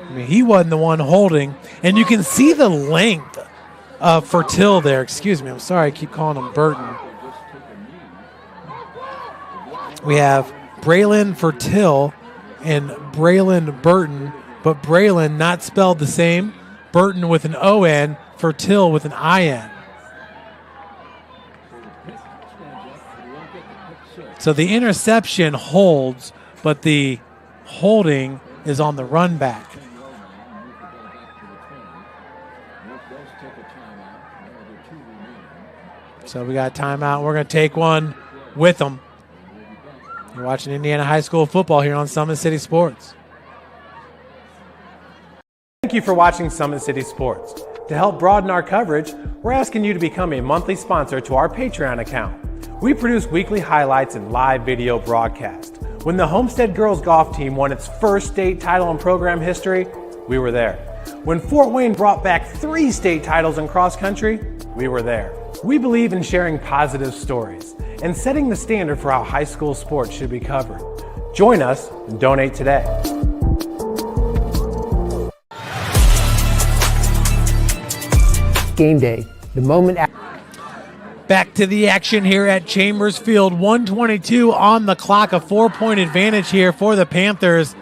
I mean, he wasn't the one holding. And you can see the length of Fertill there. Excuse me. I'm sorry. I keep calling him Burton. We have Braylon Fertill and Braylon Burton, but Braylon not spelled the same. Burton with an O-N, Fertill with an I-N. So the interception holds, but the holding is on the run back. So we got a timeout. We're going to take one with them. You're watching Indiana High School football here on Summit City Sports. Thank you for watching Summit City Sports. To help broaden our coverage, we're asking you to become a monthly sponsor to our Patreon account. We produce weekly highlights and live video broadcasts. When the Homestead girls golf team won its first state title in program history, we were there. When Fort Wayne brought back 3 state titles in cross country, we were there. We believe in sharing positive stories and setting the standard for how high school sports should be covered. Join us and donate today. Game day, the moment after. Back to the action here at Chambers Field. 1:22 on the clock. A 4-point advantage here for the Panthers.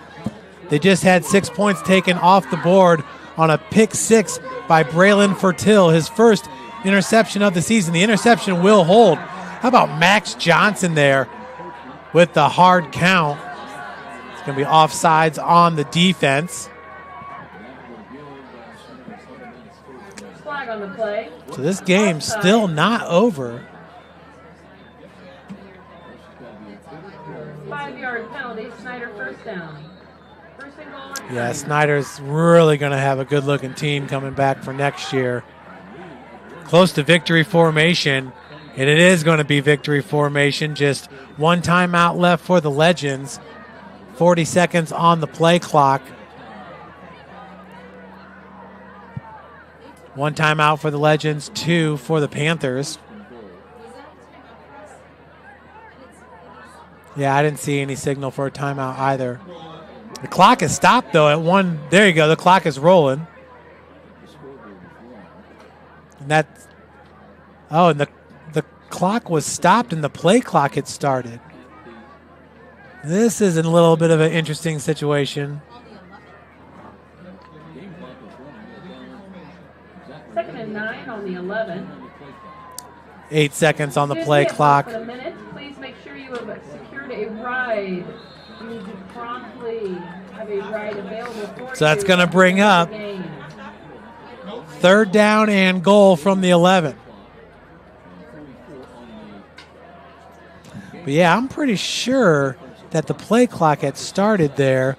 They just had 6 points taken off the board on a pick 6 by Braylon Fertill, his first interception of the season. The interception will hold. How about Max Johnson there with the hard count? It's going to be offsides on the defense. Flag on the play. So this game's still not over. 5-yard penalty. Snyder first down. First and goal. Yeah, Snyder's really going to have a good-looking team coming back for next year. Close to victory formation, and it is going to be victory formation. Just one timeout left for the Legends. 40 seconds on the play clock. One timeout for the Legends, 2 for the Panthers. Yeah, I didn't see any signal for a timeout either. The clock is stopped, though, at 1. There you go. The clock is rolling. And that's... Oh, and the clock was stopped and the play clock had started. This is a little bit of an interesting situation. 2nd and 9 on the 11. 8 seconds on the play clock. For a minute. Please make sure you have secured a ride. You need to promptly have a ride available for So that's you going to bring up 3rd down and goal from the 11. But yeah, I'm pretty sure that the play clock had started there.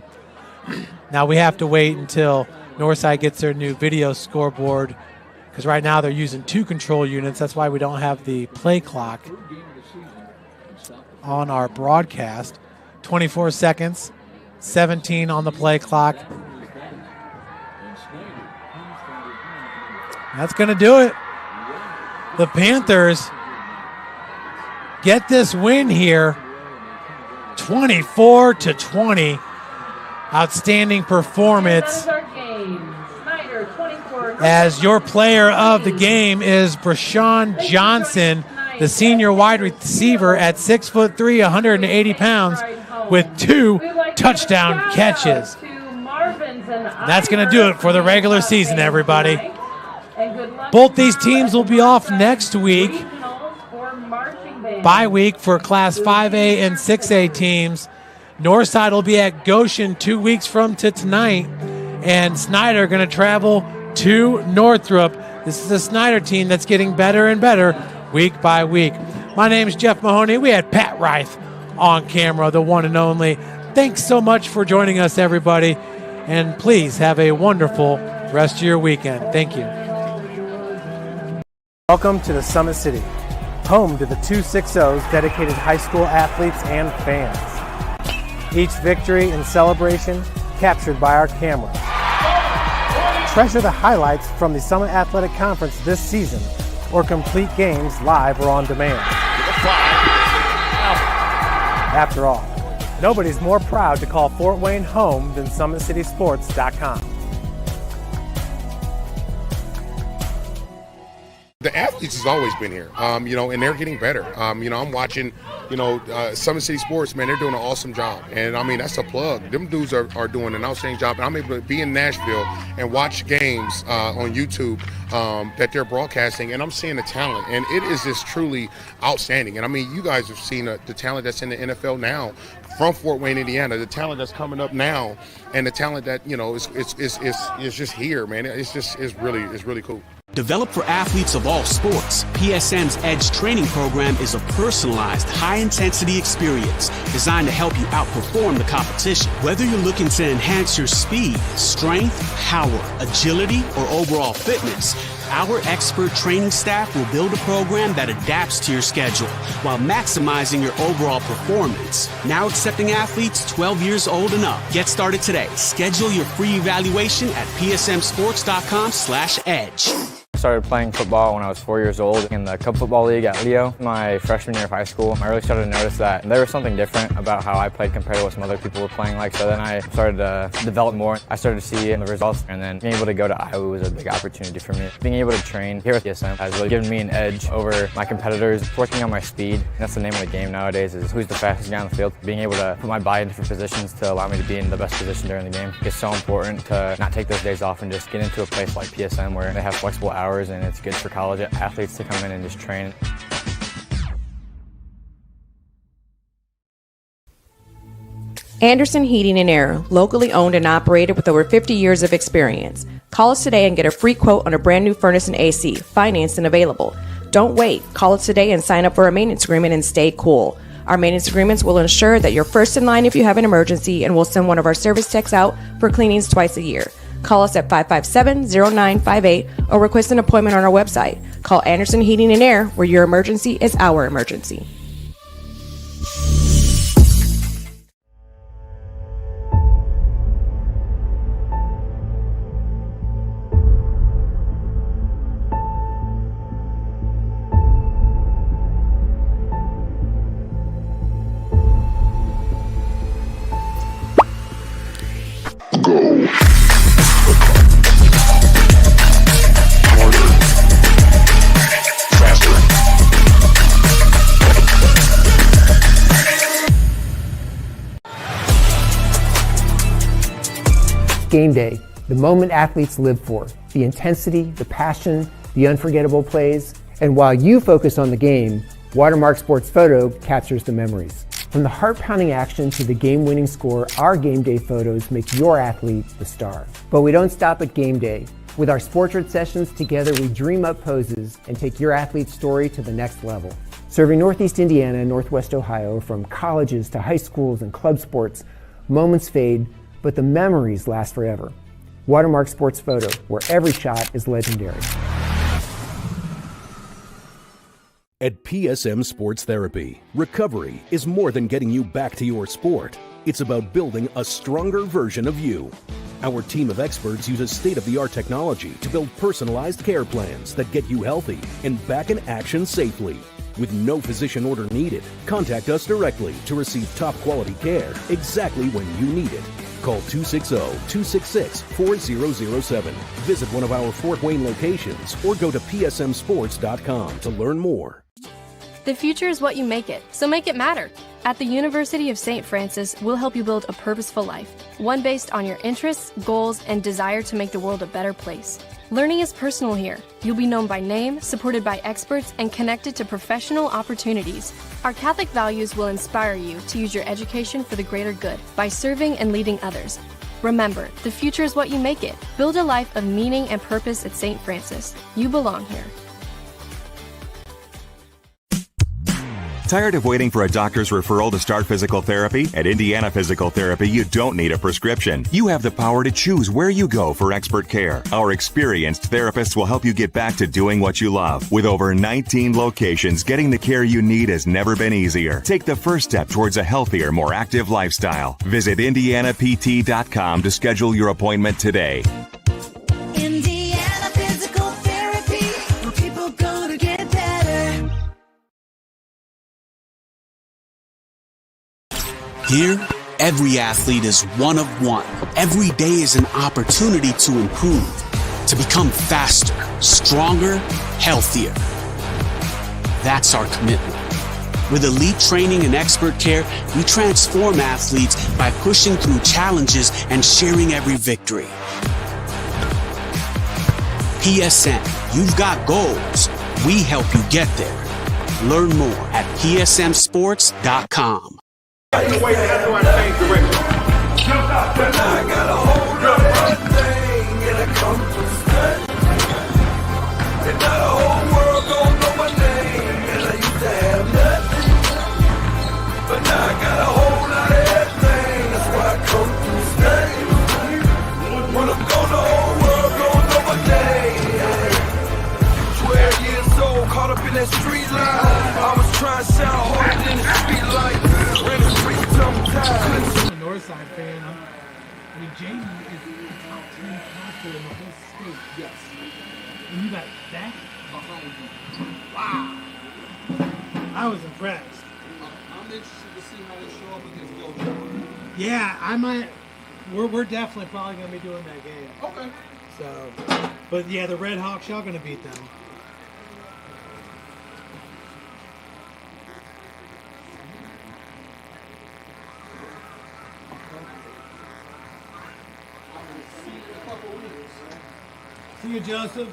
Now we have to wait until Northside gets their new video scoreboard, because right now they're using 2 control units. That's why we don't have the play clock on our broadcast. 24 seconds, 17 on the play clock. That's going to do it. The Panthers get this win here, 24-20. Outstanding performance. As your player of the game is Brashawn Johnson, the senior wide receiver at 6'3", 180 pounds, with 2 touchdown catches. That's going to do it for the regular season, everybody. Both these teams will be off next week. Bye week for Class 5A and 6A teams. Northside will be at Goshen 2 weeks from tonight, and Snyder going to travel to Northrop. This is a Snyder team that's getting better and better week by week. My name is Jeff Mahoney. We had Pat Reith on camera, the one and only. Thanks so much for joining us, everybody, and please have a wonderful rest of your weekend. Thank you. Welcome to the Summit City, home to the 260s dedicated high school athletes and fans. Each victory and celebration captured by our cameras. Treasure the highlights from the Summit Athletic Conference this season, or complete games live or on demand. After all, nobody's more proud to call Fort Wayne home than SummitCitySports.com. The athletes has always been here, and they're getting better. I'm watching, Summit City Sports, man, they're doing an awesome job. And, that's a plug. Them dudes are doing an outstanding job. And I'm able to be in Nashville and watch games on YouTube that they're broadcasting, and I'm seeing the talent. And it is just truly outstanding. And, you guys have seen the talent that's in the NFL now from Fort Wayne, Indiana, the talent that's coming up now, and the talent that, is just here, man. It's really cool. Developed for athletes of all sports, PSM's Edge training program is a personalized, high-intensity experience designed to help you outperform the competition. Whether you're looking to enhance your speed, strength, power, agility, or overall fitness, our expert training staff will build a program that adapts to your schedule while maximizing your overall performance. Now accepting athletes 12 years old and up. Get started today. Schedule your free evaluation at psmsports.com/edge. I started playing football when I was 4 years old in the Cup Football League at Leo. My freshman year of high school, I really started to notice that there was something different about how I played compared to what some other people were playing like. So then I started to develop more. I started to see the results, and then being able to go to Iowa was a big opportunity for me. Being able to train here at PSM has really given me an edge over my competitors. Working on my speed, that's the name of the game nowadays, is who's the fastest guy on the field. Being able to put my body in different positions to allow me to be in the best position during the game. It's so important to not take those days off and just get into a place like PSM where they have flexible hours, and it's good for college athletes to come in and just train. Anderson Heating and Air, locally owned and operated with over 50 years of experience. Call us today and get a free quote on a brand new furnace and AC, financed and available. Don't wait. Call us today and sign up for a maintenance agreement and stay cool. Our maintenance agreements will ensure that you're first in line if you have an emergency, and we'll send one of our service techs out for cleanings twice a year. Call us at 557-0958 or request an appointment on our website. Call Anderson Heating and Air, where your emergency is our emergency. Game day, the moment athletes live for, the intensity, the passion, the unforgettable plays, and while you focus on the game, Watermark Sports Photo captures the memories. From the heart-pounding action to the game-winning score, our game day photos make your athlete the star. But we don't stop at game day. With our Sportrait sessions together, we dream up poses and take your athlete's story to the next level. Serving Northeast Indiana and Northwest Ohio, from colleges to high schools and club sports, moments fade, but the memories last forever. Watermark Sports Photo, where every shot is legendary. At PSM Sports Therapy, recovery is more than getting you back to your sport. It's about building a stronger version of you. Our team of experts uses state-of-the-art technology to build personalized care plans that get you healthy and back in action safely. With no physician order needed, contact us directly to receive top-quality care exactly when you need it. Call 260-266-4007. Visit one of our Fort Wayne locations or go to psmsports.com to learn more. The future is what you make it, so make it matter. At the University of St. Francis, we'll help you build a purposeful life, one based on your interests, goals, and desire to make the world a better place. Learning is personal here. You'll be known by name, supported by experts, and connected to professional opportunities. Our Catholic values will inspire you to use your education for the greater good by serving and leading others. Remember, the future is what you make it. Build a life of meaning and purpose at St. Francis. You belong here. Tired of waiting for a doctor's referral to start physical therapy? At Indiana Physical Therapy, you don't need a prescription. You have the power to choose where you go for expert care. Our experienced therapists will help you get back to doing what you love. With over 19 locations, getting the care you need has never been easier. Take the first step towards a healthier, more active lifestyle. Visit IndianaPT.com to schedule your appointment today. Indiana Physical Therapy, where people go to get better. Here, every athlete is one of one. Every day is an opportunity to improve, to become faster, stronger, healthier. That's our commitment. With elite training and expert care, we transform athletes by pushing through challenges and sharing every victory. PSN, you've got goals. We help you get there. Learn more at psmsports.com. I got a hold of everything and I come to stay. And now the whole world gon' know my name. And I used to have nothing, but now I got a whole lot of everything. That's why I come to stay. When I'm gone, the whole world gon' know my name. 12 years old, caught up in that street life. I was trying to sound harder than the street light. Ran the street sometimes. I'm a Northside fan. I mean, Jaden is the top 10 passer in the whole state. Yes. And you got that behind you. Wow. I was impressed. I'm interested to see how they show up against Gilchrist. Yeah, I might. We're definitely probably going to be doing that game. Okay. So, but yeah, the Red Hawks are going to beat them. See you, Joseph.